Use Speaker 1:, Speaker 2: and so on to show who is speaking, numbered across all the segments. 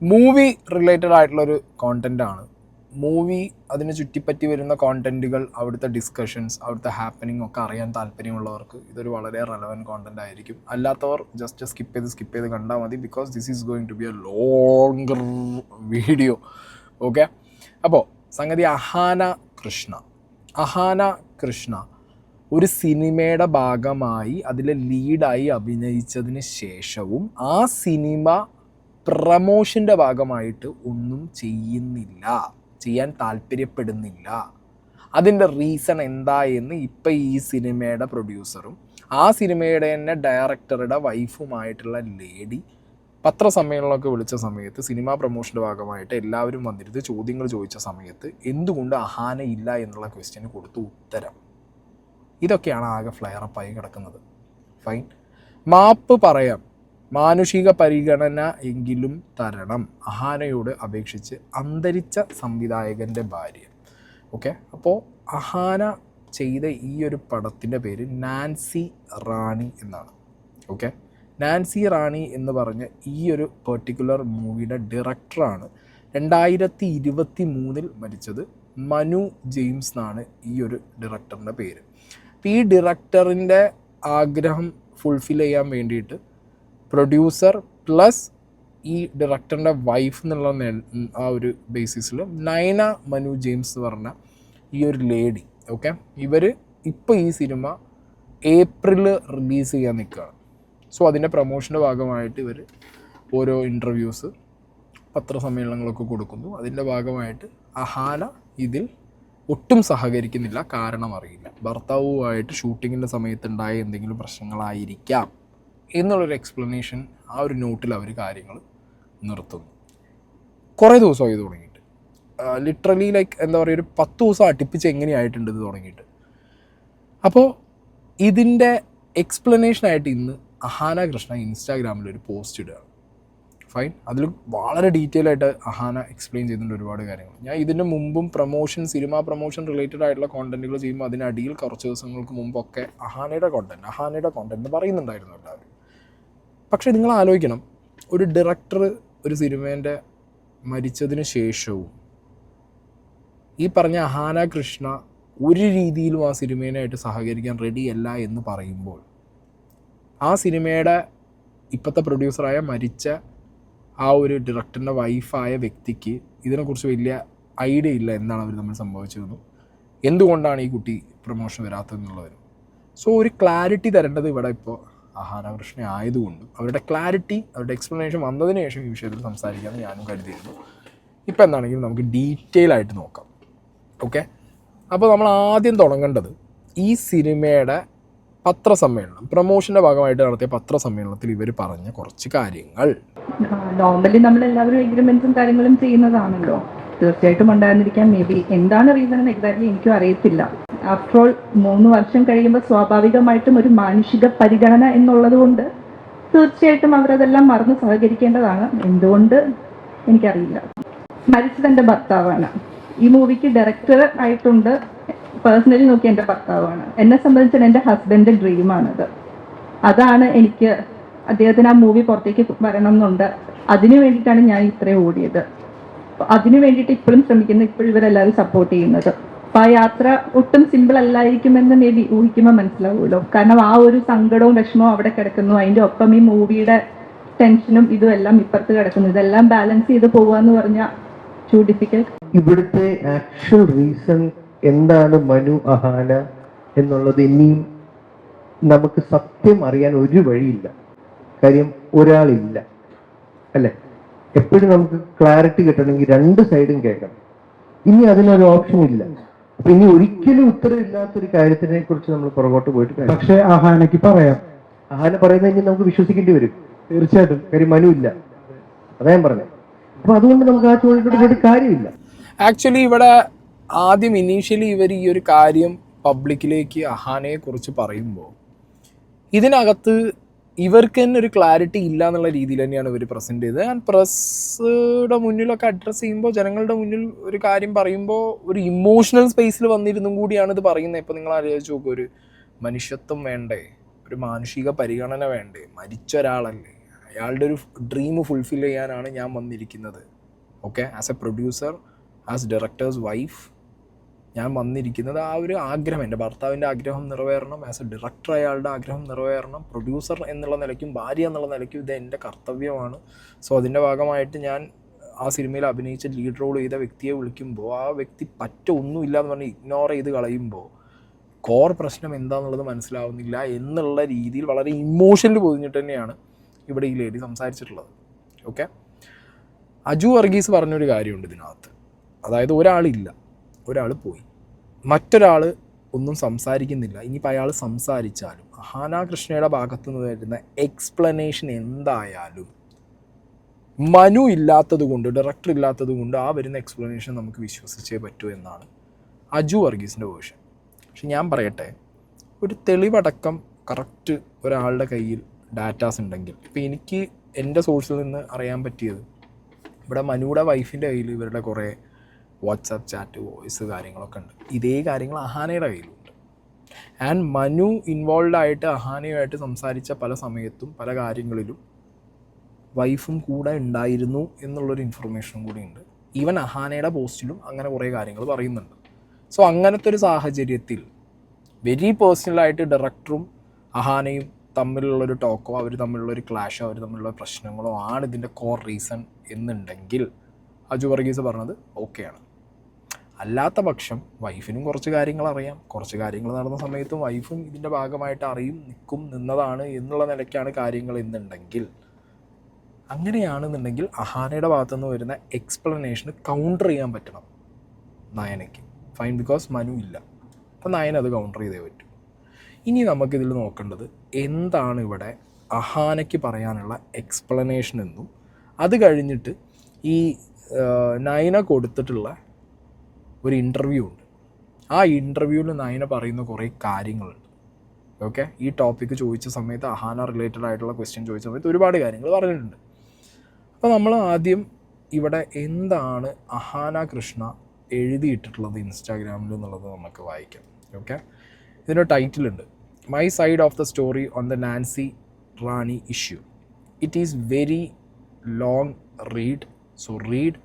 Speaker 1: Movie related ആയിട്ടുള്ളൊരു കോണ്ടൻ്റാണ്. Movie അതിനെ ചുറ്റിപ്പറ്റി വരുന്ന കോണ്ടൻറ്റുകൾ, അവിടുത്തെ ഡിസ്കഷൻസ്, അവിടുത്തെ ഹാപ്പനിങ് ഒക്കെ അറിയാൻ താല്പര്യമുള്ളവർക്ക് ഇതൊരു വളരെ റെലവൻറ്റ് കോണ്ടൻ്റ് ആയിരിക്കും. അല്ലാത്തവർ ജസ്റ്റ് സ്കിപ്പ് ചെയ്ത് കണ്ടാൽ മതി. Because this is going to be a longer video. Okay, അപ്പോൾ സംഗതി അഹാന കൃഷ്ണ ഒരു സിനിമയുടെ ഭാഗമായി അതിലെ ലീഡായി അഭിനയിച്ചതിന് ശേഷവും ആ സിനിമ പ്രമോഷൻ്റെ ഭാഗമായിട്ട് ഒന്നും ചെയ്യാൻ താല്പര്യപ്പെടുന്നില്ല. അതിൻ്റെ റീസൺ എന്താ എന്ന് ഇപ്പം ഈ സിനിമയുടെ പ്രൊഡ്യൂസറും ആ സിനിമയുടെ തന്നെ ഡയറക്ടറുടെ വൈഫുമായിട്ടുള്ള ലേഡി പത്രസമ്മേളനമൊക്കെ വിളിച്ച സമയത്ത്, സിനിമാ പ്രമോഷൻ്റെ ഭാഗമായിട്ട് എല്ലാവരും വന്നിരുന്ന് ചോദ്യങ്ങൾ ചോദിച്ച സമയത്ത് എന്തുകൊണ്ട് അഹാന ഇല്ല എന്നുള്ള ക്വസ്റ്റ്യന് കൊടുത്ത ഉത്തരം ഇതൊക്കെയാണ് ആകെ ഫ്ലയറപ്പായി കിടക്കുന്നത്. ഫൈൻ, മാപ്പ് പറയാം, മാനുഷിക പരിഗണന എങ്കിലും തരണം അഹാനയോട് അപേക്ഷിച്ച് അന്തരിച്ച സംവിധായകൻ്റെ ഭാര്യ. ഓക്കെ, അപ്പോൾ അഹാന ചെയ്ത ഈ ഒരു പടത്തിൻ്റെ പേര് നാൻസി റാണി എന്നാണ്. ഓക്കെ, നാൻസി റാണി എന്ന് പറഞ്ഞ ഈ ഒരു പെർട്ടിക്കുലർ മൂവിയുടെ ഡയറക്ടറാണ് 2023 മരിച്ചത്. മനു ജെയിംസ് എന്നാണ് ഈ ഒരു ഡയറക്ടറിൻ്റെ പേര്. അപ്പോൾ ഈ ഡയറക്ടറിൻ്റെ ആഗ്രഹം ഫുൾഫിൽ ചെയ്യാൻ വേണ്ടിയിട്ട് പ്രൊഡ്യൂസർ പ്ലസ് ഈ ഡയറക്ടറിൻ്റെ വൈഫ് എന്നുള്ള ആ ഒരു ബേസിസിൽ നയന മനു ജെയിംസ് എന്ന് പറഞ്ഞ ഈ ഒരു ലേഡി, ഓക്കെ, ഇവർ ഇപ്പോൾ ഈ സിനിമ ഏപ്രിൽ റിലീസ് ചെയ്യാൻ നിൽക്കുകയാണ്. സോ അതിൻ്റെ പ്രൊമോഷൻ്റെ ഭാഗമായിട്ട് ഇവർ ഓരോ ഇൻ്റർവ്യൂസ്, പത്രസമ്മേളനങ്ങളൊക്കെ കൊടുക്കുന്നു. അതിൻ്റെ ഭാഗമായിട്ട് അഹാന ഇതിൽ ഒട്ടും സഹകരിക്കുന്നില്ല. കാരണം അറിയില്ല, ഭർത്താവുമായിട്ട് ഷൂട്ടിങ്ങിൻ്റെ സമയത്തുണ്ടായ എന്തെങ്കിലും പ്രശ്നങ്ങളായിരിക്കാം എന്നുള്ളൊരു എക്സ്പ്ലനേഷൻ ആ ഒരു നോട്ടിൽ അവർ കാര്യങ്ങൾ നിർത്തുന്നു. കുറേ ദിവസമായി ഇത് തുടങ്ങിയിട്ട്, ലിറ്ററലി ലൈക്ക് എന്താ പറയുക, ഒരു 10 ദിവസം അടുപ്പിച്ച് എങ്ങനെയായിട്ടുണ്ട് ഇത് തുടങ്ങിയിട്ട്. അപ്പോൾ ഇതിൻ്റെ എക്സ്പ്ലനേഷനായിട്ട് ഇന്ന് അഹാന കൃഷ്ണ ഇൻസ്റ്റാഗ്രാമിൽ ഒരു പോസ്റ്റ് ഇടുകയാണ്. ഫൈൻ, അതിൽ വളരെ ഡീറ്റെയിൽ ആയിട്ട് അഹാന എക്സ്പ്ലെയിൻ ചെയ്യുന്നുണ്ട് ഒരുപാട് കാര്യങ്ങൾ. ഞാൻ ഇതിൻ്റെ മുമ്പും സിനിമ പ്രൊമോഷൻ റിലേറ്റഡ് ആയിട്ടുള്ള കോണ്ടൻറ്റുകൾ ചെയ്യുമ്പോൾ അതിനടിയിൽ കുറച്ച് ദിവസങ്ങൾക്ക് മുമ്പൊക്കെ അഹാനയുടെ കോണ്ടൻറ്റ് പറയുന്നുണ്ടായിരുന്നു എല്ലാവരും. പക്ഷേ നിങ്ങൾ ആലോചിക്കണം, ഒരു ഡയറക്ടർ ഒരു സിനിമേൻ്റെ മരിച്ചതിന് ശേഷവും ഈ പറഞ്ഞ അഹാന കൃഷ്ണ ഒരു രീതിയിലും ആ സിനിമേനായിട്ട് സഹകരിക്കാൻ റെഡിയല്ല എന്ന് പറയുമ്പോൾ, ആ സിനിമയുടെ ഇപ്പോഴത്തെ പ്രൊഡ്യൂസറായ മരിച്ച ആ ഒരു ഡയറക്ടറിൻ്റെ വൈഫായ വ്യക്തിക്ക് ഇതിനെക്കുറിച്ച് വലിയ ഐഡിയ ഇല്ല എന്താണ് അവർ തമ്മിൽ സംഭവിച്ചതെന്നും എന്തുകൊണ്ടാണ് ഈ കുട്ടി പ്രൊമോഷൻ വരാത്തതെന്നുള്ളതിനും. സോ ഒരു ക്ലാരിറ്റി തരേണ്ടത് ഇവിടെ ഇപ്പോൾ അഹാന കൃഷ്ണ ആയതുകൊണ്ടും അവരുടെ ക്ലാരിറ്റി, അവരുടെ എക്സ്പ്ലനേഷൻ വന്നതിന് ശേഷം ഈ വിഷയത്തിൽ സംസാരിക്കാമെന്ന് ഞാനും കരുതിയിരുന്നു. ഇപ്പോൾ എന്താണെങ്കിലും നമുക്ക് ഡീറ്റെയിൽ ആയിട്ട് നോക്കാം. ഓക്കെ, അപ്പോൾ നമ്മൾ ആദ്യം തുടങ്ങേണ്ടത് ഈ സിനിമയുടെ പത്രസമ്മേളനം, പ്രൊമോഷൻ്റെ ഭാഗമായിട്ട് നടത്തിയ പത്രസമ്മേളനത്തിൽ ഇവർ പറഞ്ഞ കുറച്ച് കാര്യങ്ങൾ.
Speaker 2: നോർമലി നമ്മളെല്ലാവരും എഗ്രിമെന്റ്സും കാര്യങ്ങളും ചെയ്യുന്നതാണല്ലോ, തീർച്ചയായിട്ടും ഉണ്ടായിരുന്നിരിക്കാൻ. മേ ബി എന്താണ് റീസൺ എക്സാക്ട്ലി എനിക്കും അറിയത്തില്ല. ആഫ്റ്റർ ഓൾ 3 വർഷം കഴിയുമ്പോൾ സ്വാഭാവികമായിട്ടും ഒരു മാനുഷിക പരിഗണന എന്നുള്ളത് കൊണ്ട് തീർച്ചയായിട്ടും അവരതെല്ലാം മറന്ന് സഹകരിക്കേണ്ടതാണ്. എന്തുകൊണ്ട് എനിക്കറിയില്ല. മരിച്ചത് എൻ്റെ ഭർത്താവാണ്. ഈ മൂവിക്ക് ഡയറക്ടർ ആയിട്ടുണ്ട്. പേഴ്സണലി നോക്കി എൻ്റെ ഭർത്താവാണ്. എന്നെ സംബന്ധിച്ച് എൻ്റെ ഹസ്ബൻഡിൻ്റെ ഡ്രീമാണത്. അതാണ് എനിക്ക് അദ്ദേഹത്തിന് ആ മൂവി പുറത്തേക്ക് വരണം എന്നുണ്ട്. അതിനു വേണ്ടിയിട്ടാണ് ഞാൻ ഇത്രയും ഓടിയത്. അതിനു വേണ്ടിയിട്ട് ഇപ്പോഴും ശ്രമിക്കുന്നത്, ഇപ്പോഴും ഇവരെല്ലാവരും സപ്പോർട്ട് ചെയ്യുന്നത്. അപ്പോൾ ആ യാത്ര ഒട്ടും സിമ്പിൾ അല്ലായിരിക്കുമെന്ന് മേ ബി ഊഹിക്കുമ്പോൾ മനസ്സിലാവുമല്ലോ. കാരണം ആ ഒരു സങ്കടവും വിഷമവും അവിടെ കിടക്കുന്നു, അതിൻ്റെ ഒപ്പം ഈ മൂവിയുടെ ടെൻഷനും ഇതും എല്ലാം ഇപ്പുറത്ത് കിടക്കുന്നു. ഇതെല്ലാം ബാലൻസ് ചെയ്ത് പോവാന്ന് പറഞ്ഞാൽ ടു ഡിഫിക്കൽട്ട്.
Speaker 3: ഇവിടുത്തെ ആക്ച്വൽ റീസൺ എന്താണ് മനു അഹാന എന്നുള്ളത് ഇനിയും നമുക്ക് സത്യം അറിയാൻ ഒരു വഴിയില്ല. കാര്യം ഒരാളില്ല, അല്ലെ? എപ്പോഴും നമുക്ക് ക്ലാരിറ്റി കിട്ടണമെങ്കിൽ 2 സൈഡും കേൾക്കണം. ഇനി അതിനൊരു ഓപ്ഷൻ ഇല്ല. അപ്പൊ ഇനി ഒരിക്കലും ഉത്തരവില്ലാത്തൊരു കാര്യത്തിനെ കുറിച്ച് നമ്മൾ പുറകോട്ട് പോയിട്ട്,
Speaker 4: പക്ഷെ അഹാനയ്ക്ക് പറയാം.
Speaker 3: അഹാന പറയുന്നത് ഇനി നമുക്ക് വിശ്വസിക്കേണ്ടി വരും
Speaker 4: തീർച്ചയായിട്ടും.
Speaker 3: കാര്യം മനു ഇല്ല, അതാ ഞാൻ പറഞ്ഞത്. അപ്പൊ അതുകൊണ്ട് നമുക്ക് ആ ചോദ്യത്തോട് പോയിട്ട് കാര്യമില്ല.
Speaker 1: ആക്ച്വലി ഇവിടെ ആദ്യം ഇനീഷ്യലി ഇവർ ഈ ഒരു കാര്യം പബ്ലിക്കിലേക്ക് അഹാനയെ കുറിച്ച് പറയുമ്പോൾ ഇതിനകത്ത് ഇവർക്ക് തന്നെ ഒരു ക്ലാരിറ്റി ഇല്ല എന്നുള്ള രീതിയിൽ തന്നെയാണ് ഇവർ പ്രസൻറ്റ് ചെയ്തത്. ആൻഡ് പ്രസ്സുടെ മുന്നിലൊക്കെ അഡ്രസ്സ് ചെയ്യുമ്പോൾ, ജനങ്ങളുടെ മുന്നിൽ ഒരു കാര്യം പറയുമ്പോൾ ഒരു ഇമോഷണൽ സ്പേസിൽ വന്നിരുന്നും കൂടിയാണ് ഇത് പറയുന്നത്. ഇപ്പോൾ നിങ്ങൾ ആലോചിച്ച് നോക്കുക, ഒരു മനുഷ്യത്വം വേണ്ടേ, ഒരു മാനുഷിക പരിഗണന വേണ്ടേ, മരിച്ച ഒരാളല്ലേ, അയാളുടെ ഒരു ഡ്രീം ഫുൾഫിൽ ചെയ്യാനാണ് ഞാൻ വന്നിരിക്കുന്നത്. Okay, as A producer, as directors wife, ഞാൻ വന്നിരിക്കുന്നത് ആ ഒരു ആഗ്രഹം, എൻ്റെ ഭർത്താവിൻ്റെ ആഗ്രഹം നിറവേറണം, ആസ് എ ഡയറക്ടർ അയാളുടെ ആഗ്രഹം നിറവേറണം, പ്രൊഡ്യൂസർ എന്നുള്ള നിലയ്ക്കും ഭാര്യ എന്നുള്ള നിലയ്ക്കും ഇത് എൻ്റെ കർത്തവ്യമാണ്. സോ അതിൻ്റെ ഭാഗമായിട്ട് ഞാൻ ആ സിനിമയിൽ അഭിനയിച്ച ലീഡ് റോൾ ചെയ്ത വ്യക്തിയെ വിളിക്കുമ്പോൾ ആ വ്യക്തി ഒന്നുമില്ല എന്ന് പറഞ്ഞ് ഇഗ്നോർ ചെയ്ത് കളയുമ്പോൾ കോർ പ്രശ്നം എന്താണെന്നുള്ളത് മനസ്സിലാവുന്നില്ല എന്നുള്ള രീതിയിൽ വളരെ ഇമോഷനിൽ പൊതിഞ്ഞിട്ട് തന്നെയാണ് ഇവിടെ ഈ ലേഡി സംസാരിച്ചിട്ടുള്ളത്. ഓക്കെ, അജു വർഗീസ് പറഞ്ഞൊരു കാര്യമുണ്ട് ഇതിനകത്ത്. അതായത് ഒരാൾ പോയി, മറ്റൊരാൾ ഒന്നും സംസാരിക്കുന്നില്ല. ഇനിയിപ്പോൾ അയാൾ സംസാരിച്ചാലും അഹാന കൃഷ്ണയുടെ ഭാഗത്തു നിന്ന് വരുന്ന എക്സ്പ്ലനേഷൻ എന്തായാലും മനു ഇല്ലാത്തത് കൊണ്ട്, ഡയറക്ടർ ഇല്ലാത്തത് കൊണ്ട് ആ വരുന്ന എക്സ്പ്ലനേഷൻ നമുക്ക് വിശ്വസിച്ചേ പറ്റൂ എന്നാണ് അജു വർഗീസിൻ്റെ വേർഷൻ. പക്ഷെ ഞാൻ പറയട്ടെ, ഒരു തെളിവടക്കം കറക്റ്റ് ഒരാളുടെ കയ്യിൽ ഡാറ്റാസ് ഉണ്ടെങ്കിൽ, ഇപ്പോൾ എനിക്ക് എൻ്റെ സോഴ്സിൽ നിന്ന് അറിയാൻ പറ്റിയത്, ഇവിടെ മനുയുടെ വൈഫിൻ്റെ കയ്യിൽ ഇവരുടെ കുറേ വാട്സാപ്പ് ചാറ്റ്, വോയിസ് കാര്യങ്ങളൊക്കെ ഉണ്ട്. ഇതേ കാര്യങ്ങൾ അഹാനയുടെ കയ്യിലുണ്ട്. ആൻഡ് മനു ഇൻവോൾവ് ആയിട്ട് അഹാനയുമായിട്ട് സംസാരിച്ച പല സമയത്തും പല കാര്യങ്ങളിലും വൈഫും കൂടെ ഉണ്ടായിരുന്നു എന്നുള്ളൊരു ഇൻഫർമേഷനും കൂടി ഉണ്ട്. ഈവൻ അഹാനയുടെ പോസ്റ്റിലും അങ്ങനെ കുറേ കാര്യങ്ങൾ പറയുന്നുണ്ട്. സോ അങ്ങനത്തെ ഒരു സാഹചര്യത്തിൽ വെരി പേഴ്സണലായിട്ട് ഡയറക്ടറും അഹാനയും തമ്മിലുള്ളൊരു ടോക്കോ, അവർ തമ്മിലുള്ളൊരു ക്ലാഷോ, അവർ തമ്മിലുള്ള പ്രശ്നങ്ങളോ ആണ് ഇതിൻ്റെ കോർ റീസൺ എന്നുണ്ടെങ്കിൽ അജു വർഗീസ് പറഞ്ഞത് ഓക്കെയാണ്. അല്ലാത്ത പക്ഷം വൈഫിനും കുറച്ച് കാര്യങ്ങൾ അറിയാം, കുറച്ച് കാര്യങ്ങൾ നടന്ന സമയത്തും വൈഫും ഇതിൻ്റെ ഭാഗമായിട്ട് അറിയും, നിന്നതാണ് എന്നുള്ള നിലയ്ക്കാണ് കാര്യങ്ങൾ എന്നുണ്ടെങ്കിൽ, അങ്ങനെയാണെന്നുണ്ടെങ്കിൽ അഹാനയുടെ ഭാഗത്തുനിന്ന് വരുന്ന എക്സ്പ്ലനേഷന് കൗണ്ടർ ചെയ്യാൻ പറ്റണം നയനയ്ക്ക്. ഫൈൻ, ബിക്കോസ് മനു ഇല്ല, അപ്പോൾ നയൻ അത് കൗണ്ടർ ചെയ്തേ പറ്റൂ. ഇനി നമുക്കിതിൽ നോക്കേണ്ടത് എന്താണ് ഇവിടെ അഹാനയ്ക്ക് പറയാനുള്ള എക്സ്പ്ലനേഷൻ എന്നും, അത് കഴിഞ്ഞിട്ട് ഈ നയന കൊടുത്തിട്ടുള്ള ഒരു ഇൻ്റർവ്യൂ ഉണ്ട്. ആ ഇൻ്റർവ്യൂവിൽ നയന പറയുന്ന കുറേ കാര്യങ്ങളുണ്ട്. ഓക്കെ, ഈ ടോപ്പിക്ക് ചോദിച്ച സമയത്ത്, അഹാന റിലേറ്റഡ് ആയിട്ടുള്ള ക്വസ്റ്റ്യൻ ചോദിച്ച സമയത്ത് ഒരുപാട് കാര്യങ്ങൾ പറഞ്ഞിട്ടുണ്ട്. അപ്പോൾ നമ്മൾ ആദ്യം ഇവിടെ എന്താണ് അഹാന കൃഷ്ണ എഴുതിയിട്ടിട്ടുള്ളത് ഇൻസ്റ്റാഗ്രാമിൽ എന്നുള്ളത് നമുക്ക് വായിക്കാം. ഓക്കെ, ഇതിൻ്റെ ടൈറ്റിലുണ്ട്, my side of the story on the Nancy Rani issue. It is very long read, so read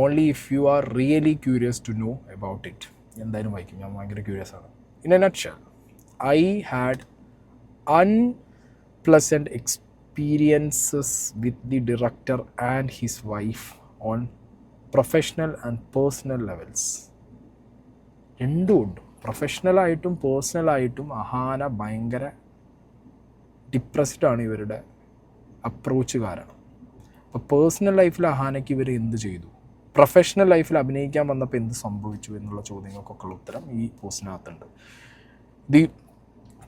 Speaker 1: only if you are really curious to know about it. എന്തായാലും വായിക്കും, ഞാൻ ഭയങ്കര ക്യൂരിയസ് ആണ്. In a nutshell, I had unpleasant experiences with the director and his wife on professional and personal levels. രണ്ടുമുണ്ട്, പ്രൊഫഷണലായിട്ടും പേഴ്സണലായിട്ടും അഹാന ഭയങ്കര depressed ആണ് ഇവരുടെ അപ്രോച്ച് കാരണം. അപ്പോൾ പേഴ്സണൽ ലൈഫിൽ അഹാനയ്ക്ക് ഇവർ എന്ത് ചെയ്തു, പ്രൊഫഷണൽ ലൈഫിൽ അഭിനയിക്കാൻ വന്നപ്പോൾ എന്ത് സംഭവിച്ചു എന്നുള്ള ചോദ്യങ്ങൾക്കൊക്കെയുള്ള ഉത്തരം ഈ പോസ്റ്റിനകത്തുണ്ട്. The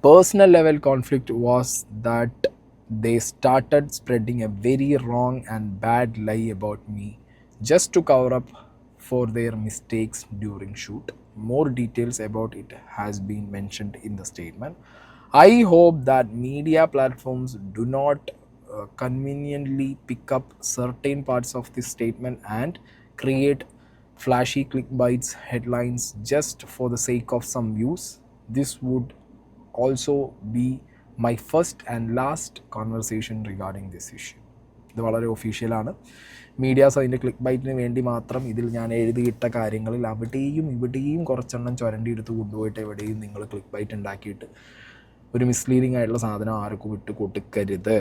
Speaker 1: personal level conflict was that they started spreading a very wrong and bad lie about me just to cover up for their mistakes during shoot. More details about it has been mentioned in the statement. I hope that media platforms do not conveniently pick up certain parts of this statement and create flashy clickbaits headlines just for the sake of some views. This would also be my first and last conversation regarding this issue. ഇത് വളരെ ഒഫീഷ്യലാണ്. Medias അതിൻ്റെ click ബൈറ്റിന് വേണ്ടി മാത്രം ഇതിൽ ഞാൻ എഴുതിയിട്ട കാര്യങ്ങളിൽ ഇവിടെയും കുറച്ചെണ്ണം ചുരണ്ടിയെടുത്ത് കൊണ്ടുപോയിട്ട് എവിടെയും നിങ്ങൾ ക്ലിക്ക് ബൈറ്റ് ഉണ്ടാക്കിയിട്ട് ഒരു മിസ്ലീഡിങ് ആയിട്ടുള്ള സാധനം ആർക്കും വിട്ട് കൊടുക്കരുത്.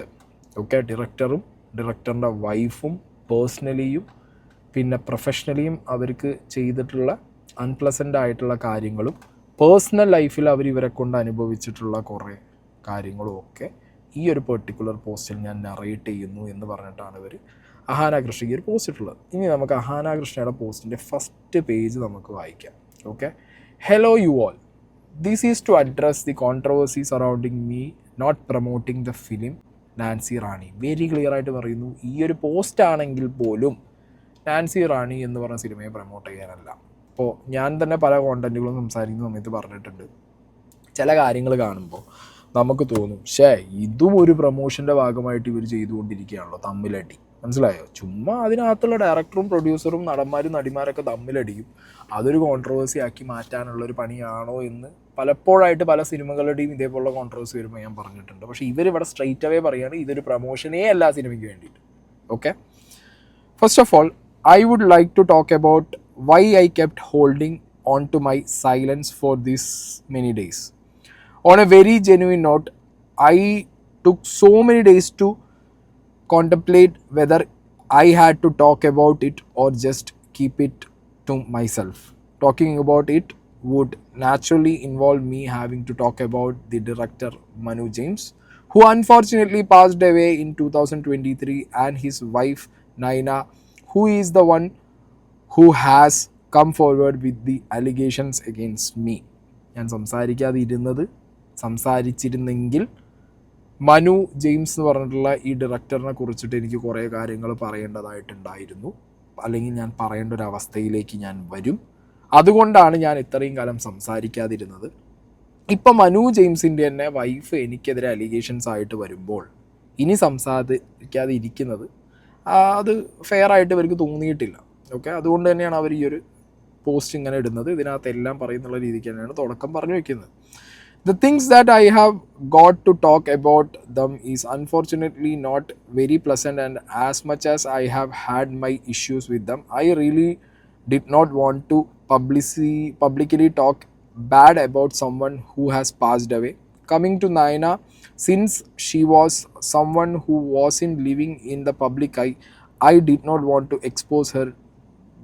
Speaker 1: ഓക്കെ, ഡയറക്ടറിൻ്റെ വൈഫും പേഴ്സണലിയും പിന്നെ പ്രൊഫഷണലിയും അവർക്ക് ചെയ്തിട്ടുള്ള അൺപ്ലസൻ്റ് ആയിട്ടുള്ള കാര്യങ്ങളും പേഴ്സണൽ ലൈഫിൽ അവർ ഇവരെ കൊണ്ട് അനുഭവിച്ചിട്ടുള്ള കുറേ കാര്യങ്ങളും ഒക്കെ ഈ ഒരു പെർട്ടിക്കുലർ പോസ്റ്റിൽ ഞാൻ നറേറ്റ് ചെയ്യുന്നു എന്ന് പറഞ്ഞിട്ടാണ് ഇവർ അഹാന കൃഷ്ണയ്ക്ക് ഒരു പോസ്റ്റ് ഇട്ടുള്ളത്. ഇനി നമുക്ക് അഹാന കൃഷ്ണയുടെ പോസ്റ്റിൻ്റെ ഫസ്റ്റ് പേജ് നമുക്ക് വായിക്കാം. Okay, hello you all, this is to address the controversy surrounding me not promoting the film Nancy Rani. Very clear ആയിട്ട് പറയുന്നു, ഈ ഒരു പോസ്റ്റ് ആണെങ്കിൽ പോലും നാൻസി റാണി എന്ന് പറഞ്ഞ സിനിമയെ പ്രൊമോട്ട് ചെയ്യാനല്ല. അപ്പോൾ ഞാൻ തന്നെ പല കോണ്ടൻറ്റുകളും സംസാരിക്കുന്ന സമയത്ത് പറഞ്ഞിട്ടുണ്ട്, ചില കാര്യങ്ങൾ കാണുമ്പോൾ നമുക്ക് തോന്നും, ഇതും ഒരു പ്രൊമോഷൻ്റെ ഭാഗമായിട്ട് ഇവർ ചെയ്തുകൊണ്ടിരിക്കുകയാണല്ലോ, തമ്മിലടി മനസ്സിലായോ? ചുമ്മാ അതിനകത്തുള്ള ഡയറക്ടറും പ്രൊഡ്യൂസറും നടന്മാരും നടിമാരൊക്കെ തമ്മിലടിക്കും, അതൊരു കോൺട്രവേഴ്സി ആക്കി മാറ്റാനുള്ളൊരു പണിയാണോ എന്ന് പലപ്പോഴായിട്ട് പല സിനിമകളുടെയും ഇതേപോലുള്ള കോൺട്രവേഴ്സി വരുമ്പോൾ ഞാൻ പറഞ്ഞിട്ടുണ്ട്. പക്ഷേ ഇവരിവിടെ സ്ട്രൈറ്റ് അവേ പറയുകയാണ് ഇതൊരു പ്രൊമോഷനേ അല്ല സിനിമയ്ക്ക് വേണ്ടിയിട്ട്. Okay, first of all I would like to talk about why I kept holding on to my silence for these many days. On a very genuine note, I took so many days to contemplate whether I had to talk about it or just keep it to myself. Talking about it would naturally involve me having to talk about the director Manu James, who unfortunately passed away in 2023, and his wife Naina, who is the one who has come forward with the allegations against me. ഞാൻ സംസാരിച്ചിരുന്നെങ്കിൽ Manu James എന്ന് പറഞ്ഞിട്ടുള്ള ഈ ഡയറക്ടറിനെ കുറിച്ചിട്ട് എനിക്ക് കുറേ കാര്യങ്ങൾ പറയേണ്ടതായിട്ടുണ്ടായിരുന്നു, അല്ലെങ്കിൽ ഞാൻ പറയേണ്ട ഒരു അവസ്ഥയിലേക്ക് ഞാൻ വരും. അതുകൊണ്ടാണ് ഞാൻ ഇത്രയും കാലം സംസാരിക്കാതിരുന്നത്. ഇപ്പം മനു ജെയിംസിൻ്റെ തന്നെ വൈഫ് എനിക്കെതിരെ അലിഗേഷൻസ് ആയിട്ട് വരുമ്പോൾ ഇനി സംസാരിക്കാതെ ഇരിക്കുന്നത് അത് ഫെയർ ആയിട്ട് ഇവർക്ക് തോന്നിയിട്ടില്ല. ഓക്കെ, അതുകൊണ്ട് തന്നെയാണ് അവർ ഈ ഒരു പോസ്റ്റ് ഇങ്ങനെ ഇടുന്നത്. ഇതിനകത്ത് എല്ലാം പറയുന്നുള്ള രീതിക്ക് തന്നെയാണ് തുടക്കം പറഞ്ഞു വയ്ക്കുന്നത്. The things that I have got to talk about them is unfortunately not very pleasant, and as much as I have had my issues with them, I really did not want to publicly talk bad about someone who has passed away. Coming to Naina, since she was someone who wasn't living in the public eye, I did not want to expose her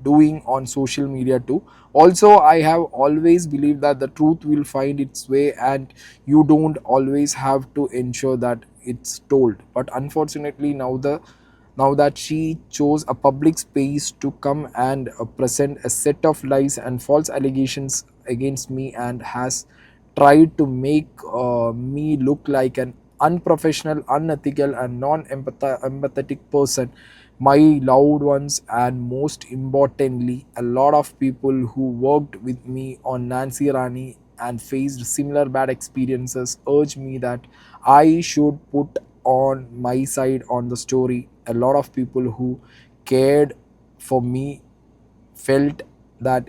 Speaker 1: doing on social media too. Also, I have always believed that the truth will find its way and you don't always have to ensure that it's told. But unfortunately, now that she chose a public space to come and present a set of lies and false allegations against me and has tried to make me look like an unprofessional, unethical and non-empathetic person, my loved ones and most importantly a lot of people who worked with me on Nancy Rani and faced similar bad experiences urged me that I should put on my side on the story. A lot of people who cared for me felt that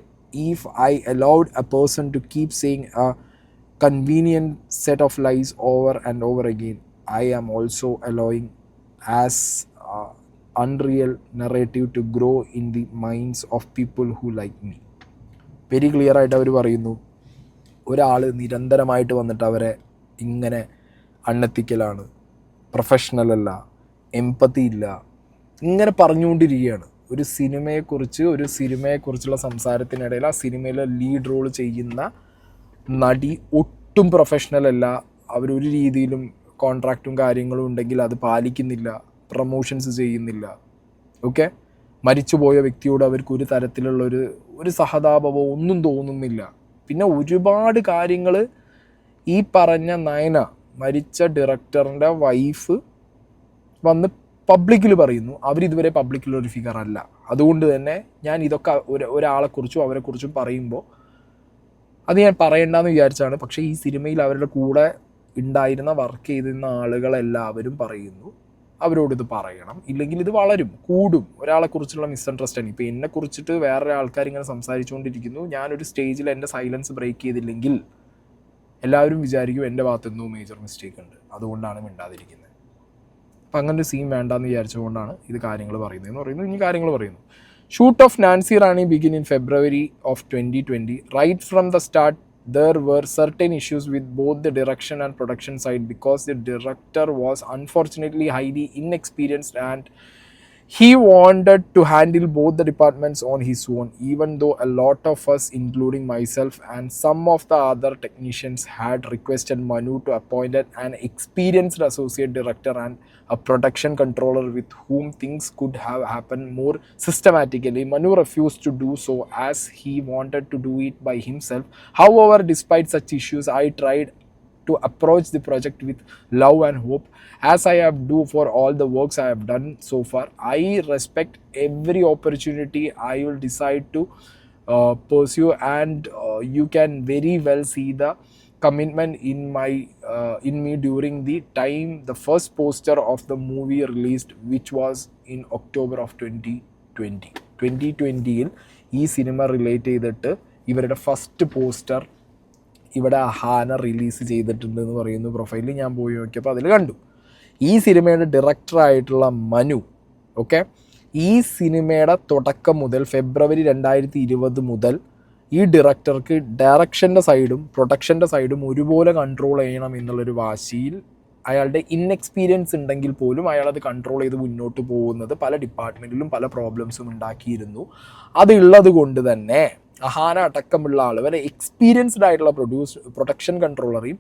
Speaker 1: if I allowed a person to keep saying a convenient set of lies over and over again, I am also allowing as unreal narrative to grow in the minds of people who like me. Very clear ആയിട്ട് അവർ പറയുന്നു, ഒരാൾ നിരന്തരമായിട്ട് വന്നിട്ട് അവരെ ഇങ്ങനെ അൺഎത്തിക്കലാണ്, professional അല്ല, എമ്പത്തി ഇല്ല, ഇങ്ങനെ പറഞ്ഞുകൊണ്ടിരിക്കുകയാണ്. ഒരു സിനിമയെക്കുറിച്ചുള്ള സംസാരത്തിനിടയിൽ ആ സിനിമയിലെ ലീഡ് റോൾ ചെയ്യുന്ന നടി ഒട്ടും പ്രൊഫഷണൽ അല്ല, അവരൊരു രീതിയിലും കോൺട്രാക്റ്റും കാര്യങ്ങളും ഉണ്ടെങ്കിൽ അത് പാലിക്കുന്നില്ല, പ്രമോഷൻസ് ചെയ്യുന്നില്ല. ഓക്കെ, മരിച്ചുപോയ വ്യക്തിയോട് അവർക്ക് ഒരു തരത്തിലുള്ള ഒരു സഹതാപമോ ഒന്നും തോന്നുന്നില്ല. പിന്നെ ഒരുപാട് കാര്യങ്ങൾ ഈ പറഞ്ഞ നയന, മരിച്ച ഡയറക്ടറിൻ്റെ വൈഫ് വന്ന് പബ്ലിക്കിൽ പറയുന്നു. അവരിതുവരെ പബ്ലിക്കിലൊരു ഫിഗർ അല്ല. അതുകൊണ്ട് തന്നെ ഞാൻ ഇതൊക്കെ ഒരാളെക്കുറിച്ചും അവരെക്കുറിച്ചും പറയുമ്പോൾ അത് ഞാൻ പറയണ്ടെന്ന് വിചാരിച്ചാണ്. പക്ഷേ ഈ സിനിമയിൽ അവരുടെ കൂടെ ഉണ്ടായിരുന്ന വർക്ക് ചെയ്തിരുന്ന ആളുകളെല്ലാവരും പറയുന്നു അവരോടിത് പറയണം, ഇല്ലെങ്കിൽ ഇത് വളരും, കൂടും. ഒരാളെക്കുറിച്ചുള്ള മിസ്അണ്ടർസ്റ്റാൻഡിങ്. ഇപ്പോൾ എന്നെക്കുറിച്ചിട്ട് വേറൊരു ആൾക്കാർ ഇങ്ങനെ സംസാരിച്ചുകൊണ്ടിരിക്കുന്നു, ഞാനൊരു സ്റ്റേജിൽ എൻ്റെ സൈലൻസ് ബ്രേക്ക് ചെയ്തില്ലെങ്കിൽ എല്ലാവരും വിചാരിക്കും എൻ്റെ ഭാഗത്ത് എന്തോ മേജർ മിസ്റ്റേക്ക് ഉണ്ട്, അതുകൊണ്ടാണ് മിണ്ടാതിരിക്കുന്നത്. അപ്പം അങ്ങനെ ഒരു സീൻ വേണ്ടാന്ന് വിചാരിച്ചുകൊണ്ടാണ് ഇത് കാര്യങ്ങൾ പറയുന്നതെന്ന് പറയുന്നു. ഇനി കാര്യങ്ങൾ പറയുന്നു. Shoot of Nancy Rani began in February of 2020. Right from the start, there were certain issues with both the direction and production side because the director was unfortunately highly inexperienced and he wanted to handle both the departments on his own, even though a lot of us, including myself and some of the other technicians, had requested Manu to appoint an experienced associate director and a production controller with whom things could have happened more systematically. Manu refused to do so as he wanted to do it by himself. However, despite such issues, I tried to approach the project with love and hope, as I have do for all the works I have done so far. I respect every opportunity I will decide to pursue, and you can very well see the commitment in me during the time the first poster of the movie released, which was in October of 2020. 2020-ൽ ഈ cinema relate ചെയ്തിട്ട് ഇവരുടെ first poster ഇവിടെ Ahana release ചെയ്തിട്ടുണ്ട് എന്ന് പറയുന്നു. പ്രൊഫൈലിൽ ഞാൻ പോയി നോക്കിയപ്പോൾ അതിൽ കണ്ടു. ഈ സിനിമയുടെ ഡയറക്ടറായിട്ടുള്ള മനു, ഓക്കെ, ഈ സിനിമയുടെ തുടക്കം മുതൽ ഫെബ്രുവരി 2020 മുതൽ ഈ ഡയറക്ടർക്ക് ഡയറക്ഷൻ്റെ സൈഡും പ്രൊഡക്ഷൻ്റെ സൈഡും ഒരുപോലെ കൺട്രോൾ ചെയ്യണം എന്നുള്ളൊരു വാശിയിൽ അയാളുടെ ഇൻഎക്സ്പീരിയൻസ് ഉണ്ടെങ്കിൽ പോലും അയാളത് കൺട്രോൾ ചെയ്ത് മുന്നോട്ട് പോകുന്നത് പല ഡിപ്പാർട്ട്മെൻറ്റിലും പല പ്രോബ്ലംസും ഉണ്ടാക്കിയിരുന്നു. അതുള്ളത് കൊണ്ട് തന്നെ അഹാന അടക്കമുള്ള ആൾ വരെ എക്സ്പീരിയൻസ്ഡ് ആയിട്ടുള്ള പ്രൊഡക്ഷൻ കൺട്രോളറെയും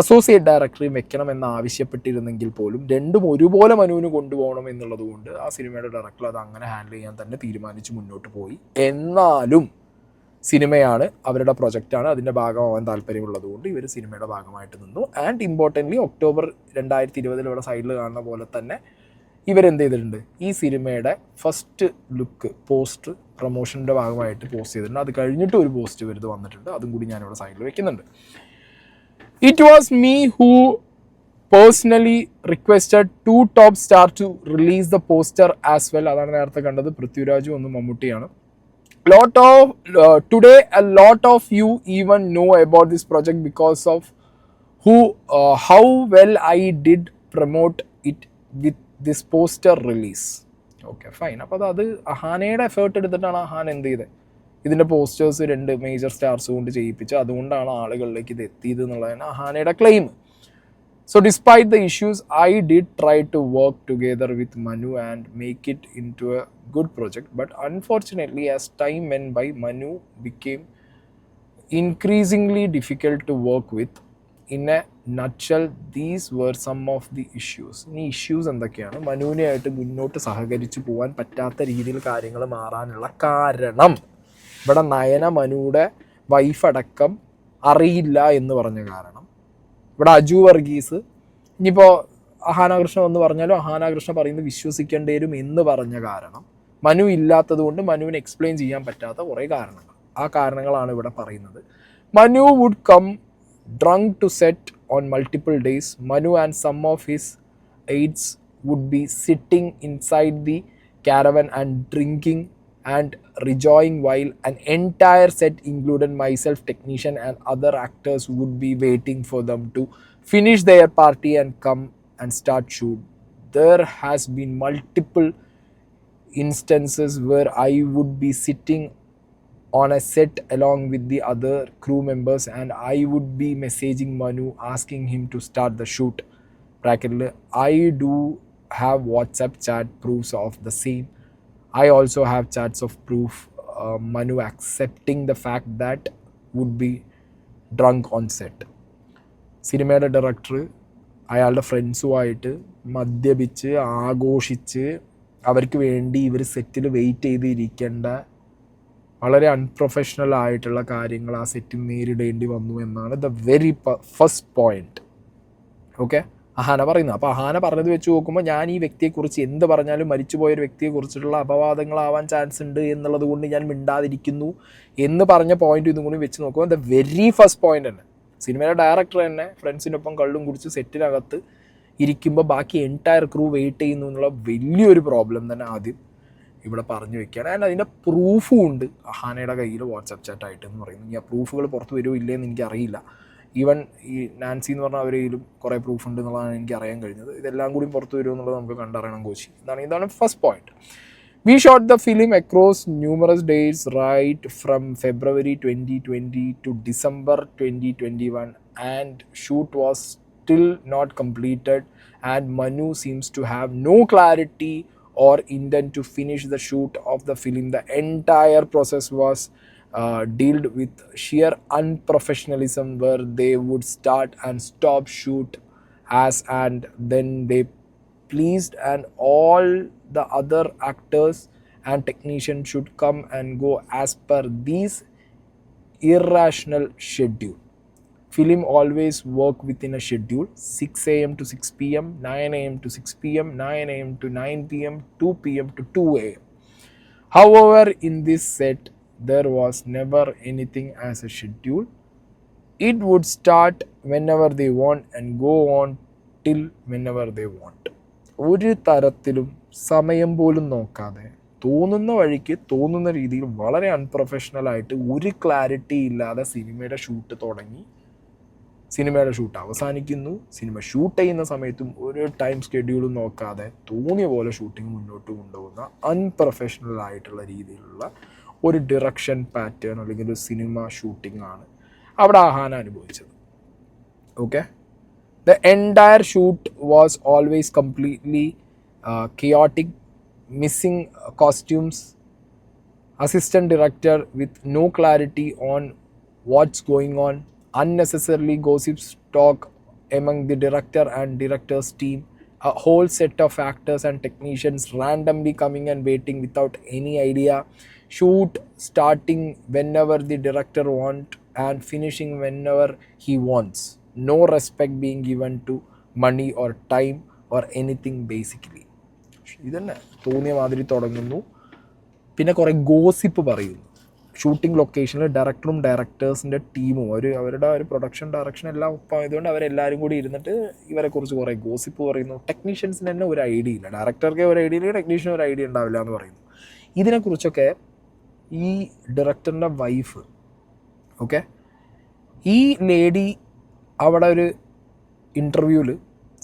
Speaker 1: അസോസിയേറ്റ് ഡയറക്ടറെയും വെക്കണമെന്ന് ആവശ്യപ്പെട്ടിരുന്നെങ്കിൽ പോലും രണ്ടും ഒരുപോലെ മനുവിന് കൊണ്ടുപോകണം എന്നുള്ളത് കൊണ്ട് ആ സിനിമയുടെ ഡയറക്ടർ അത് അങ്ങനെ ഹാൻഡിൽ ചെയ്യാൻ തന്നെ തീരുമാനിച്ച് മുന്നോട്ട് പോയി. എന്നാലും സിനിമയാണ്, അവരുടെ പ്രൊജക്റ്റാണ്, അതിൻ്റെ ഭാഗമാവാൻ താല്പര്യമുള്ളതുകൊണ്ട് ഇവർ സിനിമയുടെ ഭാഗമായിട്ട് നിന്നു. ആൻഡ് ഇമ്പോർട്ടൻ്റ്ലി October 2020 ഇവിടെ സൈഡിൽ കാണുന്ന പോലെ തന്നെ ഇവരെന്ത് ചെയ്തിട്ടുണ്ട്, ഈ സിനിമയുടെ ഫസ്റ്റ് ലുക്ക് പോസ്റ്റർ പ്രൊമോഷൻ്റെ ഭാഗമായിട്ട് പോസ്റ്റ് ചെയ്തിട്ടുണ്ട്. അത് കഴിഞ്ഞിട്ട് ഒരു പോസ്റ്റ് വരുത് വന്നിട്ടുണ്ട്, അതും കൂടി ഞാനിവിടെ സൈഡിൽ വെക്കുന്നുണ്ട്. It was me who personally requested 2 top stars to release the poster as well. അതാണ് നേരത്തെ കണ്ടത്, പൃഥ്വിരാജും ഒന്ന് മമ്മൂട്ടിയാണ്. Today a lot of you even know about this project because of how well I did promote it with this poster release. Okay, fine. അപ്പോൾ അത് അഹാനയുടെ effort എടുത്തിട്ടാണ് അഹാൻ എന്ത് ചെയ്തത്, ഇതിൻ്റെ പോസ്റ്റേഴ്സ് 2 മേജർ സ്റ്റാർസ് കൊണ്ട് ചെയ്യിപ്പിച്ച് അതുകൊണ്ടാണ് ആളുകളിലേക്ക് ഇത് എത്തിയത് എന്നുള്ളതാണ് അഹാനയുടെ claim. So despite the issues, I did try to work together with Manu and make it into a good project. But unfortunately, as time went by, Manu became increasingly difficult to work with. In a nutshell, these were some of the issues. ഈ issues എന്തൊക്കെയാണ്, മനുവിനെയായിട്ട് മുന്നോട്ട് സഹകരിച്ച് പോകാൻ പറ്റാത്ത രീതിയിൽ കാര്യങ്ങൾ മാറാനുള്ള കാരണം? ഇവിടെ നയന മനുവിടെ വൈഫ് അടക്കം അറിയില്ല എന്ന് പറഞ്ഞ കാരണം, ഇവിടെ അജു വർഗീസ് ഇനിയിപ്പോൾ അഹാനകൃഷ്ണൻ എന്ന് പറഞ്ഞാലും അഹാനകൃഷ്ണൻ പറയുന്നത് വിശ്വസിക്കേണ്ടി വരും എന്ന് പറഞ്ഞ കാരണം, മനു ഇല്ലാത്തത് കൊണ്ട് മനുവിന് എക്സ്പ്ലെയിൻ ചെയ്യാൻ പറ്റാത്ത കുറേ കാരണങ്ങൾ. ആ കാരണങ്ങളാണ് ഇവിടെ പറയുന്നത്. Manu would come drunk to set on multiple days. Manu and some of his aides would be sitting inside the caravan and drinking and rejoicing while an entire set included myself, technician and other actors would be waiting for them to finish their party and come and start shoot. There has been multiple instances where I would be sitting on a set along with the other crew members and I would be messaging Manu asking him to start the shoot. Bracketly, I do have WhatsApp chat proofs of the same. I also have chats of proof Manu accepting the fact that would be drunk on set. സിനിമയുടെ director അയാളുടെ ഫ്രണ്ട്സുമായിട്ട് മദ്യപിച്ച് ആഘോഷിച്ച് അവർക്ക് വേണ്ടി ഇവർ സെറ്റിൽ wait ചെയ്തിരിക്കേണ്ട വളരെ unprofessional ആയിട്ടുള്ള കാര്യങ്ങൾ ആ സെറ്റിൽ നേരിടേണ്ടി വന്നു എന്നാണ് the very first point. Okay, Ahaana പറയുന്നത്. അപ്പോൾ അഹാന പറഞ്ഞത് വെച്ച് നോക്കുമ്പോൾ ഞാൻ ഈ വ്യക്തിയെക്കുറിച്ച് എന്ത് പറഞ്ഞാലും മരിച്ചുപോയൊരു വ്യക്തിയെക്കുറിച്ചിട്ടുള്ള അപവാദങ്ങളാവാൻ ചാൻസ് ഉണ്ട് എന്നുള്ളത് കൊണ്ട് ഞാൻ മിണ്ടാതിരിക്കുന്നു എന്ന് പറഞ്ഞ പോയിന്റ് ഇതും കൂടി വെച്ച് നോക്കുമ്പോൾ ദ വെരി ഫസ്റ്റ് പോയിന്റ് തന്നെ സിനിമയുടെ ഡയറക്ടർ തന്നെ ഫ്രണ്ട്സിനൊപ്പം കള്ളും കുടിച്ച് സെറ്റിനകത്ത് ഇരിക്കുമ്പോൾ ബാക്കി എൻറ്റയർ ക്രൂ വെയിറ്റ് ചെയ്യുന്നു എന്നുള്ള വലിയൊരു പ്രോബ്ലം തന്നെ ആദ്യം ഇവിടെ പറഞ്ഞു വെക്കുകയാണ്. ആൻഡ് അതിൻ്റെ പ്രൂഫും ഉണ്ട് അഹാനയുടെ കയ്യിൽ വാട്സപ്പ് ചാറ്റായിട്ട് എന്ന് പറയുന്നു. ഇനി ആ പ്രൂഫുകൾ പുറത്ത് വരുമോ ഇല്ലയെന്ന് എനിക്കറിയില്ല. ഈവൻ ഈ നാൻസി എന്ന് പറഞ്ഞ അവരെയും കുറേ പ്രൂഫ് ഉണ്ട് എന്നുള്ളതാണ് എനിക്ക് അറിയാൻ കഴിഞ്ഞത്. ഇതെല്ലാം കൂടി പുറത്ത് വരുമോ എന്നുള്ളത് നമുക്ക് കണ്ടറിയണം കോച്ചി. ഇതാണ് first point. We shot the film across numerous days right from February 2020 to December 2021 and shoot was still not completed and Manu seems to have no clarity or intent to finish the shoot of the film. The entire process was dealt with sheer unprofessionalism where they would start and stop shoot as and then they pleased and all the other actors and technicians should come and go as per these irrational schedule. Film always work within a schedule, 6 a.m. to 6 p.m, 9 a.m. to 6 p.m, 9 a.m. to 9 p.m, 2 p.m. to 2 a.m. However, in this set, there was never anything as a schedule. It would start whenever they want and go on till whenever they want. ഒരു തരത്തിലും സമയം പോലും നോക്കാതെ തോന്നുന്ന വഴിക്ക് തോന്നുന്ന രീതിയിൽ വളരെ അൺപ്രൊഫഷണലായിട്ട് ഒരു ക്ലാരിറ്റി ഇല്ലാതെ സിനിമയുടെ ഷൂട്ട് തുടങ്ങി, സിനിമയുടെ ഷൂട്ട് അവസാനിക്കുന്നു, സിനിമ ഷൂട്ട് ചെയ്യുന്ന സമയത്തും ഒരു ടൈം ഷെഡ്യൂളും നോക്കാതെ തോന്നിയ പോലെ ഷൂട്ടിംഗ് മുന്നോട്ട് കൊണ്ടുപോകുന്ന അൺപ്രൊഫഷണൽ ആയിട്ടുള്ള രീതിയിലുള്ള ഒരു ഡിറക്ഷൻ പാറ്റേൺ അല്ലെങ്കിൽ ഒരു സിനിമ ഷൂട്ടിംഗ് ആണ് അവിടെ ആഹാന അനുഭവിച്ചത്. Okay, the entire shoot was always completely chaotic, missing costumes, assistant director with no clarity on what's going on, unnecessarily gossips talk among the director and director's team, a whole set of actors and technicians randomly coming and waiting without any idea, shoot starting whenever the director wants and finishing whenever he wants, no respect being given to money or time or anything basically. ഇതന്നെ തോന്നിയ മാതിരി തുടങ്ങുന്നു, പിന്നെ കുറേ gossip പറയുന്നു. Shooting ലൊക്കേഷനിൽ ഡയറക്ടറും ഡയറക്ടേഴ്സിൻ്റെ ടീമും അവരുടെ ഒരു പ്രൊഡക്ഷൻ ഡയറക്ഷൻ എല്ലാം ഒപ്പമായതുകൊണ്ട് അവരെല്ലാവരും കൂടി ഇരുന്നിട്ട് ഇവരെക്കുറിച്ച് കുറേ ഗോസിപ്പ് പറയുന്നു. ടെക്നീഷ്യൻസിന് തന്നെ ഒരു ഐഡിയ ഇല്ല, ഡയറക്ടർക്ക് ഒരു ഐഡിയ ഇല്ല, ടെക്നീഷ്യന് ഒരു ഐഡിയ ഉണ്ടാവില്ല എന്ന് പറയുന്നു. ഇതിനെക്കുറിച്ചൊക്കെ ഈ ഡയറക്ടറിൻ്റെ വൈഫ്, ഓക്കെ, ഈ ലേഡി അവിടെ ഒരു ഇൻ്റർവ്യൂവിൽ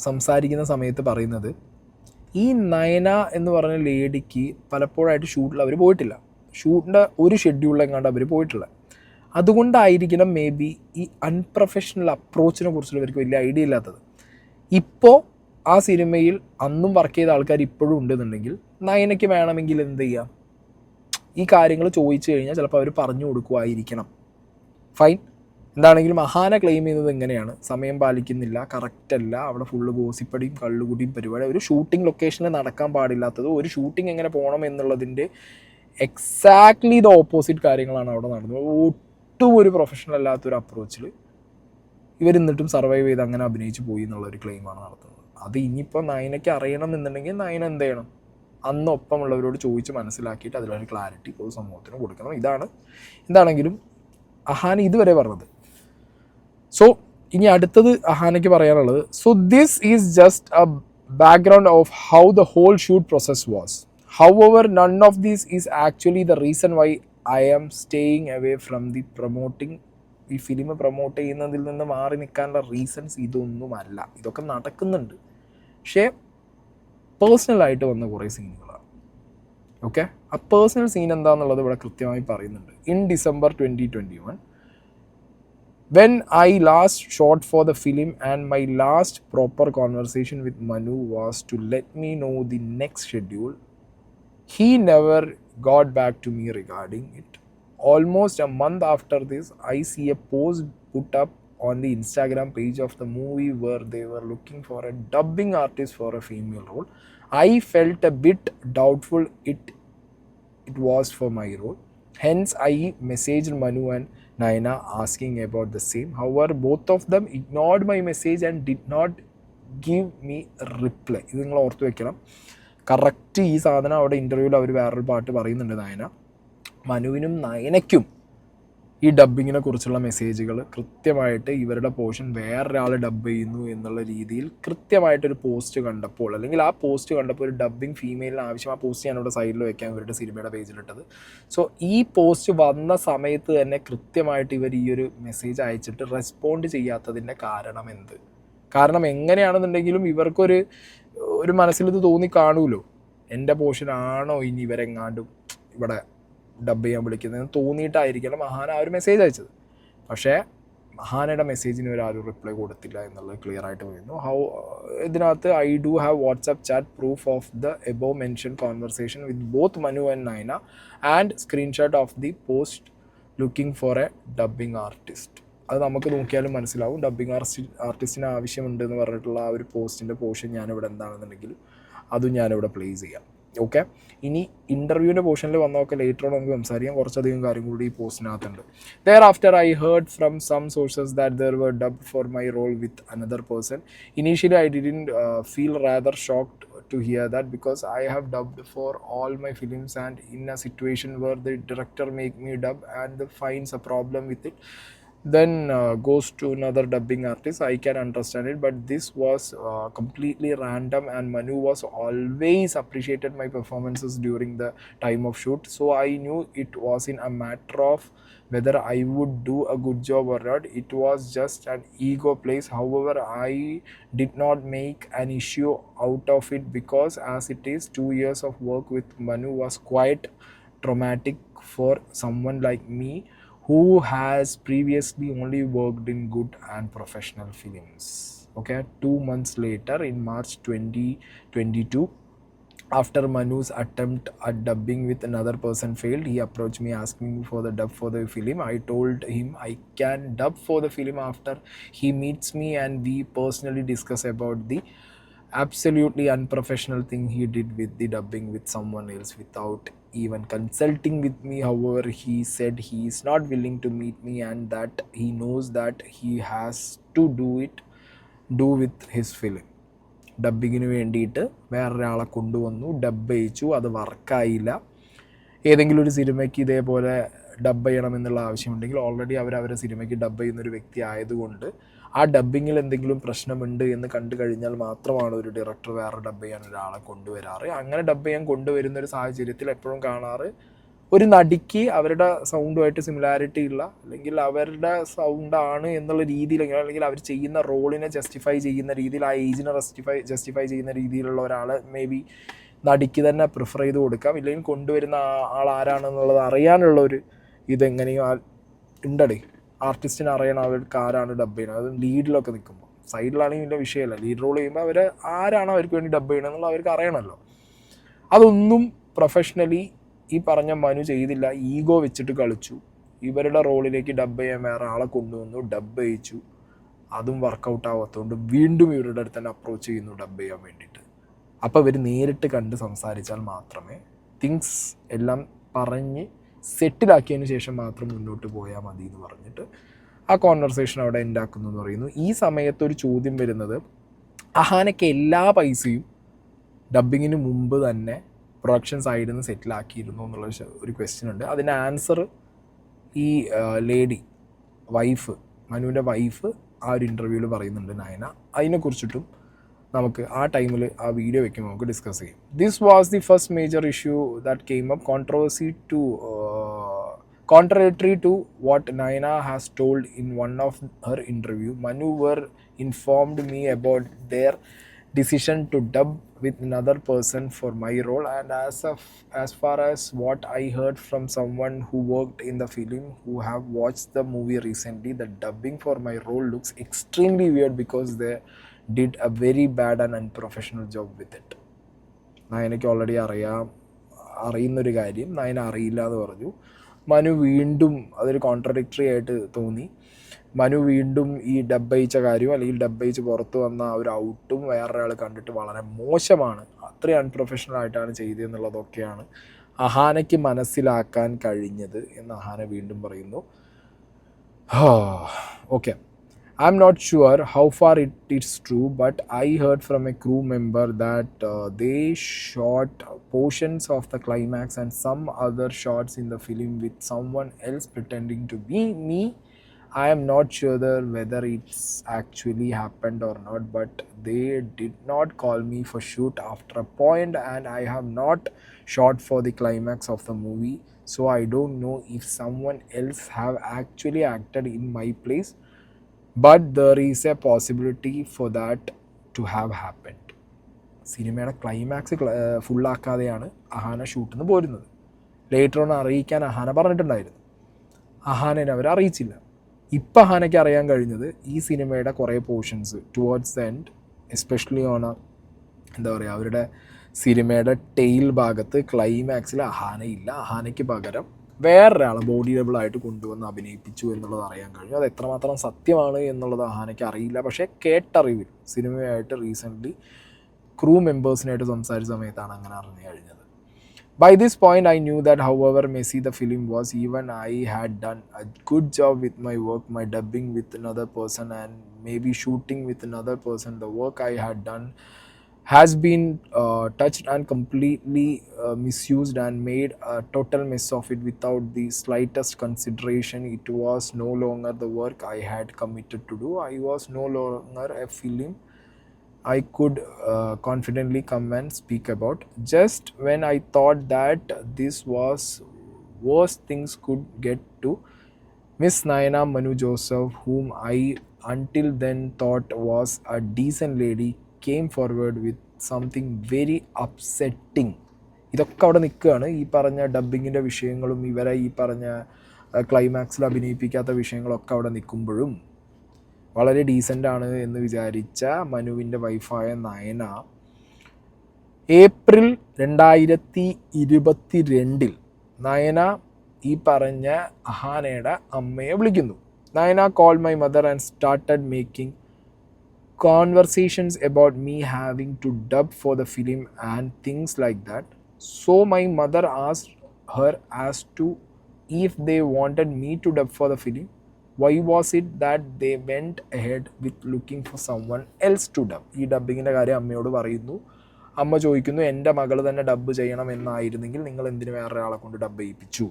Speaker 1: സംസാരിക്കുന്ന സമയത്ത് പറയുന്നത്, ഈ നയന എന്ന് പറഞ്ഞ ലേഡിക്ക് പലപ്പോഴായിട്ട് ഷൂട്ടിൽ അവർ പോയിട്ടില്ല, ഷൂട്ടിൻ്റെ ഒരു ഷെഡ്യൂളിലെങ്ങാണ്ട് അവർ പോയിട്ടില്ല. അതുകൊണ്ടായിരിക്കണം മേ ബി ഈ അൺപ്രൊഫഷണൽ അപ്രോച്ചിനെ കുറിച്ചുള്ള ഇവർക്ക് വലിയ ഐഡിയ ഇല്ലാത്തത്. ഇപ്പോൾ ആ സിനിമയിൽ അന്നും വർക്ക് ചെയ്ത ആൾക്കാർ ഇപ്പോഴും ഉണ്ടെന്നുണ്ടെങ്കിൽ നയനയ്ക്ക് വേണമെങ്കിൽ എന്ത് ചെയ്യാം, ഈ കാര്യങ്ങൾ ചോദിച്ചു കഴിഞ്ഞാൽ ചിലപ്പോൾ അവർ പറഞ്ഞു കൊടുക്കുമായിരിക്കണം. ഫൈൻ. എന്താണെങ്കിലും അഹാന ക്ലെയിം ചെയ്യുന്നത് എങ്ങനെയാണ്, സമയം പാലിക്കുന്നില്ല, കറക്റ്റല്ല, അവിടെ ഫുള്ള് ഗോസിപ്പടിയും കള്ളുകുടിയും പരിപാടി, ഒരു ഷൂട്ടിംഗ് ലൊക്കേഷനിൽ നടക്കാൻ പാടില്ലാത്തത്, ഒരു ഷൂട്ടിംഗ് എങ്ങനെ പോകണം എന്നുള്ളതിൻ്റെ എക്സാക്ട്ലി ദ ഓപ്പോസിറ്റ് കാര്യങ്ങളാണ് അവിടെ നടന്നത്. ഒട്ടും ഒരു പ്രൊഫഷണൽ അല്ലാത്തൊരു അപ്രോച്ചിൽ ഇവരെന്നിട്ടും സർവൈവ് ചെയ്ത് അങ്ങനെ അഭിനയിച്ച് പോയി എന്നുള്ളൊരു ക്ലെയിമാണ് നടത്തുന്നത്. അത് ഇനിയിപ്പോൾ നയനയ്ക്ക് അറിയണം എന്നുണ്ടെങ്കിൽ നയന എന്ത് ചെയ്യണം, അന്നൊപ്പമുള്ളവരോട് ചോദിച്ച് മനസ്സിലാക്കിയിട്ട് അതിലൊരു ക്ലാരിറ്റി പൊതു സമൂഹത്തിന് കൊടുക്കണം. ഇതാണ് എന്താണെങ്കിലും അഹാന ഇതുവരെ പറഞ്ഞത്. സോ ഇനി അടുത്തത് അഹാനയ്ക്ക് പറയാനുള്ളത്, so this is just a background of how the whole shoot process was. However none of these is actually the reason why I am staying away from the promoting. ഈ ഫിലിം പ്രൊമോട്ട് ചെയ്യുന്നതിൽ നിന്ന് മാറി നിൽക്കാനുള്ള reasons ഇതൊന്നുമല്ല. ഇതൊക്കെ നടക്കുന്നുണ്ട്, പക്ഷേ പേഴ്സണലായിട്ട് വന്ന കുറേ സീനുകളാണ്. ഓക്കെ, ആ പേഴ്സണൽ സീൻ എന്താണെന്നുള്ളത് ഇവിടെ കൃത്യമായി പറയുന്നുണ്ട്. In December 2021, when I last shot for the film and my last proper conversation with Manu was to let me know the next schedule, he never got back to me regarding it. Almost a month after this, I see a post put up on the Instagram page of the movie where they were looking for a dubbing artist for a female role. I felt a bit doubtful it was for my role. Hence, I messaged Manu and Naina asking about the same. However, both of them ignored my message and did not give me a reply. ഇത് നിങ്ങൾ ഓർത്ത് വെക്കണം. Correct ഈ സാധനം അവിടെ ഇൻ്റർവ്യൂവിൽ അവർ വേറൊരു പാട്ട് പറയുന്നുണ്ട്. നയന, മനുവിനും നയനയ്ക്കും ഈ ഡബ്ബിങ്ങിനെ കുറിച്ചുള്ള മെസ്സേജുകൾ കൃത്യമായിട്ട് ഇവരുടെ പോർഷൻ വേറൊരാൾ ഡബ്ബ് ചെയ്യുന്നു എന്നുള്ള രീതിയിൽ കൃത്യമായിട്ടൊരു പോസ്റ്റ് കണ്ടപ്പോൾ, അല്ലെങ്കിൽ ആ പോസ്റ്റ് കണ്ടപ്പോൾ ഒരു ഡബ്ബിങ് ഫീമെയിലിന് ആവശ്യം, ആ പോസ്റ്റ് ഞാനിവിടെ സൈഡിൽ വെക്കാൻ ഇവരുടെ സിനിമയുടെ പേജിലിട്ടത്. സോ ഈ പോസ്റ്റ് വന്ന സമയത്ത് തന്നെ കൃത്യമായിട്ട് ഇവർ ഈ ഒരു മെസ്സേജ് അയച്ചിട്ട് റെസ്പോണ്ട് ചെയ്യാത്തതിൻ്റെ കാരണം എന്ത്? കാരണം എങ്ങനെയാണെന്നുണ്ടെങ്കിലും ഇവർക്കൊരു മനസ്സിൽ ഇത് തോന്നി കാണുമല്ലോ, എൻ്റെ പോർഷൻ ആണോ ഇനി ഇവരെങ്ങാണ്ടും ഇവിടെ ഡബ് ചെയ്യാൻ വിളിക്കുന്നതെന്ന് തോന്നിയിട്ടായിരിക്കണം അഹാന ആ ഒരു മെസ്സേജ് അയച്ചത്. പക്ഷേ അഹാനയുടെ മെസ്സേജിന് ഒരാരും റിപ്ലൈ കൊടുത്തില്ല എന്നുള്ളത് ക്ലിയർ ആയിട്ട് പറയുന്നു. ഇതിനകത്ത് I do have WhatsApp chat proof of the above mention conversation with both Manu and Nayana and screenshot of the post looking for A dubbing artist. അത് നമുക്ക് നോക്കിയാലും മനസ്സിലാവും. ഡബ്ബിങ് ആർട്ടിസ്റ്റിന് ആവശ്യമുണ്ട് എന്ന് പറഞ്ഞിട്ടുള്ള ആ ഒരു പോസ്റ്റിൻ്റെ പോർഷൻ ഞാനിവിടെ എന്താണെന്നുണ്ടെങ്കിൽ അതും ഞാനിവിടെ പ്ലേസ് ചെയ്യാം. ഓക്കെ, ഇനി ഇൻ്റർവ്യൂവിൻ്റെ പോർഷനിൽ വന്നതൊക്കെ ലേറ്റർ ഓൺ നമുക്ക് സംസാരിക്കാം. കുറച്ചധികം കാര്യം കൂടി ഈ പോസ്റ്റിനകത്തുണ്ട്. There after I heard from some sources that they were dubbed for my role with another person. Initially I didn't feel rather shocked to hear that because I have dubbed for all my films, and in a situation where the director make me dub and finds a problem with it, then goes to another dubbing artist. I can understand it, but this was completely random, and Manu was always appreciated my performances during the time of shoot, so I knew it was in a matter of whether I would do a good job or not. It was just an ego place. However, I did not make an issue out of it, because as it is, 2 years of work with Manu was quite traumatic for someone like me, who has previously only worked in good and professional films. Okay, 2 months later, in March 2022, after Manu's attempt at dubbing with another person failed, he approached me asking me for the dub for the film. I told him I can dub for the film after he meets me and we personally discuss about the absolutely unprofessional thing he did with the dubbing with someone else without even consulting with me. However, he said he is not willing to meet me and that he knows that he has to do with his film. ഡബ്ബിങ്ങിന് വേണ്ടിയിട്ട് വേറൊരാളെ കൊണ്ടുവന്നു, dub ചെയ്യിച്ചു, അത് വർക്കായില്ല. ഏതെങ്കിലും ഒരു സിനിമയ്ക്ക് ഇതേപോലെ dub ചെയ്യണമെന്നുള്ള ആവശ്യമുണ്ടെങ്കിൽ ഓൾറെഡി അവരവരെ സിനിമയ്ക്ക് ഡബ്ബ് ചെയ്യുന്നൊരു വ്യക്തി ആയതുകൊണ്ട് ആ ഡബ്ബിങ്ങിൽ എന്തെങ്കിലും പ്രശ്നമുണ്ട് എന്ന് കണ്ടു കഴിഞ്ഞാൽ മാത്രമാണ് ഒരു ഡയറക്ടർ വേറെ ഡബ്ബ് ചെയ്യാൻ ഒരാളെ കൊണ്ടുവരാറ്. അങ്ങനെ ഡബ്ബ് ചെയ്യാൻ കൊണ്ടുവരുന്ന ഒരു സാഹചര്യത്തിൽ എപ്പോഴും കാണാറ് ഒരു നടിക്ക് അവരുടെ സൗണ്ടുമായിട്ട് സിമിലാരിറ്റി ഉള്ള, അല്ലെങ്കിൽ അവരുടെ സൗണ്ടാണ് എന്നുള്ള രീതിയിൽ, അല്ലെങ്കിൽ അവർ ചെയ്യുന്ന റോളിനെ ജസ്റ്റിഫൈ ചെയ്യുന്ന രീതിയിൽ, ആ ഏജിനെ ജസ്റ്റിഫൈ ചെയ്യുന്ന രീതിയിലുള്ള ഒരാൾ മേ ബി നടിക്ക് തന്നെ പ്രിഫർ ചെയ്ത് കൊടുക്കാം. ഇല്ലെങ്കിൽ കൊണ്ടുവരുന്ന ആൾ ആരാണെന്നുള്ളത് അറിയാനുള്ളൊരു ഇതെങ്ങനെയും ഉണ്ടടേ. ആർട്ടിസ്റ്റിന് അറിയണം അവർക്ക് ആരാണ് ഡബ് ചെയ്യുന്നത്. അത് ലീഡിലൊക്കെ നിൽക്കുമ്പോൾ, സൈഡിലാണെങ്കിൽ വലിയ വിഷയമല്ല. ലീഡ് റോൾ ചെയ്യുമ്പോൾ അവർ ആരാണ് അവർക്ക് വേണ്ടി ഡബ് ചെയ്യണം എന്നുള്ളത് അവർക്ക് അറിയണമല്ലോ. അതൊന്നും പ്രൊഫഷണലി ഈ പറഞ്ഞ മനു ചെയ്തില്ല. ഈഗോ വെച്ചിട്ട് കളിച്ചു. ഇവരുടെ റോളിലേക്ക് ഡബ് ചെയ്യാൻ വേറെ ആളെ കൊണ്ടുവന്നു, ഡബ് ചെയ്യിച്ചു. അതും വർക്കൗട്ട് ആവാത്തതുകൊണ്ട് വീണ്ടും ഇവരുടെ അടുത്ത് തന്നെ അപ്രോച്ച് ചെയ്യുന്നു ഡബ് ചെയ്യാൻ വേണ്ടിയിട്ട്. അപ്പോൾ ഇവർ നേരിട്ട് കണ്ട് സംസാരിച്ചാൽ മാത്രമേ തിങ്സ് എല്ലാം പറഞ്ഞ് സെറ്റിലാക്കിയതിന് ശേഷം മാത്രം മുന്നോട്ട് പോയാൽ മതി എന്ന് പറഞ്ഞിട്ട് ആ കോൺവെർസേഷൻ അവിടെ ഉണ്ടാക്കുന്നു എന്ന് പറയുന്നു. ഈ സമയത്ത് ഒരു ചോദ്യം വരുന്നത്, അഹാനയ്ക്ക് എല്ലാ പൈസയും ഡബ്ബിങ്ങിന് മുമ്പ് തന്നെ പ്രൊഡക്ഷൻ സൈഡിൽ നിന്ന് സെറ്റിലാക്കിയിരുന്നു എന്നുള്ള ഒരു ക്വസ്റ്റ്യൻ ഉണ്ട്. അതിൻ്റെ ആൻസർ ഈ ലേഡി വൈഫ്, മനുവിൻ്റെ വൈഫ് ആ ഒരു ഇൻ്റർവ്യൂവിൽ പറയുന്നുണ്ട്, നയന. അതിനെക്കുറിച്ചിട്ടും നമുക്ക് ആ ടൈമിൽ ആ വീഡിയോ വെക്കുമ്പോൾ നമുക്ക് ഡിസ്കസ് ചെയ്യും. This was the first major issue that came up. Contrary to what Naina has told in one of her interview, Manu were informed me about their decision to dub with another person for my role, and as far as what I heard from someone who worked in the film who have watched the movie recently, the dubbing for my role looks extremely weird because they did a very bad and unprofessional job with it. നയനയ്ക്ക് already അറിയുന്നൊരു കാര്യം നയന അറിയില്ല എന്ന് പറഞ്ഞു. മനു വീണ്ടും അതൊരു contradictory ആയിട്ട് തോന്നി. മനു വീണ്ടും ഈ ഡബ് അയച്ച കാര്യവും അല്ലെങ്കിൽ ഡബ് അയച്ച് പുറത്ത് വന്ന ആ ഒരു ഔട്ടും വേറൊരാൾ കണ്ടിട്ട് വളരെ മോശമാണ്, അത്രയും അൺപ്രൊഫഷണൽ ആയിട്ടാണ് ചെയ്തതെന്നുള്ളതൊക്കെയാണ് അഹാനയ്ക്ക് മനസ്സിലാക്കാൻ കഴിഞ്ഞത് എന്ന് അഹാന വീണ്ടും പറയുന്നു. Okay, I'm not sure how far it is true, but I heard from a crew member that they shot portions of the climax and some other shots in the film with someone else pretending to be me. I am not sure whether it's actually happened or not, but they did not call me for shoot after a point, and I have not shot for the climax of the movie, so I don't know if someone else have actually acted in my place. But there is a possibility for that to have happened. സിനിമയുടെ climax ഫുള്ളാക്കാതെയാണ് Ahana ഷൂട്ടിൽ നിന്ന് പോരുന്നത്. Later on അറിയിക്കാൻ അഹാന പറഞ്ഞിട്ടുണ്ടായിരുന്നു. അഹാനനെ അവർ അറിയിച്ചില്ല. ഇപ്പം അഹാനയ്ക്ക് അറിയാൻ കഴിഞ്ഞത് ഈ സിനിമയുടെ കുറേ portions towards the end, especially on എന്താ പറയുക, അവരുടെ സിനിമയുടെ ടെയിൽ ഭാഗത്ത് ക്ലൈമാക്സിൽ അഹാനയില്ല. അഹാനയ്ക്ക് പകരം വേറൊരാളെ ബോഡി ഡബിളായിട്ട് കൊണ്ടുവന്ന് അഭിനയിപ്പിച്ചു എന്നുള്ളത് അറിയാൻ കഴിഞ്ഞു. അത് എത്രമാത്രം സത്യമാണ് എന്നുള്ളത് അഹാനയ്ക്ക് അറിയില്ല. പക്ഷേ കേട്ടറിവിൽ സിനിമയായിട്ട് റീസെൻ്റ്ലി ക്രൂ മെമ്പേഴ്സിനായിട്ട് സംസാരിച്ച സമയത്താണ് അങ്ങനെ അറിഞ്ഞു കഴിഞ്ഞത്. By this point, I knew that however messy the film was, even I had done a good job with my work, my dubbing with another person and maybe shooting with another person. The work I had done has been touched and completely misused and made a total mess of it without the slightest consideration. It was no longer the work I had committed to do. I was no longer a film I could confidently come and speak about. Just when I thought that this was worst things could get to, Miss Naina Manu Joseph, whom I until then thought was a decent lady, came forward with something very upsetting. ഇതൊക്കെ അവിടെ നിൽക്കുകയാണ്. ഈ പറഞ്ഞ ഡബ്ബിങ്ങിൻ്റെ വിഷയങ്ങളും ഇവരെ ഈ പറഞ്ഞ ക്ലൈമാക്സിൽ അഭിനയിപ്പിക്കാത്ത വിഷയങ്ങളൊക്കെ അവിടെ നിൽക്കുമ്പോഴും വളരെ ഡീസൻ്റാണ് എന്ന് വിചാരിച്ച മനുവിൻ്റെ വൈഫായ നയന ഏപ്രിൽ 2022 നയന ഈ പറഞ്ഞ അഹാനയുടെ അമ്മയെ വിളിക്കുന്നു. Nayana called my mother and started making conversations about me having to dub for the film and things like that. So my mother asked her as to if they wanted me to dub for the film. Why was it that they went ahead with looking for someone else to dub? ഈ ഡബ്ബിങ്ങിൻ്റെ കാര്യം അമ്മയോട് പറയുന്നു. അമ്മ ചോദിക്കുന്നു, എൻ്റെ മകൾ തന്നെ dub ചെയ്യണം എന്നായിരുന്നെങ്കിൽ നിങ്ങൾ എന്തിനു വേറെ ആളെ കൊണ്ട് dub ചെയ്യിപ്പിച്ചു?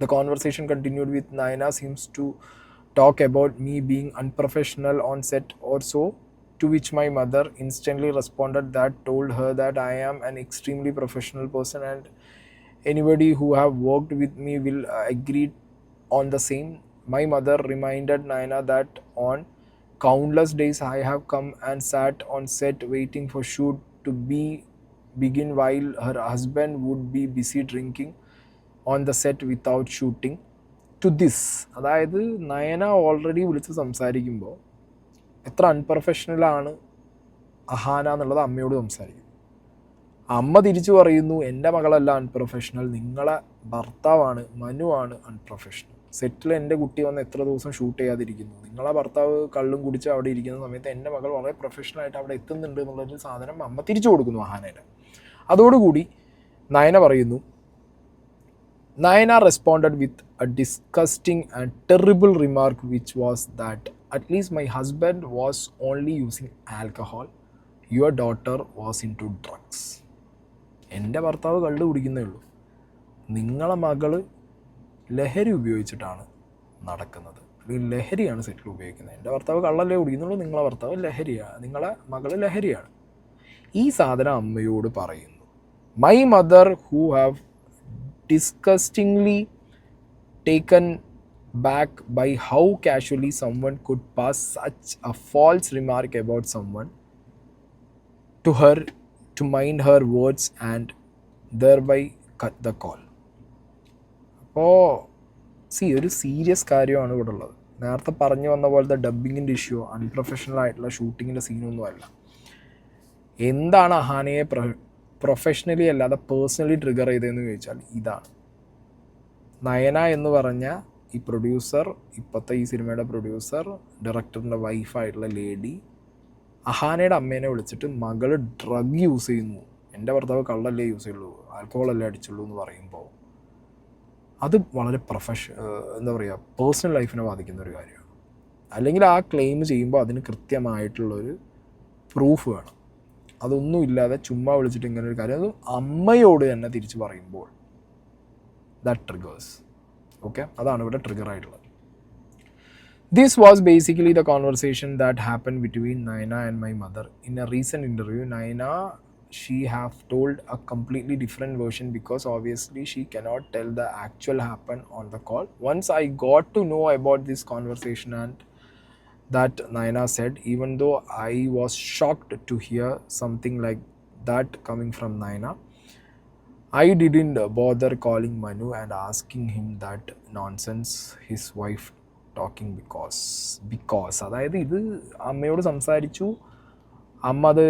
Speaker 1: The conversation continued with Naina seems to talk about me being unprofessional on set or so, to which my mother instantly responded that told her that I am an extremely professional person and anybody who have worked with me will agree on the same. My mother reminded Naina that on countless days I have come and sat on set waiting for shoot to begin while her husband would be busy drinking on the set without shooting. To this, അതായത് Nayana already വിളിച്ച് സംസാരിക്കുമ്പോൾ എത്ര അൺപ്രൊഫഷണലാണ് അഹാന എന്നുള്ളത് അമ്മയോട് സംസാരിക്കുന്നു. അമ്മ തിരിച്ചു പറയുന്നു, എൻ്റെ മകളല്ല അൺപ്രൊഫഷണൽ, നിങ്ങളെ ഭർത്താവാണ്, മനുവാണ് അൺപ്രൊഫഷണൽ. സെറ്റിൽ എൻ്റെ കുട്ടി വന്ന് എത്ര ദിവസം ഷൂട്ട് ചെയ്യാതിരിക്കുന്നു, നിങ്ങളെ ഭർത്താവ് കള്ളും കുടിച്ച് അവിടെ ഇരിക്കുന്ന സമയത്ത് എൻ്റെ മകൾ വളരെ പ്രൊഫഷണലായിട്ട് അവിടെ എത്തുന്നുണ്ട് എന്നുള്ളൊരു സാധനം അമ്മ തിരിച്ചു കൊടുക്കുന്നു അഹാനയുടെ. അതോടുകൂടി നയന പറയുന്നു, Naina responded with a disgusting and terrible remark, which was that at least my husband was only using alcohol. Your daughter was into drugs. എൻ്റെ ഭർത്താവ് കള്ള് കുടിക്കുന്നേ ഉള്ളൂ, നിങ്ങളെ മകൾ ലഹരി ഉപയോഗിച്ചിട്ടാണ് നടക്കുന്നത്, അല്ലെങ്കിൽ ലഹരിയാണ് സെറ്റിൽ ഉപയോഗിക്കുന്നത്. എൻ്റെ ഭർത്താവ് കള്ളല്ലേ കുടിക്കുന്നുള്ളൂ, നിങ്ങളെ ഭർത്താവ് ലഹരിയാണ്, നിങ്ങളെ മകൾ ലഹരിയാണ്. ഈ സാധനം അമ്മയോട് പറയുന്നു. My mother who have disgustingly taken back by how casually someone could pass such a false remark about someone to her to mind her words and thereby cut the call. അപ്പോൾ ഒരു സീരിയസ് കാര്യമാണ് ഇവിടെ ഉള്ളത്. നേരത്തെ പറഞ്ഞു വന്ന പോലത്തെ ഡബ്ബിങ്ങിൻ്റെ issue, unprofessional ആയിട്ടുള്ള ഷൂട്ടിങ്ങിൻ്റെ സീനൊന്നുമല്ല. എന്താണ് അഹാനയെ പ്രൊഫഷണലി അല്ലാതെ പേഴ്സണലി ട്രിഗർ ചെയ്തതെന്ന് ചോദിച്ചാൽ ഇതാണ്. നയന എന്ന് പറഞ്ഞ ഈ പ്രൊഡ്യൂസർ, ഇപ്പോഴത്തെ ഈ സിനിമയുടെ പ്രൊഡ്യൂസർ, ഡയറക്ടറിൻ്റെ വൈഫായിട്ടുള്ള ലേഡി അഹാനയുടെ അമ്മേനെ വിളിച്ചിട്ട് മകൾ ഡ്രഗ് യൂസ് ചെയ്യുന്നു, എൻ്റെ ഭർത്താവ് കള്ളല്ലേ യൂസ് ചെയ്യുള്ളൂ, ആൽക്കഹോളല്ലേ അടിച്ചുള്ളൂ എന്ന് പറയുമ്പോൾ അത് വളരെ എന്താ പറയുക, പേഴ്സണൽ ലൈഫിനെ ബാധിക്കുന്ന ഒരു കാര്യമാണ്. അല്ലെങ്കിൽ ആ ക്ലെയിം ചെയ്യുമ്പോൾ അതിന് കൃത്യമായിട്ടുള്ളൊരു പ്രൂഫ് വേണം. അതൊന്നും ഇല്ലാതെ ചുമ്മാ വിളിച്ചിട്ട് ഇങ്ങനെ ഒരു കാര്യം അതും അമ്മയോട് തന്നെ തിരിച്ച് പറയുമ്പോൾ ദാറ്റ് ട്രിഗേഴ്സ്. ഓക്കെ, അതാണ് ഇവിടെ ട്രിഗർ ആയിട്ടുള്ളത്. This was basically the conversation that happened between Naina and my mother. In a recent interview, Naina, she have told a completely different version because obviously she cannot tell the actual happen on the call. Once I got to know about this conversation and that Naina said, even though I was shocked to hear something like that coming from Naina, I didn't bother calling Manu and asking him that nonsense, his wife talking because അതായത് ഇത് അമ്മയോട് സംസാരിച്ചു, അമ്മ അത്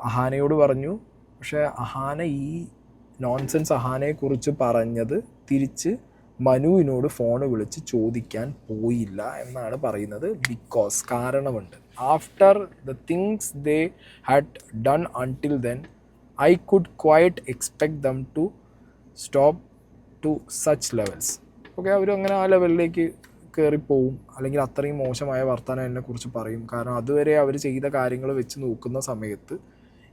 Speaker 1: അഹാനയോട് പറഞ്ഞു. പക്ഷേ അഹാന ഈ nonsense അഹാനയെക്കുറിച്ച് പറഞ്ഞത് തിരിച്ച് മനുവിനോട് ഫോൺ വിളിച്ച് ചോദിക്കാൻ പോയില്ല എന്നാണ് പറയുന്നത്. ബിക്കോസ് കാരണമുണ്ട്. After the things they had done until then I could quite expect them to stop to such levels. Okay, അവരങ്ങനെ ആ ലെവലിലേക്ക് കയറിപ്പോവും, അല്ലെങ്കിൽ അത്രയും മോശമായ വർത്തമാനം എന്നെക്കുറിച്ച് പറയും. കാരണം അതുവരെ അവർ ചെയ്ത കാര്യങ്ങൾ വെച്ച് നോക്കുന്ന സമയത്ത്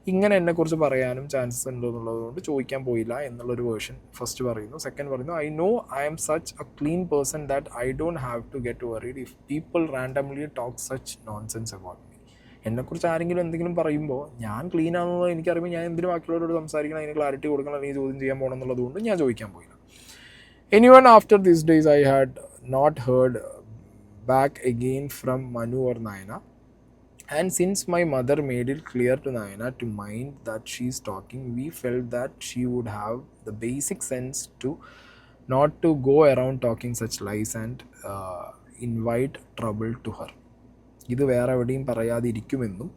Speaker 1: ഇങ്ങനെ എന്നെക്കുറിച്ച് പറയാനും ചാൻസസ് ഉണ്ട് എന്നുള്ളതുകൊണ്ട് ചോദിക്കാൻ പോയില്ല എന്നുള്ളൊരു വേർഷൻ ഫസ്റ്റ് പറയുന്നു. സെക്കൻഡ് പറയുന്നു, I know I am such a clean person that I don't have to get worried if people randomly talk such nonsense about me. എന്നെക്കുറിച്ച് ആരെങ്കിലും എന്തെങ്കിലും പറയുമ്പോൾ ഞാൻ ക്ലീൻ ആണെന്നുള്ളത് എനിക്കറിയുമ്പോൾ ഞാൻ എന്തിനും ബാക്കിയുള്ളവരോട് സംസാരിക്കണം, അതിന് ക്ലാരിറ്റി കൊടുക്കണം, അല്ലെങ്കിൽ ചോദ്യം ചെയ്യാൻ പോകണം എന്നുള്ളതുകൊണ്ട് ഞാൻ ചോദിക്കാൻ പോയില്ല. Anyone after these days I had not heard back again from Manu or Nayana, and since my mother made it clear to Nayana to mind that she's talking, we felt that she would have the basic sense to not to go around talking such lies and invite trouble to her. ഇത് വേറെ എവിടെയും പറയാതിരിക്കുമെന്നും,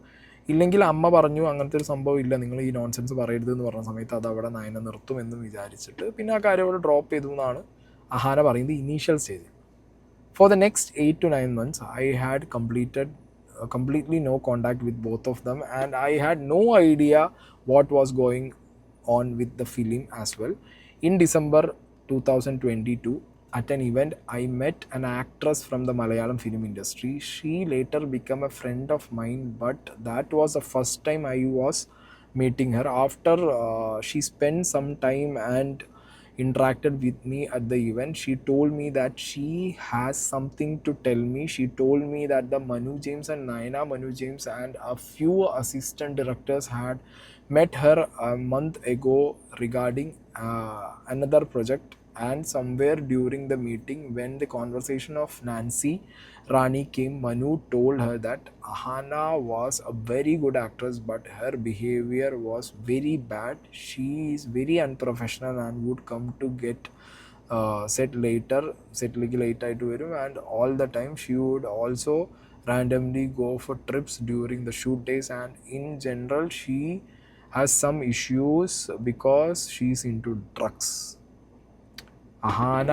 Speaker 1: ഇല്ലെങ്കിൽ അമ്മ പറഞ്ഞു അങ്ങനത്തെ ഒരു സംഭവം ഇല്ല, നിങ്ങൾ ഈ നോൺസെൻസ് പറയരുത് എന്ന് പറഞ്ഞ സമയത്ത് അത് അവിടെ നയന നിർത്തുമെന്നും വിചാരിച്ചിട്ട് പിന്നെ ആ കാര്യം അവിടെ ഡ്രോപ്പ് ചെയ്തു എന്നാണ് അഹാന പറയുന്നത് ഇനീഷ്യൽ സ്റ്റേജിൽ. For the next 8 to 9 months, I had completely no contact with both of them, and I had no idea what was going on with the film as well. In December 2022, at an event, I met an actress from the Malayalam film industry. She later became a friend of mine, but that was the first time I was meeting her. After she spent some time and interacted with me at the event, she told me that she has something to tell me. She told me that the Manu James and Nayana Manu James and a few assistant directors had met her a month ago regarding another project, and somewhere during the meeting when the conversation of Nancy Rani came, Manu told her that Ahana was a very good actress but her behavior was very bad. She is very unprofessional and would come to get set late ആയിട്ട് വരും, and all the time she would also randomly go for trips during the shoot days, and in general she has some issues because she is into drugs. Ahana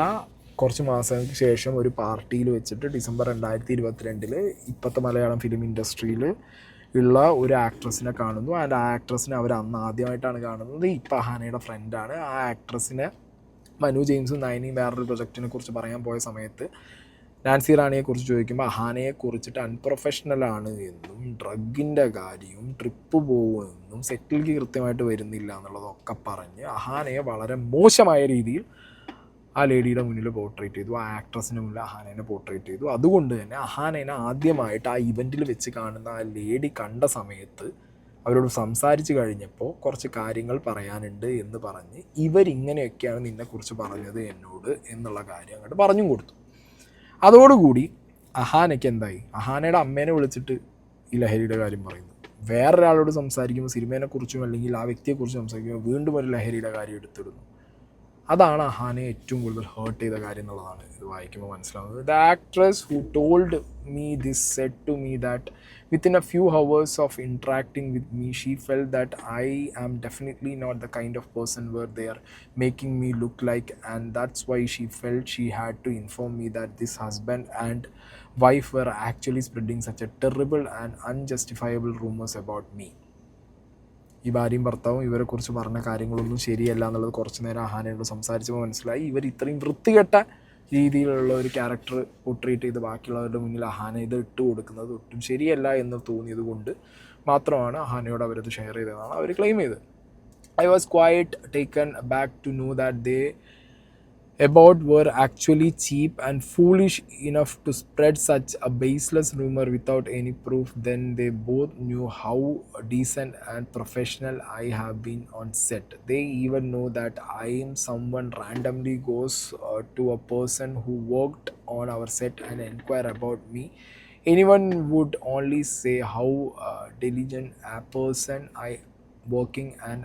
Speaker 1: കുറച്ച് മാസങ്ങൾക്ക് ശേഷം ഒരു പാർട്ടിയിൽ വെച്ചിട്ട് December 2022 ഇപ്പോഴത്തെ Malayalam film ഇൻഡസ്ട്രിയിൽ ഉള്ള ഒരു ആക്ട്രസിനെ കാണുന്നു. ആൻഡ് ആ ആക്ട്രസിനെ അവർ അന്ന് ആദ്യമായിട്ടാണ് കാണുന്നത്. ഇപ്പം അഹാനയുടെ ഫ്രണ്ടാണ്. ആ ആക്ട്രസിനെ മനു ജെയിംസും നയനയും വേറൊരു പ്രൊജക്റ്റിനെ കുറിച്ച് പറയാൻ പോയ സമയത്ത് നാൻസി റാണിയെക്കുറിച്ച് ചോദിക്കുമ്പോൾ അഹാനയെക്കുറിച്ചിട്ട് അൺപ്രൊഫഷണലാണ് എന്നും ഡ്രഗിൻ്റെ കാര്യവും ട്രിപ്പ് പോകുമെന്നും സെറ്റിലേക്ക് കൃത്യമായിട്ട് വരുന്നില്ല എന്നുള്ളതൊക്കെ പറഞ്ഞ് അഹാനയെ വളരെ മോശമായ രീതിയിൽ ആ ലേഡിയുടെ മുന്നിൽ പോർട്രേറ്റ് ചെയ്തു, ആ ആക്ട്രസിൻ്റെ മുന്നിൽ അഹാനേനെ പോർട്രേറ്റ് ചെയ്തു. അതുകൊണ്ട് തന്നെ അഹാനേനെ ആദ്യമായിട്ട് ആ ഇവൻറ്റിൽ വെച്ച് കാണുന്ന ആ ലേഡി കണ്ട സമയത്ത് അവരോട് സംസാരിച്ച് കഴിഞ്ഞപ്പോൾ കുറച്ച് കാര്യങ്ങൾ പറയാനുണ്ട് എന്ന് പറഞ്ഞ് ഇവരിങ്ങനെയൊക്കെയാണ് നിന്നെക്കുറിച്ച് പറഞ്ഞത് എന്നോട് എന്നുള്ള കാര്യം അങ്ങോട്ട് പറഞ്ഞും കൊടുത്തു. അതോടുകൂടി അഹാനയ്ക്ക് എന്തായി, അഹാനയുടെ അമ്മേനെ വിളിച്ചിട്ട് ഈ ലഹരിയുടെ കാര്യം പറയുന്നു. വേറൊരാളോട് സംസാരിക്കുമ്പോൾ സിനിമേനെക്കുറിച്ചും അല്ലെങ്കിൽ ആ വ്യക്തിയെക്കുറിച്ചും സംസാരിക്കുമ്പോൾ വീണ്ടും ഒരു ലഹരിയുടെ കാര്യം എടുത്തിടുന്നു. അതാണ് അഹാനെ ഏറ്റവും കൂടുതൽ ഹേർട്ട് ചെയ്ത കാര്യം എന്നുള്ളതാണ് ഇത് വായിക്കുമ്പോൾ മനസ്സിലാവുന്നത്. The actress who told me this said to me that within a few hours of interacting with me, she felt that I am definitely not the kind of person where they are making me look like, and that's why she felt she had to inform me that this husband and wife were actually spreading such a terrible and unjustifiable rumors about me. ഈ ഭാര്യയും ഭർത്താവും ഇവരെക്കുറിച്ച് പറഞ്ഞ കാര്യങ്ങളൊന്നും ശരിയല്ല എന്നുള്ളത് കുറച്ച് നേരം അഹാനയോട് സംസാരിച്ചപ്പോൾ മനസ്സിലായി. ഇവർ ഇത്രയും വൃത്തികെട്ട രീതിയിലുള്ള ഒരു ക്യാരക്ടർ പോർട്രേറ്റ് ചെയ്ത് ബാക്കിയുള്ളവരുടെ മുന്നിൽ അഹാന ഇത് ഇട്ട് കൊടുക്കുന്നത് ഒട്ടും ശരിയല്ല എന്ന് തോന്നിയത് കൊണ്ട് മാത്രമാണ് അഹാനയോട് അവരത് ഷെയർ ചെയ്തതെന്നാണ് അവർ ക്ലെയിം ചെയ്തത്. I was quite taken aback to know that they about were actually cheap and foolish enough to spread such a baseless rumor without any proof. Then they both knew how decent and professional I have been on set. They even know that I am someone randomly goes to a person who worked on our set and inquire about me. Anyone would only say how diligent a person I working and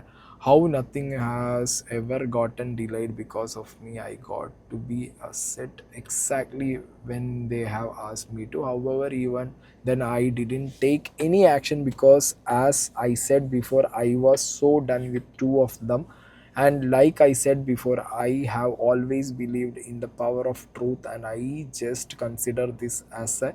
Speaker 1: how nothing has ever gotten delayed because of me. I got to be a set exactly when they have asked me to. However, even then I didn't take any action because, as I said before, I was so done with two of them. And like I said before, I have always believed in the power of truth, and I just consider this as a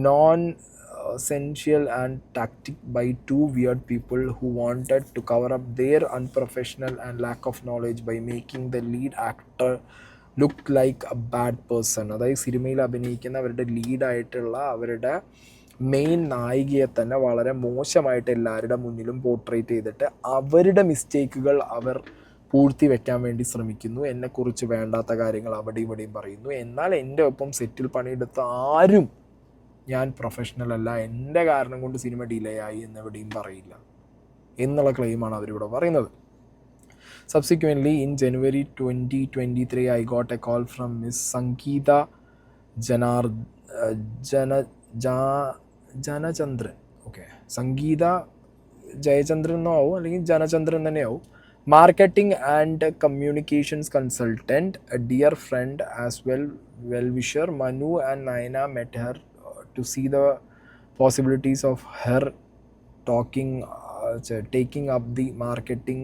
Speaker 1: non-essential and tactic by two weird people who wanted to cover up their unprofessional and lack of knowledge by making the lead actor look like A bad person. അതായത് സിനിമയിൽ അഭിനയിക്കുന്ന അവരുടെ ലീഡായിട്ടുള്ള അവരുടെ main നായികയെ തന്നെ വളരെ മോശമായിട്ട് എല്ലാവരുടെ മുന്നിലും പോർട്രേറ്റ് ചെയ്തിട്ട് അവരുടെ മിസ്റ്റേക്കുകൾ അവർ പൂഴ്ത്തി വെക്കാൻ വേണ്ടി ശ്രമിക്കുന്നു. എന്നെക്കുറിച്ച് വേണ്ടാത്ത കാര്യങ്ങൾ അവിടെ ഇവിടെയും പറയുന്നു. എന്നാൽ എൻ്റെ ഒപ്പം സെറ്റിൽ പണിയെടുത്ത ആരും ഞാൻ പ്രൊഫഷണൽ അല്ല, എൻ്റെ കാരണം കൊണ്ട് സിനിമ ഡിലേ ആയി എന്നെവിടെയും പറയില്ല എന്നുള്ള ക്ലെയിമാണ് അവരിവിടെ പറയുന്നത്. Subsequently, in January 2023, I got a call from Miss Sangeeta Janachandran. Okay, Sangeeta Jayachandran എന്നോ ആവും, അല്ലെങ്കിൽ ജനചന്ദ്രൻ തന്നെയാവും. Marketing and communications consultant, a dear friend as well-wisher. Manu and Naina met her to see the possibilities of her taking up the marketing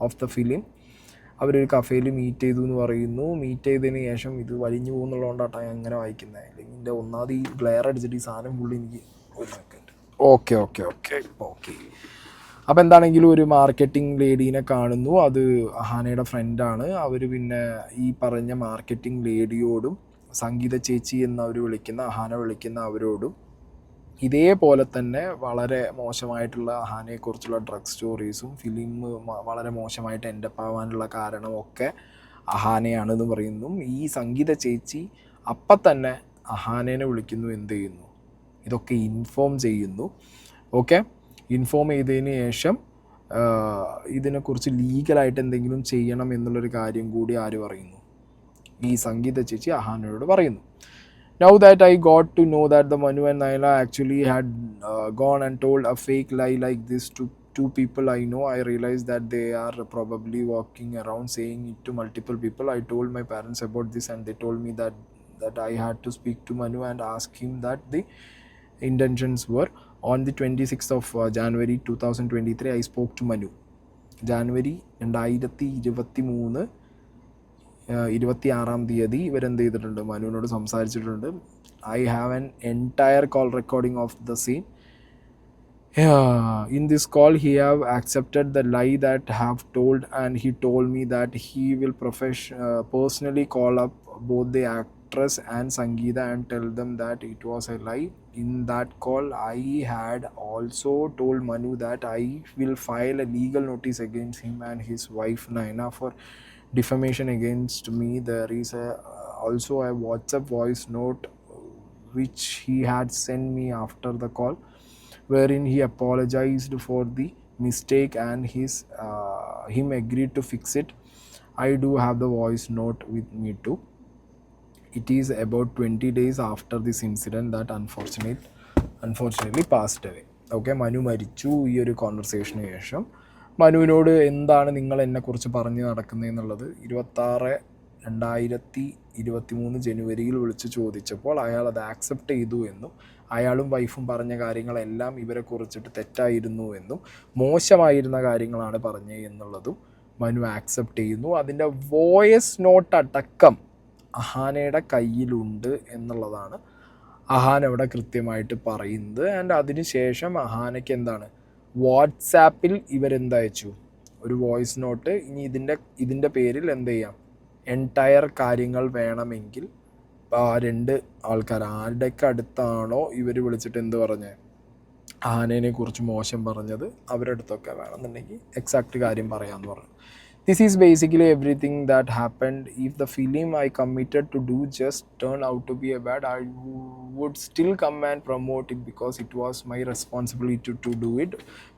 Speaker 1: of the film. അവരൊരു കഫേയിൽ meet ചെയ്തു എന്ന് പറയുന്നു. Meet ചെയ്തതിന് ശേഷം ഇത് വലിഞ്ഞു പോകുന്നുള്ളതുകൊണ്ടാണ് ഞാൻ അങ്ങനെ വായിക്കുന്നത്. അല്ലെങ്കിൽ എൻ്റെ ഒന്നാമത് ഈ ഗ്ലെയർ അടിച്ചിട്ട് ഈ സാധനം പുള്ളി എനിക്ക് ഒരു സെക്കൻഡ്. ഓക്കെ. അപ്പോൾ എന്താണെങ്കിലും ഒരു മാർക്കറ്റിംഗ് ലേഡീനെ കാണുന്നു. അത് അഹാനയുടെ ഫ്രണ്ടാണ്. അവർ പിന്നെ ഈ പറഞ്ഞ മാർക്കറ്റിംഗ് ലേഡിയോടും സംഗീത ചേച്ചി എന്നവർ വിളിക്കുന്ന, അഹാന വിളിക്കുന്ന അവരോടും ഇതേപോലെ തന്നെ വളരെ മോശമായിട്ടുള്ള അഹാനയെക്കുറിച്ചുള്ള ഡ്രഗ് സ്റ്റോറീസും ഫിലിം വളരെ മോശമായിട്ട് എൻഡപ്പ് ആവാനുള്ള കാരണമൊക്കെ അഹാനയാണെന്ന് പറയുന്നു. ഈ സംഗീത ചേച്ചി അപ്പം തന്നെ അഹാനേനെ വിളിക്കുന്നു. എന്ത് ചെയ്യുന്നു? ഇതൊക്കെ ഇൻഫോം ചെയ്യുന്നു. ഓക്കെ, ഇൻഫോം ചെയ്തതിന് ശേഷം ഇതിനെക്കുറിച്ച് ലീഗലായിട്ട് എന്തെങ്കിലും ചെയ്യണം എന്നുള്ളൊരു കാര്യം കൂടി ആര് പറയുന്നു? ഈ സംഗീത ചേച്ചി അഹാനയോട് പറയുന്നു. Now that I got to know that the Manu and Naina actually had gone and told a fake lie like this to two people I know, I realized that they are probably walking around saying it to multiple people. I told my parents about this and they told me that I had to speak to Manu and ask him that the intentions were. On the 26th of January 2023, I spoke to Manu. January 2023 26-ാം തീയതി ഇവരെന്ത് ചെയ്തിട്ടുണ്ട്? മനുവിനോട് സംസാരിച്ചിട്ടുണ്ട്. I have an entire call recording of the scene. In this call, he have accepted the lie that have told, and he told me that he will personally call up both the actress and Sangeeta and tell them that it was a lie. In that call, I had also told Manu that I will file a legal notice against him and his wife Naina for defamation against me. There is also a WhatsApp voice note which he had sent me after the call, wherein he apologized for the mistake and him agreed to fix it. I do have the voice note with me too. It is about 20 days after this incident that unfortunately passed away. Okay, Manu മരിച്ചു. ഈ ഒരു കോൺവെർസേഷന് ശേഷം മനുവിനോട് എന്താണ് നിങ്ങൾ എന്നെക്കുറിച്ച് പറഞ്ഞ് നടക്കുന്നതെന്നുള്ളത് 26/2023 ജനുവരിയിൽ വിളിച്ച് ചോദിച്ചപ്പോൾ അയാൾ അത് ആക്സെപ്റ്റ് ചെയ്തു എന്നും അയാളും വൈഫും പറഞ്ഞ കാര്യങ്ങളെല്ലാം ഇവരെ കുറിച്ചിട്ട് തെറ്റായിരുന്നു എന്നും മോശമായിരുന്ന കാര്യങ്ങളാണ് പറഞ്ഞത് എന്നുള്ളതും മനു ആക്സെപ്റ്റ് ചെയ്യുന്നു. അതിൻ്റെ വോയിസ് നോട്ട് അടക്കം അഹാനയുടെ കയ്യിലുണ്ട് എന്നുള്ളതാണ് അഹാന ഇവിടെ കൃത്യമായിട്ട് പറയുന്നത്. ആൻഡ് അതിന് ശേഷം അഹാനയ്ക്ക് എന്താണ്, വാട്സാപ്പിൽ ഇവരെന്തയച്ചു? ഒരു വോയിസ് നോട്ട്. ഇനി ഇതിൻ്റെ പേരിൽ എന്ത് ചെയ്യാം? എൻറ്റയർ കാര്യങ്ങൾ വേണമെങ്കിൽ രണ്ട് ആൾക്കാർ ആരുടെയൊക്കെ അടുത്താണോ ഇവർ വിളിച്ചിട്ട് എന്ത് പറഞ്ഞത്, ആനേനെ കുറിച്ച് മോശം പറഞ്ഞത്, അവരുടെ അടുത്തൊക്കെ വേണമെന്നുണ്ടെങ്കിൽ എക്സാക്റ്റ് കാര്യം പറയാമെന്ന് പറഞ്ഞു. This is basically everything that happened. If the film I committed to do just turned out to be a bad, I would still come and promote it because it was my responsibility to do it.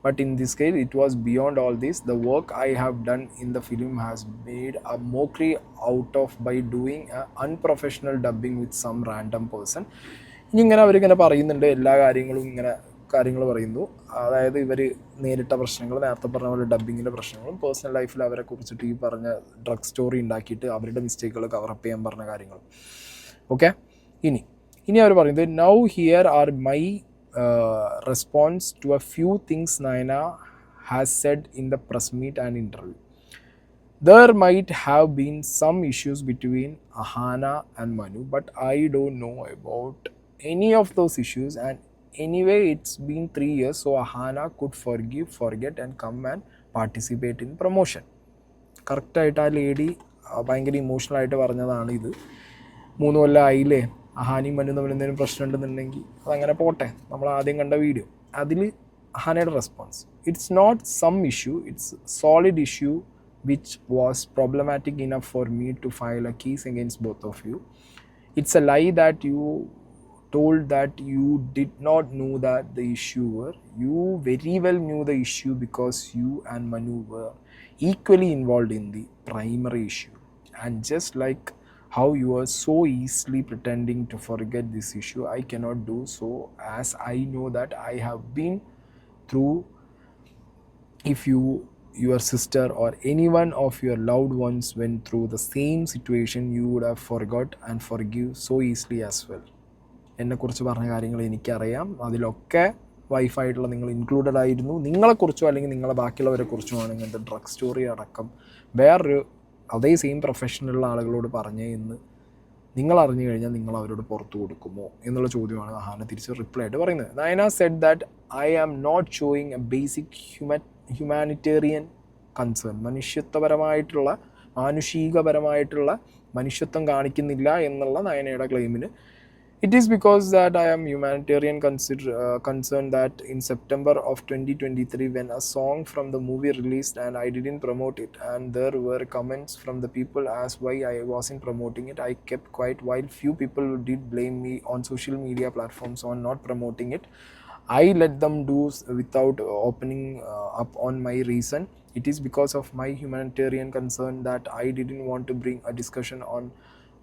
Speaker 1: But in this case, it was beyond all this. The work I have done in the film has made a mockery out of by doing an unprofessional dubbing with some random person. ഇങ്ങനെ അവരിങ്ങനെ പറയുന്നുണ്ട്, എല്ലാ കാര്യങ്ങളും കാര്യങ്ങൾ പറയുന്നു. അതായത് ഇവർ നേരിട്ട പ്രശ്നങ്ങൾ, നേരത്തെ പറഞ്ഞ പോലെ ഡബ്ബിങ്ങിൻ്റെ പ്രശ്നങ്ങളും പേഴ്സണൽ ലൈഫിൽ അവരെ കുറിച്ചിട്ട് ഈ പറഞ്ഞ ഡ്രഗ് സ്റ്റോറി ഉണ്ടാക്കിയിട്ട് അവരുടെ മിസ്റ്റേക്കുകൾ കവറപ്പ് ചെയ്യാൻ പറഞ്ഞ കാര്യങ്ങളും. ഓക്കെ, ഇനി അവർ പറയുന്നത്, now here are my response to a few things Nayana has said in the press meet and interview. There might have been some issues between Ahana and Manu, but I don't know about any of those issues. And anyway, it's been 3 years, so Ahana could forgive, forget and come and participate in promotion. കറക്റ്റായിട്ട് ആ lady ഭയങ്കര ഇമോഷണലായിട്ട് പറഞ്ഞതാണ് ഇത്. 3 കൊല്ലം ആയില്ലേ, അഹാനിയും മനു തമ്മിൽ എന്തെങ്കിലും പ്രശ്നം ഉണ്ടെന്നുണ്ടെങ്കിൽ അതങ്ങനെ പോട്ടെ. നമ്മൾ ആദ്യം കണ്ട വീഡിയോ അതിൽ അഹാനയുടെ response, it's not some issue, it's solid issue which was problematic enough for me to file a case against both of you. It's a lie that you told that you did not know that the issue were. You very well knew the issue because you and Manu were equally involved in the primary issue. And just like how you are so easily pretending to forget this issue, I cannot do so, as I know that I have been through. If your sister or anyone of your loved ones went through the same situation, you would have forgot and forgive so easily as well. എന്നെക്കുറിച്ച് പറഞ്ഞ കാര്യങ്ങൾ എനിക്കറിയാം. അതിലൊക്കെ വൈഫായിട്ടുള്ള നിങ്ങൾ included ആയിരുന്നു. നിങ്ങളെക്കുറിച്ചോ അല്ലെങ്കിൽ നിങ്ങളെ ബാക്കിയുള്ളവരെ കുറിച്ചുമാണ് ഇങ്ങനത്തെ ഡ്രഗ് സ്റ്റോറി അടക്കം വേറൊരു അതേ സെയിം പ്രൊഫഷനുള്ള ആളുകളോട് പറഞ്ഞേ എന്ന് നിങ്ങൾ അറിഞ്ഞു കഴിഞ്ഞാൽ നിങ്ങൾ അവരോട് പുറത്തു കൊടുക്കുമോ എന്നുള്ള ചോദ്യമാണ് അഹാന തിരിച്ച് റിപ്ലൈ ആയിട്ട് പറയുന്നത്. Nayana said that I am not showing a basic humanitarian concern. മാനുഷികപരമായിട്ടുള്ള മനുഷ്യത്വം കാണിക്കുന്നില്ല എന്നുള്ള നയനയുടെ ക്ലെയിമിന് it is because that I am humanitarian concerned that in September of 2023 when a song from the movie released and I didn't promote it and there were comments from the people as why I wasn't promoting it, I kept quiet while few people did blame me on social media platforms on not promoting it. I let them do without opening up on my reason. It is because of my humanitarian concern that I didn't want to bring a discussion on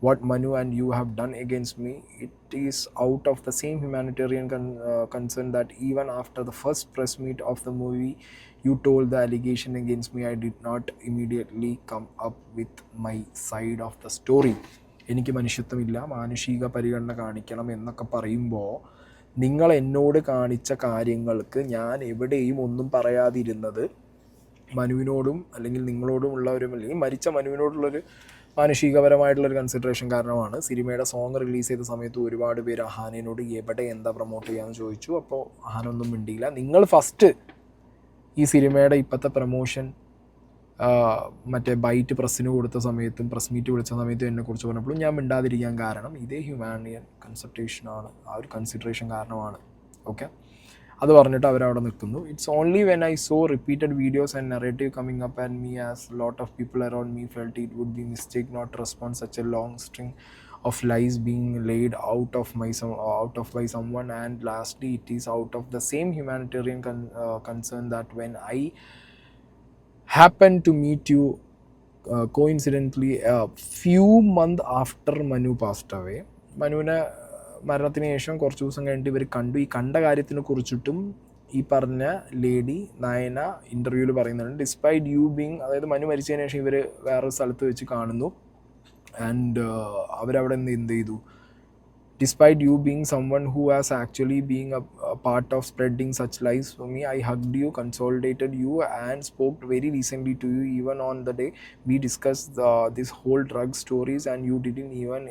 Speaker 1: what Manu and you have done against me. It is out of the same humanitarian concern that even after the first press meet of the movie you told the allegation against me, I did not immediately come up with my side of the story. എനിക്ക് മനുഷ്യത്വമില്ല, മാനുഷിക പരിഗണന കാണിക്കണം എന്നൊക്കെ പറയുമ്പോൾ നിങ്ങൾ എന്നോട് കാണിച്ച കാര്യങ്ങൾക്ക് ഞാൻ എവിടെയും ഒന്നും പറയാതിരുന്നത് മനുവിനോടും അല്ലെങ്കിൽ നിങ്ങളോടുമുള്ള ഒരു, അല്ലെങ്കിൽ മരിച്ച മനുവിനോടുള്ളൊരു മാനുഷികപരമായിട്ടുള്ളൊരു കൺസിഡറേഷൻ കാരണമാണ്. സിനിമയുടെ സോങ് റിലീസ് ചെയ്ത സമയത്ത് ഒരുപാട് പേര് അഹാനയോട് എവിടെ എന്താ പ്രൊമോട്ട് ചെയ്യാമെന്ന് ചോദിച്ചു. അപ്പോൾ അഹാനൊന്നും മിണ്ടിയില്ല. നിങ്ങൾ ഫസ്റ്റ് ഈ സിനിമയുടെ ഇപ്പോഴത്തെ പ്രൊമോഷൻ മറ്റേ ബൈറ്റ് പ്രസ്സിന് കൊടുത്ത സമയത്തും പ്രസ് മീറ്റ് വിളിച്ച സമയത്തും എന്നെക്കുറിച്ച് പറഞ്ഞപ്പോഴും ഞാൻ മിണ്ടാതിരിക്കാൻ കാരണം ഇതേ ഹ്യൂമാനിയൻ കൺസെപ്റ്റേഷനാണ്, ആ ഒരു കൺസിഡറേഷൻ കാരണമാണ്. ഓക്കെ, അത് പറഞ്ഞിട്ട് അവരവിടെ നിൽക്കുന്നു. It's only when I saw repeated videos and narrative coming up and me as lot of people around me felt it would be mistake not respond such a long string of lies being laid out of by someone. And lastly, it is out of the same humanitarian concern that when I happened to meet you coincidentally a few months after Manu passed away, മനുവിനെ മരണത്തിന് ശേഷം കുറച്ച് ദിവസം കഴിഞ്ഞിട്ട് ഇവർ കണ്ടു. ഈ കണ്ട കാര്യത്തിനെ കുറിച്ചിട്ടും ഈ പറഞ്ഞ ലേഡി നയന ഇൻ്റർവ്യൂവിൽ പറയുന്നുണ്ട്. ഡിസ്പൈറ്റ് യു ബീങ്, അതായത് മനു മരിച്ചതിന് ശേഷം ഇവർ വേറൊരു സ്ഥലത്ത് വെച്ച് കാണുന്നു. ആൻഡ് അവരവിടെ എന്ത് ചെയ്തു, despite you being someone who has actually being a part of spreading such lies for me, I hugged you, consolidated you and spoke very recently to you. Even on the day we discussed this whole drug stories and you didn't even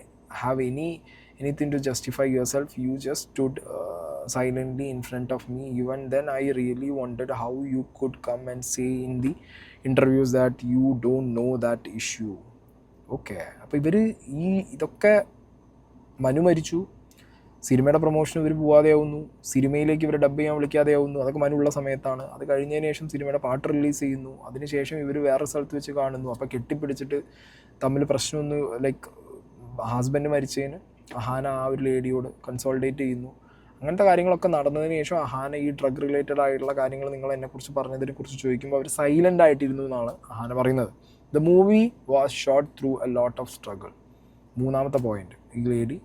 Speaker 1: have anything to justify yourself. You just stood silently in front of me. Even then I really wondered how you could come and say in the interviews that you don't know that issue. Okay, അപ്പോൾ ഇവർ ഇതൊക്കെ മനു മരിച്ചു, സിനിമയുടെ promotion ഇവർ പോവാതെയാവുന്നു, സിനിമയിലേക്ക് ഇവർ dub ചെയ്യാൻ വിളിക്കാതെയാവുന്നു. അതൊക്കെ മനു ഉള്ള സമയത്താണ്. അത് കഴിഞ്ഞതിന് ശേഷം സിനിമയുടെ പാട്ട് റിലീസ് ചെയ്യുന്നു. അതിനുശേഷം ഇവർ വേറെ സ്ഥലത്ത് വെച്ച് കാണുന്നു. അപ്പോൾ കെട്ടിപ്പിടിച്ചിട്ട് തമ്മിൽ പ്രശ്നമൊന്നും, ലൈക്ക് ഹസ്ബൻഡ് മരിച്ചതിന് അഹാന ആ ഒരു ലേഡിയോട് കൺസോൾട്ടേറ്റ് ചെയ്യുന്നു. അങ്ങനത്തെ കാര്യങ്ങളൊക്കെ നടന്നതിന് ശേഷം അഹാന ഈ ഡ്രഗ് റിലേറ്റഡ് ആയിട്ടുള്ള കാര്യങ്ങൾ നിങ്ങൾ എന്നെക്കുറിച്ച് പറഞ്ഞതിനെക്കുറിച്ച് ചോദിക്കുമ്പോൾ അവർ സൈലൻ്റ് ആയിട്ടിരുന്നു എന്നാണ് അഹാന പറയുന്നത്. The movie was shot through a lot of struggle. മൂന്നാമത്തെ പോയിന്റ് ഈ ലേഡി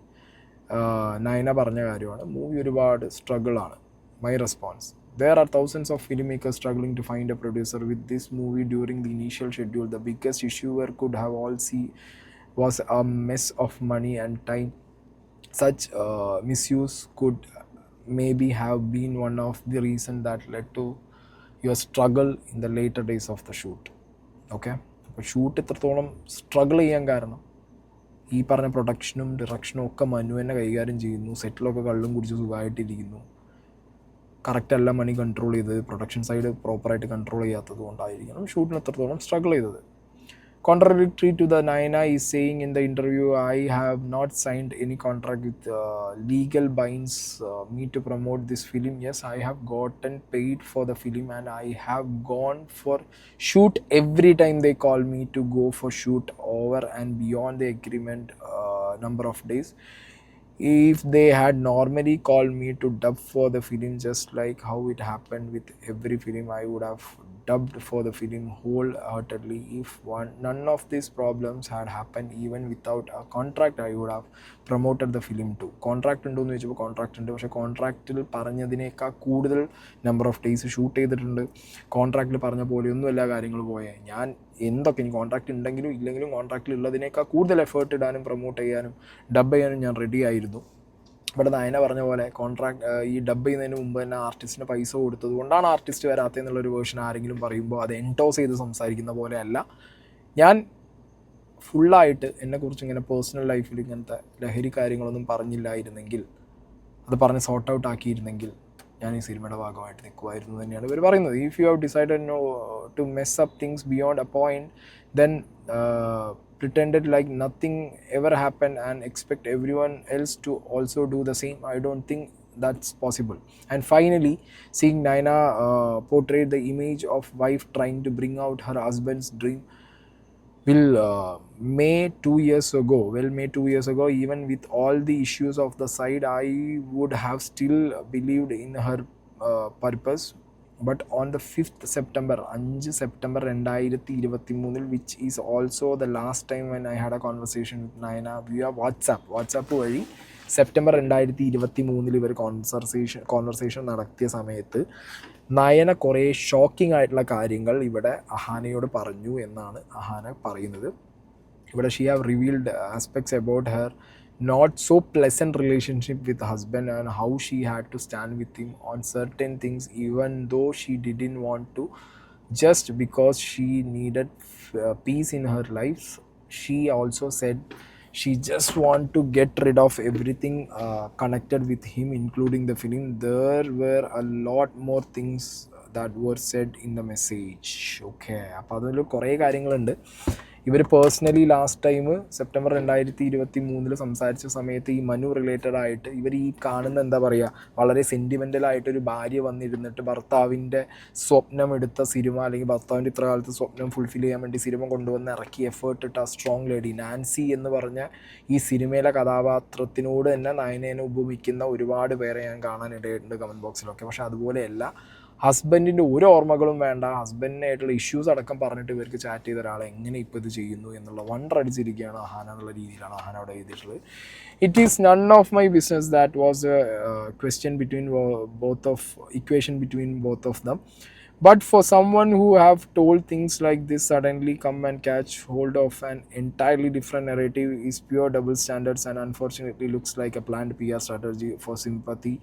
Speaker 1: നയന പറഞ്ഞ കാര്യമാണ്. മൂവി ഒരുപാട് സ്ട്രഗിളാണ്. My response, there are thousands of filmmakers struggling to find a producer with this movie during the initial schedule. The biggest issue could have all see was a mess of money and time. Such misuse could maybe have been one of the reason that led to your struggle in the later days of the shoot. Okay, അപ്പോൾ shoot എത്രത്തോളം struggle ചെയ്യാൻ കാരണം ഈ പറഞ്ഞ പ്രൊഡക്ഷനും ഡിറക്ഷനും ഒക്കെ മനു തന്നെ കൈകാര്യം ചെയ്യുന്നു. സെറ്റിലൊക്കെ കള്ളും കുടിച്ച് സുഖമായിട്ടിരിക്കുന്നു. കറക്റ്റല്ല മണി കൺട്രോൾ ചെയ്തത്, പ്രൊഡക്ഷൻ സൈഡ് പ്രോപ്പറായിട്ട് കൺട്രോൾ ചെയ്യാത്തത് കൊണ്ടായിരിക്കണം ഷൂട്ടിന് എത്രത്തോളം സ്ട്രഗിൾ ചെയ്തത്. Contradictory to the Naina is saying in the interview, I have not signed any contract with legal binds me to promote this film. Yes, I have gotten paid for the film and I have gone for shoot every time they call me to go for shoot over and beyond the agreement number of days. If they had normally called me to dub for the film, just like how it happened with every film, I would have dubbed for the film wholeheartedly. If none of these problems had happened, even without a contract, I would have promoted the film too. Contract ഉണ്ടോ എന്ന് ചോദിച്ചപ്പോൾ contract ഉണ്ട്, പക്ഷേ കോൺട്രാക്റ്റിൽ പറഞ്ഞതിനേക്കാൾ കൂടുതൽ number of days shoot ചെയ്തിട്ടുണ്ട്. കോൺട്രാക്റ്റിൽ പറഞ്ഞ പോലെയൊന്നും എല്ലാ കാര്യങ്ങളും പോയേ. ഞാൻ എന്തൊക്കെ ഇനി കോൺട്രാക്റ്റ് ഉണ്ടെങ്കിലും ഇല്ലെങ്കിലും കോൺട്രാക്റ്റിൽ ഉള്ളതിനേക്കാൾ കൂടുതൽ എഫേർട്ട് ഇടാനും പ്രൊമോട്ട് ചെയ്യാനും ഡബ് ചെയ്യാനും ഞാൻ റെഡി ആയിരുന്നു. ഇവിടെ നയന പറഞ്ഞ പോലെ ഈ ഡബ് ചെയ്യുന്നതിന് മുമ്പ് തന്നെ ആർട്ടിസ്റ്റിന് പൈസ കൊടുത്തത് കൊണ്ടാണ് ആർട്ടിസ്റ്റ് വരാത്തതെന്നുള്ളൊരു വേർഷൻ ആരെങ്കിലും പറയുമ്പോൾ അത് എൻടോസ് ചെയ്ത് സംസാരിക്കുന്ന പോലെ അല്ല. ഞാൻ ഫുള്ളായിട്ട് എന്നെക്കുറിച്ച് ഇങ്ങനെ പേഴ്സണൽ ലൈഫിൽ ഇങ്ങനത്തെ ലഹരി കാര്യങ്ങളൊന്നും പറഞ്ഞില്ലായിരുന്നെങ്കിൽ, അത് പറഞ്ഞ് സോർട്ട് ഔട്ട് ആക്കിയിരുന്നെങ്കിൽ ഞാൻ ഈ സിനിമയുടെ ഭാഗമായിട്ട് നിൽക്കുമായിരുന്നു തന്നെയാണ് ഇവർ പറയുന്നത്. If you have decided to mess up things beyond a point, then pretended like nothing ever happened and expect everyone else to also do the same. I don't think that's possible. And finally, seeing Naina portray the image of wife trying to bring out her husband's dream, May 2 years ago, even with all the issues of the side, I would have still believed in her purpose. But on the 5th September 2023, which is also the last time when I had a conversation with Naina via WhatsApp വഴി September 2023 ഇവർ conversation നടത്തിയ സമയത്ത് നയന കുറേ shocking ആയിട്ടുള്ള കാര്യങ്ങൾ ഇവിടെ അഹാനയോട് പറഞ്ഞു എന്നാണ് അഹാന പറയുന്നത്. ഇവിടെ she have revealed aspects about her not so pleasant relationship with husband and how she had to stand with him on certain things even though she didn't want to, just because she needed peace in her life. She also said she just want to get rid of everything connected with him, including the film. There were a lot more things that were said in the message. Okay, അപ്പോൾ അതിൽ കുറേ കാര്യങ്ങളുണ്ട്. ഇവർ personally last time September 2023 സംസാരിച്ച സമയത്ത് ഈ Manu related ആയിട്ട് ഇവർ ഈ കാണുന്ന എന്താ പറയുക, വളരെ സെൻറ്റിമെൻ്റലായിട്ടൊരു ഭാര്യ വന്നിരുന്നിട്ട് ഭർത്താവിൻ്റെ സ്വപ്നം എടുത്ത സിനിമ, അല്ലെങ്കിൽ ഭർത്താവിൻ്റെ ഇത്ര കാലത്ത് സ്വപ്നം ഫുൾഫിൽ ചെയ്യാൻ വേണ്ടി സിനിമ കൊണ്ടുവന്ന് ഇറക്കി എഫേർട്ട് ഇട്ട സ്ട്രോങ് ലേഡി നാൻസി എന്ന് പറഞ്ഞ ഈ സിനിമയിലെ കഥാപാത്രത്തിനോട് തന്നെ നയനേനെ ഉപമിക്കുന്ന ഒരുപാട് പേരെ ഞാൻ കാണാനിടയുണ്ട് കമൻറ്റ് ബോക്സിലൊക്കെ. പക്ഷേ അതുപോലെയല്ല, ഹസ്ബൻഡിൻ്റെ ഒരു ഓർമ്മകളും വേണ്ട, ഹസ്ബൻഡിനായിട്ടുള്ള ഇഷ്യൂസ് അടക്കം പറഞ്ഞിട്ട് ഇവർക്ക് ചാറ്റ് ചെയ്ത ഒരാളെ എങ്ങനെ ഇപ്പോൾ ഇത് ചെയ്യുന്നു എന്നുള്ള വണ്ടർ അടിച്ചിരിക്കുകയാണ് അഹാന എന്നുള്ള രീതിയിലാണ് അഹാന അവിടെ എഴുതിയിട്ടുള്ളത്. It is none of my business, that was A question between equation between both of them. But for someone who have told things like this, suddenly come and catch hold of an entirely different narrative is pure double standards and unfortunately looks like a planned PR strategy for sympathy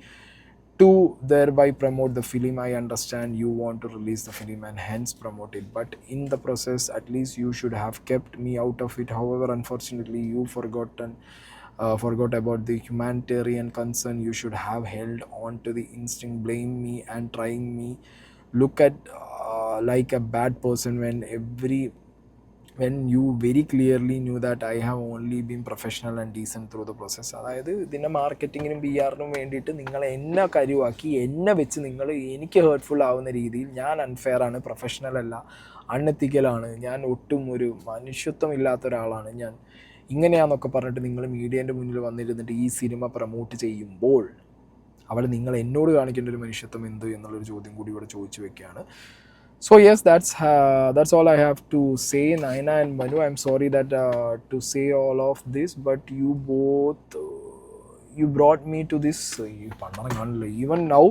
Speaker 1: to thereby promote the film. I understand you want to release the film and hence promote it, but in the process at least you should have kept me out of it. However, unfortunately you forgot about the humanitarian concern. You should have held on to the instinct, blame me and trying me look at like a bad person when you very clearly knew that I have only been professional and decent through the process. അതായത് ഇതിൻ്റെ മാർക്കറ്റിങ്ങിനും P ആറിനും വേണ്ടിയിട്ട് നിങ്ങൾ എന്നെ കരുവാക്കി എന്നെ വെച്ച് നിങ്ങൾ എനിക്ക് ഹേർട്ട്ഫുൾ ആവുന്ന രീതിയിൽ ഞാൻ അൺഫെയർ ആണ്, പ്രൊഫഷണൽ അല്ല, അൺഎത്തിക്കലാണ്, ഞാൻ ഒട്ടും ഒരു മനുഷ്യത്വം ഇല്ലാത്ത ഒരാളാണ് ഞാൻ, ഇങ്ങനെയാണെന്നൊക്കെ പറഞ്ഞിട്ട് നിങ്ങൾ മീഡിയേൻ്റെ മുന്നിൽ വന്നിരുന്നിട്ട് ഈ സിനിമ പ്രൊമോട്ട് ചെയ്യുമ്പോൾ അവിടെ നിങ്ങൾ എന്നോട് കാണിക്കേണ്ട ഒരു മനുഷ്യത്വം എന്ത് എന്നുള്ളൊരു ചോദ്യം കൂടി ഇവിടെ ചോദിച്ചു വെക്കുകയാണ്. So yes, that's all I have to say. Naina and Manu, I'm sorry that to say all of this, but you both you brought me to this. Even now,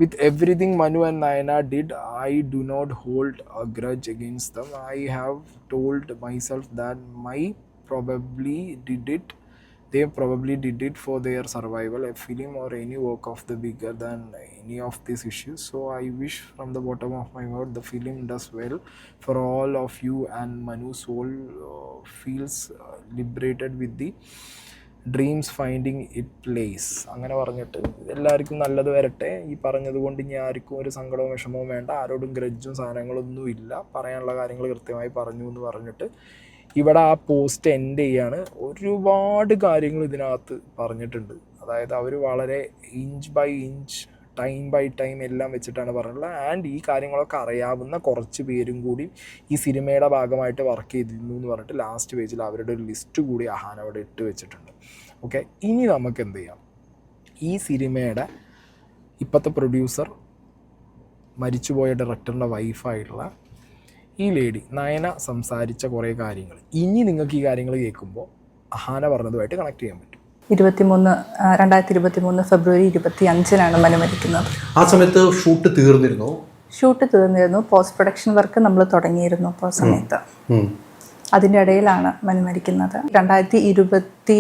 Speaker 1: with everything Manu and Naina did, I do not hold a grudge against them. I have told myself that they probably did it for their survival. A film or any work of the bigger than any of these issues. So I wish from the bottom of my heart the film does well for all of you and Manu's soul feels liberated with the dreams finding it place അങ്ങനെ പറഞ്ഞിട്ട് എല്ലാവർക്കും നല്ലത് വരട്ടെ. ഈ പറഞ്ഞത് കൊണ്ട് ഇനി ആർക്കും ഒരു സങ്കടവും വിഷമവും വേണ്ട, ആരോടും ഗ്രഡ്ജും സാധനങ്ങളൊന്നും ഇല്ല, പറയാനുള്ള കാര്യങ്ങൾ കൃത്യമായി പറഞ്ഞു എന്ന് പറഞ്ഞിട്ട് ഇവിടെ ആ പോസ്റ്റ് എൻഡ് ചെയ്യാണ്. ഒരുപാട് കാര്യങ്ങൾ ഇതിനകത്ത് പറഞ്ഞിട്ടുണ്ട്. അതായത് അവർ വളരെ inch by inch time by time എല്ലാം വെച്ചിട്ടാണ് പറഞ്ഞിട്ടുള്ളത്. ആൻഡ് ഈ കാര്യങ്ങളൊക്കെ അറിയാവുന്ന കുറച്ച് പേരും കൂടി ഈ സിനിമയുടെ ഭാഗമായിട്ട് വർക്ക് ചെയ്തിരുന്നു എന്ന് പറഞ്ഞിട്ട് ലാസ്റ്റ് പേജിൽ അവരുടെ ഒരു ലിസ്റ്റ് കൂടി അഹാന അവിടെ ഇട്ട് വെച്ചിട്ടുണ്ട്. ഓക്കെ, ഇനി നമുക്ക് എന്ത് ചെയ്യാം, ഈ സിനിമയുടെ ഇപ്പോഴത്തെ പ്രൊഡ്യൂസർ മരിച്ചുപോയ ഡയറക്ടറിൻ്റെ വൈഫായിട്ടുള്ള ഈ ലേഡി നയന സംസാരിച്ച കുറേ കാര്യങ്ങൾ ഇനി നിങ്ങൾക്ക് ഈ കാര്യങ്ങൾ കേൾക്കുമ്പോൾ അഹാന പറഞ്ഞതുമായിട്ട് കണക്ട് ചെയ്യാൻ പറ്റും.
Speaker 5: 2023 ഫെബ്രുവരി 25 മനു മരിക്കുന്നത്.
Speaker 3: ആ സമയത്ത് ഷൂട്ട് തീർന്നിരുന്നു.
Speaker 5: പോസ്റ്റ് പ്രൊഡക്ഷൻ വർക്ക് നമ്മൾ തുടങ്ങിയിരുന്നു. അപ്പോൾ സമയത്ത് അതിൻ്റെ ഇടയിലാണ് മനു മരിക്കുന്നത്. 2020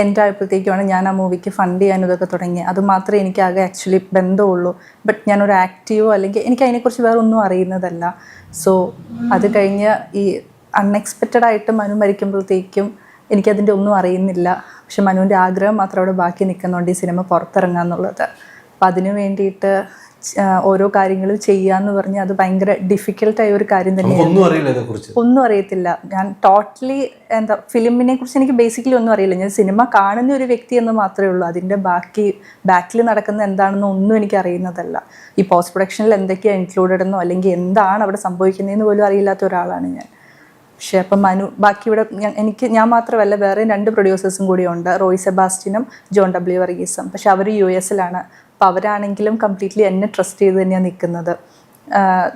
Speaker 5: എൻഡ് ആയപ്പോഴത്തേക്കുമാണ് ഞാൻ ആ മൂവിക്ക് ഫണ്ട് ചെയ്യാനും ഇതൊക്കെ തുടങ്ങി. അത് മാത്രമേ എനിക്ക് ആകെ ആക്ച്വലി ബന്ധമുള്ളൂ. ബട്ട് ഞാനൊരു ആക്റ്റീവോ അല്ലെങ്കിൽ എനിക്ക് അതിനെക്കുറിച്ച് വേറെ ഒന്നും അറിയുന്നതല്ല. സോ അത് കഴിഞ്ഞ് ഈ അൺഎക്സ്പെക്റ്റഡ് ആയിട്ട് മനു മരിക്കുമ്പോഴത്തേക്കും എനിക്കതിൻ്റെ ഒന്നും അറിയുന്നില്ല. പക്ഷെ മനുവിൻ്റെ ആഗ്രഹം മാത്രം അവിടെ ബാക്കി നിൽക്കുന്നുണ്ട്, ഈ സിനിമ പുറത്തിറങ്ങുക എന്നുള്ളത്. അപ്പം അതിന് വേണ്ടിയിട്ട് ഓരോ കാര്യങ്ങൾ ചെയ്യാന്ന് പറഞ്ഞ് അത് ഭയങ്കര ഡിഫിക്കൽട്ടായ ഒരു കാര്യം തന്നെയാണ്. ഒന്നും അറിയത്തില്ല. ഞാൻ ടോട്ടലി ഫിലിമിനെ കുറിച്ച് എനിക്ക് ബേസിക്കലി ഒന്നും അറിയില്ല. ഞാൻ സിനിമ കാണുന്ന ഒരു വ്യക്തി എന്ന് മാത്രമേ ഉള്ളൂ. അതിൻ്റെ ബാക്കിൽ നടക്കുന്ന എന്താണെന്ന് ഒന്നും എനിക്ക് അറിയുന്നതല്ല. ഈ പോസ്റ്റ് പ്രൊഡക്ഷനിൽ എന്തൊക്കെയാണ് ഇൻക്ലൂഡഡ് എന്നോ അല്ലെങ്കിൽ എന്താണ് അവിടെ സംഭവിക്കുന്നതെന്ന് പോലും അറിയില്ലാത്ത ഒരാളാണ് ഞാൻ. പക്ഷേ അപ്പം മനു ബാക്കി ഇവിടെ ഞാൻ മാത്രമല്ല വേറെ 2 പ്രൊഡ്യൂസേഴ്സും കൂടി ഉണ്ട്, റോയ് സെബാസ്റ്റ്യനും ജോൺ W വർഗീസും. പക്ഷെ അവർ US-ലാണ്. അപ്പോൾ അവരാണെങ്കിലും കംപ്ലീറ്റ്ലി എന്നെ ട്രസ്റ്റ് ചെയ്ത് തന്നെയാണ് നിൽക്കുന്നത്.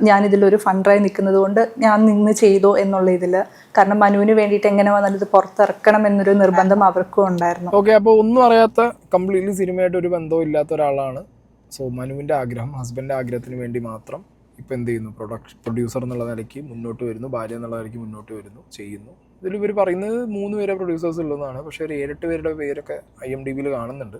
Speaker 5: ഞാനിതിലൊരു ഫണ്ടറായി നിൽക്കുന്നത് കൊണ്ട് ഞാൻ നിന്ന് ചെയ്തോ എന്നുള്ള ഇതിൽ. കാരണം മനുവിന് വേണ്ടിയിട്ട് എങ്ങനെ വന്നാലും ഇത് പുറത്തിറക്കണം എന്നൊരു നിർബന്ധം അവർക്കും ഉണ്ടായിരുന്നു.
Speaker 1: ഓക്കെ, അപ്പോൾ ഒന്നും അറിയാത്ത കംപ്ലീറ്റ്ലി സിനിമയായിട്ട് ഒരു ബന്ധവും ഇല്ലാത്ത ഒരാളാണ്. സോ മനുവിൻ്റെ ആഗ്രഹം, ഹസ്ബൻഡിൻ്റെ ആഗ്രഹത്തിന് വേണ്ടി മാത്രം ഇപ്പോൾ എന്ത് ചെയ്യുന്നു, പ്രൊഡ്യൂസർ എന്നുള്ള നിലയ്ക്ക് മുന്നോട്ട് വരുന്നു, ഭാര്യ എന്നുള്ള നിലയ്ക്ക് മുന്നോട്ട് വരുന്നു, ചെയ്യുന്നു. ഇതിൽ ഇവർ പറയുന്നത് 3 പേരെ പ്രൊഡ്യൂസേഴ്സ് ഉള്ളതാണ്. പക്ഷേ ഒരു 7-8 പേരുടെ പേരൊക്കെ IMDbയിൽ കാണുന്നുണ്ട്.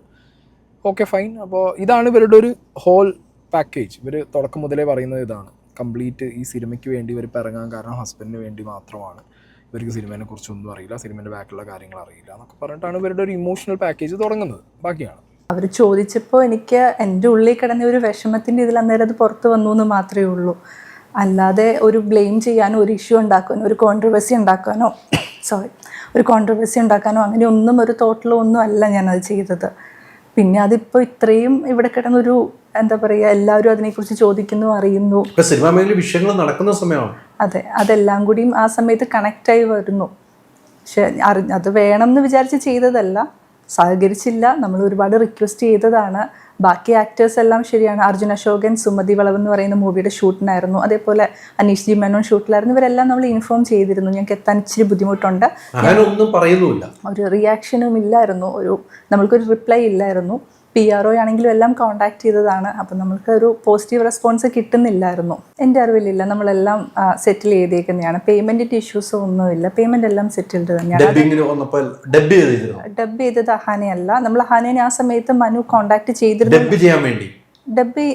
Speaker 1: Okay, fine. അപ്പോൾ ഇതാണ് ഇവരുടെ ഒരു ഹോൾ പാക്കേജ്. ഇവർ തുടക്കം മുതലേ പറയുന്നത് ഇതാണ്. കംപ്ലീറ്റ് ഈ സിനിമയ്ക്ക് വേണ്ടി ഇവർ ഇറങ്ങാൻ കാരണം ഹസ്ബൻഡിന് വേണ്ടി മാത്രമാണ്. ഇവർക്ക് സിനിമയെ കുറിച്ചൊന്നും അറിയില്ല, സിനിമേൻ്റെ ബാക്കിലുള്ള കാര്യങ്ങൾ അറിയില്ല എന്നൊക്കെ പറഞ്ഞിട്ടാണ് ഇവരുടെ ഒരു ഇമോഷണൽ പാക്കേജ് തുടങ്ങുന്നത്. ബാക്കിയാണ്
Speaker 5: അവർ ചോദിച്ചപ്പോൾ എനിക്ക് എൻ്റെ ഉള്ളിൽ കിടന്ന ഒരു വിഷമത്തിൻ്റെ ഇതിൽ അന്നേരം അത് പുറത്ത് വന്നു എന്ന് മാത്രമേ ഉള്ളൂ. അല്ലാതെ ഒരു ബ്ലെയിം ചെയ്യാനോ ഒരു ഇഷ്യൂ ഉണ്ടാക്കാനോ ഒരു കോൺട്രവേഴ്സി ഉണ്ടാക്കാനോ അങ്ങനെ ഒന്നും ഒരു തോട്ടിലോ ഒന്നും അല്ല ഞാനത് ചെയ്തത്. പിന്നെ അതിപ്പോൾ ഇത്രയും ഇവിടെ കിടന്നൊരു എന്താ പറയുക, എല്ലാവരും അതിനെക്കുറിച്ച് ചോദിക്കുന്നു, അറിയുന്നു.
Speaker 3: വിഷയങ്ങൾ നടക്കുന്ന സമയമാണ്.
Speaker 5: അതെ, അതെല്ലാം കൂടിയും ആ സമയത്ത് കണക്റ്റായി വരുന്നു. പക്ഷെ അത് വേണം എന്ന് വിചാരിച്ച് ചെയ്തതല്ല, സഹകരിച്ചില്ല. നമ്മൾ ഒരുപാട് റിക്വസ്റ്റ് ചെയ്തതാണ്. ബാക്കി ആക്ടേഴ്സ് എല്ലാം ശരിയാണ്. അർജുൻ അശോകൻ സുമതി വളവ് എന്ന് പറയുന്ന മൂവിയുടെ ഷൂട്ടിനായിരുന്നു. അതേപോലെ അനീഷ് ജി മേനോൻ ഷൂട്ടിലായിരുന്നു. ഇവരെല്ലാം നമ്മൾ ഇൻഫോം ചെയ്തിരുന്നു. ഞങ്ങൾക്ക് എത്താൻ ഇച്ചിരി ബുദ്ധിമുട്ടുണ്ട്. ഒരു റിയാക്ഷനും ഇല്ലായിരുന്നു, നമ്മൾക്കൊരു റിപ്ലൈ ഇല്ലായിരുന്നു. PRO ആണെങ്കിലും എല്ലാം കോൺടാക്ട് ചെയ്തതാണ്. അപ്പം നമ്മൾക്കൊരു പോസിറ്റീവ് റെസ്പോൺസ് കിട്ടുന്നില്ലായിരുന്നു. എൻ്റെ അറിവിലില്ല, നമ്മളെല്ലാം സെറ്റിൽ ചെയ്തേക്കുന്നതാണ്. പേയ്മെൻറ്റിൻ്റെ ഇഷ്യൂസോ ഒന്നുമില്ല. പേയ്മെൻ്റ് എല്ലാം സെറ്റിൽഡ് തന്നെയാണ്. ഡബ് ചെയ്തത് അഹാനയല്ല. നമ്മൾ അഹാനയെ ആ സമയത്ത് മനു കോൺടാക്ട് ചെയ്തിരുന്നു. ഡബ്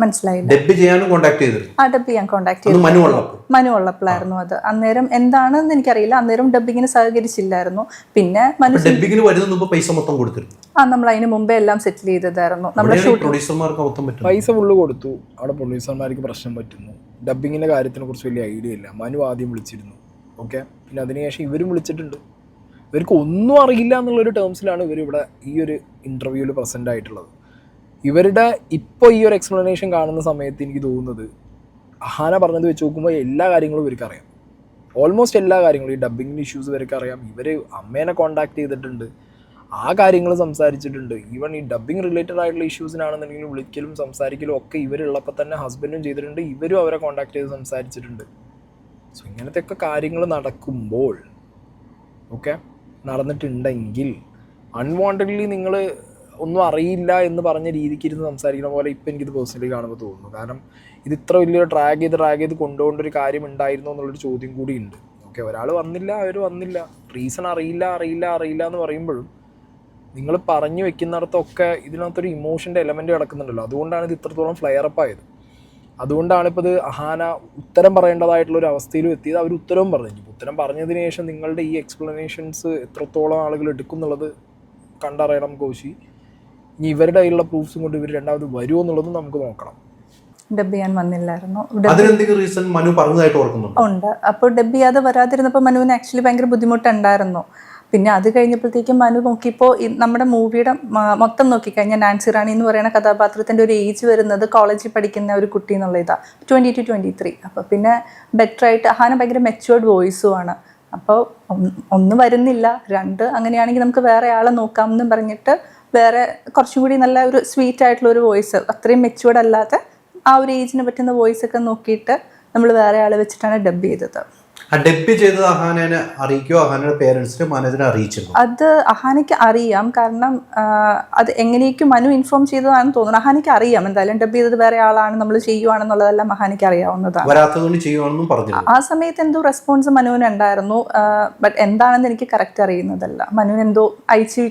Speaker 5: മനസ്സിലായില്ല. ഡബ് ചെയ്യാൻ കോൺടാക്ട് ചെയ്തു. മനു ഉള്ളപ്പോഴായിരുന്നു അത്. അന്നേരം എന്താണെന്ന് എനിക്കറിയില്ല. അന്നേരം ഡബിങ്ങിന് സഹകരിച്ചില്ലായിരുന്നു. പിന്നെ നമ്മൾ അതിന് മുമ്പേ എല്ലാം സെറ്റിൽ ചെയ്തതായിരുന്നു. നമ്മുടെ
Speaker 1: പൈസ ഫുള്ള് കൊടുത്തു. അവിടെ പ്രൊഡ്യൂസർമാർക്ക് പ്രശ്നം പറ്റുന്നു. ഡബിങ്ങിന്റെ കാര്യത്തിനെ കുറിച്ച് വലിയ ഐഡിയ ഇല്ല. മനു ആദ്യം വിളിച്ചിരുന്നു. ഓക്കെ, പിന്നെ അതിനുശേഷം ഇവരും വിളിച്ചിട്ടുണ്ട്. ഇവർക്ക് ഒന്നും അറിയില്ല എന്നുള്ളൊരു ടേംസിലാണ് ഇവരിവിടെ ഈ ഒരു ഇൻ്റർവ്യൂവിൽ പ്രസൻ്റ് ആയിട്ടുള്ളത്. ഇവരുടെ ഇപ്പോൾ ഈ ഒരു എക്സ്പ്ലനേഷൻ കാണുന്ന സമയത്ത് എനിക്ക് തോന്നുന്നത് അഹാന പറഞ്ഞത് വെച്ച് നോക്കുമ്പോൾ എല്ലാ കാര്യങ്ങളും ഇവർക്ക് അറിയാം. ഓൾമോസ്റ്റ് എല്ലാ കാര്യങ്ങളും, ഈ ഡബിങ്ങിൻ്റെ ഇഷ്യൂസ് ഇവർക്ക് അറിയാം. ഇവർ അമ്മേനെ കോൺടാക്ട് ചെയ്തിട്ടുണ്ട്, ആ കാര്യങ്ങൾ സംസാരിച്ചിട്ടുണ്ട്. ഈവൻ ഈ ഡബിങ് റിലേറ്റഡ് ആയിട്ടുള്ള ഇഷ്യൂസിനാണെന്നുണ്ടെങ്കിൽ വിളിക്കലും സംസാരിക്കലും ഒക്കെ ഇവരുള്ളപ്പോൾ തന്നെ ഹസ്ബൻഡും ചെയ്തിട്ടുണ്ട്. ഇവരും അവരെ കോൺടാക്ട് ചെയ്ത് സംസാരിച്ചിട്ടുണ്ട്. സോ ഇങ്ങനത്തെയൊക്കെ കാര്യങ്ങൾ നടക്കുമ്പോൾ നടന്നിട്ടുണ്ടെങ്കിൽ അൺവാണ്ടഡ്ലി നിങ്ങൾ ഒന്നും അറിയില്ല എന്ന് പറഞ്ഞ രീതിക്ക് ഇരുന്ന് സംസാരിക്കുന്ന പോലെ ഇപ്പം എനിക്കിത് പേഴ്സണലി കാണുമ്പോൾ തോന്നുന്നു. കാരണം ഇത് ഇത്ര വലിയ ഡ്രാഗ് ചെയ്ത് കൊണ്ടുപോകേണ്ട ഒരു കാര്യം ഉണ്ടായിരുന്നോ എന്നുള്ളൊരു ചോദ്യം കൂടി ഉണ്ട്. ഒരാൾ വന്നില്ല, അവർ വന്നില്ല, റീസൺ അറിയില്ല എന്ന് പറയുമ്പോഴും നിങ്ങൾ പറഞ്ഞു വെക്കുന്നിടത്തൊക്കെ ഇതിനകത്തൊരു ഇമോഷൻ്റെ എലമെൻറ്റ് കിടക്കുന്നുണ്ടല്ലോ. അതുകൊണ്ടാണ് ഇത് ഇത്രത്തോളം ഫ്ലെയർ അപ്പ് ആയത്. അതുകൊണ്ടാണ് ഇപ്പോൾ ഇത് അഹാന ഉത്തരം പറയേണ്ടതായിട്ടുള്ള ഒരു അവസ്ഥയിലും എത്തിയത്. അവർ ഉത്തരവും പറഞ്ഞു. ഉത്തരം പറഞ്ഞതിന് ശേഷം നിങ്ങളുടെ ഈ എക്സ്പ്ലനേഷൻസ് എത്രത്തോളം ആളുകൾ എടുക്കും എന്നുള്ളത് കണ്ടറിയണം കോശി. ഇനി ഇവരുടെ കയ്യിലുള്ള പ്രൂഫ്സും കൊണ്ട് ഇവർ രണ്ടാമത് വരുമോ എന്നുള്ളതും നമുക്ക് നോക്കണം.
Speaker 5: ഡബ് ചെയ്യാൻ വന്നില്ലായിരുന്നു.
Speaker 6: റീസൺ മനു പറഞ്ഞതായിട്ട് ഓർക്കുന്നുണ്ട്.
Speaker 5: ഉണ്ട്. അപ്പോൾ ഡബ് ചെയ്യാതെ വരാതിരുന്നപ്പോൾ മനുവിന് ആക്ച്വലി ഭയങ്കര ബുദ്ധിമുട്ടുണ്ടായിരുന്നു. പിന്നെ അത് കഴിഞ്ഞപ്പോഴത്തേക്കും മനു നോക്കിയപ്പോൾ നമ്മുടെ മൂവിയുടെ മൊത്തം നോക്കിക്കഴിഞ്ഞാൽ നാൻസി റാണി എന്ന് പറയുന്ന കഥാപാത്രത്തിൻ്റെ ഒരു ഏജ് വരുന്നത് കോളേജിൽ പഠിക്കുന്ന ഒരു കുട്ടി എന്നുള്ള ഇതാണ്, 22-23. അപ്പോൾ പിന്നെ ബെറ്റർ ആയിട്ട് അഹാന ഭയങ്കര മെച്ചുവേർഡ് വോയിസുമാണ്. അപ്പോൾ ഒന്ന് വരുന്നില്ല, രണ്ട് അങ്ങനെയാണെങ്കിൽ നമുക്ക് വേറെ ആളെ നോക്കാം എന്നും പറഞ്ഞിട്ട് വേറെ കുറച്ചും കൂടി നല്ല ഒരു സ്വീറ്റ് ആയിട്ടുള്ള ഒരു വോയിസ്, അത്രയും മെച്ചുവേർഡ് അല്ലാത്ത ആ ഒരു ഏജിന് പറ്റുന്ന വോയിസ് ഒക്കെ നോക്കിയിട്ട് നമ്മൾ വേറെ ആളെ വെച്ചിട്ടാണ് ഡബ് ചെയ്തത്.
Speaker 6: ഡബ് ചെയ്തത് അഹാനെ അറിയിക്കോ, അഹാനയുടെ പേരൻസിനെ മാനേജറെ അറിയിച്ചിരുന്നു?
Speaker 5: അത് അഹാനയ്ക്ക് അറിയാം, കാരണം അത് എങ്ങനെയൊക്കെ മനു ഇൻഫോം ചെയ്തതാണെന്ന് തോന്നുന്നു. അഹാനയ്ക്ക് അറിയാം എന്തായാലും ഡബ് ചെയ്തത് വേറെ ആളാണ്, നമ്മൾ ചെയ്യുവാണെന്നുള്ളതെല്ലാം അഹാനയ്ക്ക് അറിയാവുന്നതാണ്.
Speaker 6: വരാത്തതുകൊണ്ട് ചെയ്യുവാണെന്നും പറഞ്ഞു.
Speaker 5: ആ സമയത്ത് എന്തോ റെസ്പോൺസ് മനുവിന് ഉണ്ടായിരുന്നു, ബട്ട് എന്താണെന്ന് എനിക്ക് കറക്റ്റ് അറിയുന്നതല്ല. മനുവിന് എന്തോ അയച്ച്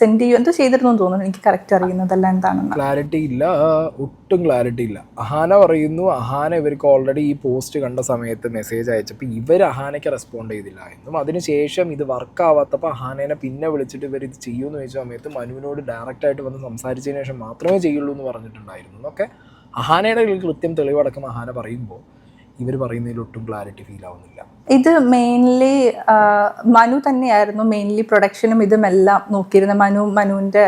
Speaker 5: സെൻഡ് ചെയ്യുക എന്തോ ചെയ്തിരുന്നു തോന്നുന്നു, എനിക്ക് കറക്റ്റ് അറിയുന്നതല്ല എന്താണെന്ന്.
Speaker 1: ക്ലാരിറ്റി ഇല്ല, ഒട്ടും ക്ലാരിറ്റി ഇല്ല. അഹാന പറയുന്നു അഹാന ഇവർക്ക് ഓൾറെഡി ഈ പോസ്റ്റ് കണ്ട സമയത്ത് മെസ്സേജ് അയച്ചപ്പോൾ ഇവർ അഹാനയ്ക്ക് റെസ്പോണ്ട് ചെയ്തില്ല എന്നും അതിനുശേഷം ഇത് വർക്ക് ആവാത്തപ്പോൾ അഹാനേനെ പിന്നെ വിളിച്ചിട്ട് ഇവർ ഇത് ചെയ്യുമെന്ന് ചോദിച്ച സമയത്ത് മനുവിനോട് ഡയറക്റ്റായിട്ട് വന്ന് സംസാരിച്ചതിന് ശേഷം മാത്രമേ ചെയ്യുള്ളൂ എന്ന് പറഞ്ഞിട്ടുണ്ടായിരുന്നു എന്നൊക്കെ അഹാനയുടെ കൃത്യം തെളിവടക്കം അഹാന പറയുമ്പോൾ ഇവർ പറയുന്നതിൽ ഒട്ടും ക്ലാരിറ്റി ഫീൽ ആവുന്നില്ല.
Speaker 5: ഇത് മെയിൻലി മനു തന്നെയായിരുന്നു മെയിൻലി പ്രൊഡക്ഷനും ഇതുമെല്ലാം നോക്കിയിരുന്നത്. മനുവിൻ്റെ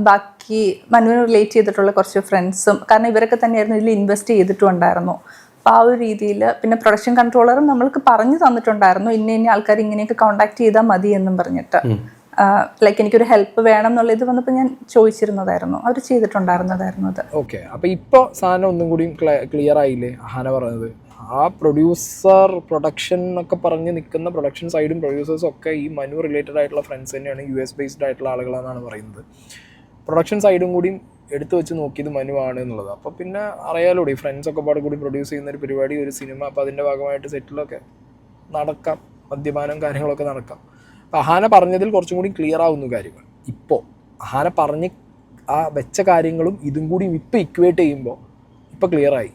Speaker 5: ബാക്കി മനുവിനെ റിലേറ്റ് ചെയ്തിട്ടുള്ള കുറച്ച് ഫ്രണ്ട്സും, കാരണം ഇവരൊക്കെ തന്നെയായിരുന്നു ഇതിൽ ഇൻവെസ്റ്റ് ചെയ്തിട്ടുണ്ടായിരുന്നു. അപ്പോൾ ആ ഒരു രീതിയിൽ പിന്നെ പ്രൊഡക്ഷൻ കൺട്രോളറും നമ്മൾക്ക് പറഞ്ഞു തന്നിട്ടുണ്ടായിരുന്നു ഇന്ന ആൾക്കാർ ഇങ്ങനെയൊക്കെ കോൺടാക്ട് ചെയ്താൽ മതി എന്നും പറഞ്ഞിട്ട്. ലൈക്ക് എനിക്കൊരു ഹെൽപ്പ് വേണം എന്നുള്ള ഇത് വന്നപ്പോൾ ഞാൻ ചോദിച്ചിരുന്നതായിരുന്നു, അവർ ചെയ്തിട്ടുണ്ടായിരുന്നതായിരുന്നു അത്.
Speaker 1: ഓക്കെ, അപ്പോൾ ഇപ്പോൾ സാധനം ഒന്നും കൂടി ക്ലിയർ ആയില്ലേ? അഹാന പറഞ്ഞത് ആ പ്രൊഡ്യൂസർ പ്രൊഡക്ഷൻ എന്നൊക്കെ പറഞ്ഞ് നിൽക്കുന്ന പ്രൊഡക്ഷൻ സൈഡും പ്രൊഡ്യൂസേഴ്സും ഒക്കെ ഈ മനു റിലേറ്റഡ് ആയിട്ടുള്ള ഫ്രണ്ട്സ് തന്നെയാണ്, US ബേസ്ഡ് ആയിട്ടുള്ള ആളുകളാണെന്നാണ് പറയുന്നത്. പ്രൊഡക്ഷൻ സൈഡും കൂടി എടുത്തു വെച്ച് നോക്കിയത് മനു ആണ് എന്നുള്ളത്. അപ്പോൾ പിന്നെ അറിയാലോ ഈ ഫ്രണ്ട്സൊക്കെ പാടെ കൂടി പ്രൊഡ്യൂസ് ചെയ്യുന്ന ഒരു പരിപാടി, ഒരു സിനിമ, അപ്പോൾ അതിൻ്റെ ഭാഗമായിട്ട് സെറ്റിലൊക്കെ നടക്കാം, മദ്യപാനം കാര്യങ്ങളൊക്കെ നടക്കാം. അപ്പോൾ അഹാന പറഞ്ഞതിൽ കുറച്ചും കൂടി ക്ലിയർ ആവുന്നു കാര്യങ്ങൾ. ഇപ്പോൾ അഹാന പറഞ്ഞ് ആ വെച്ച കാര്യങ്ങളും ഇതും കൂടി ഇപ്പോൾ ഇക്വേറ്റ് ചെയ്യുമ്പോൾ ഇപ്പോൾ ക്ലിയറായി.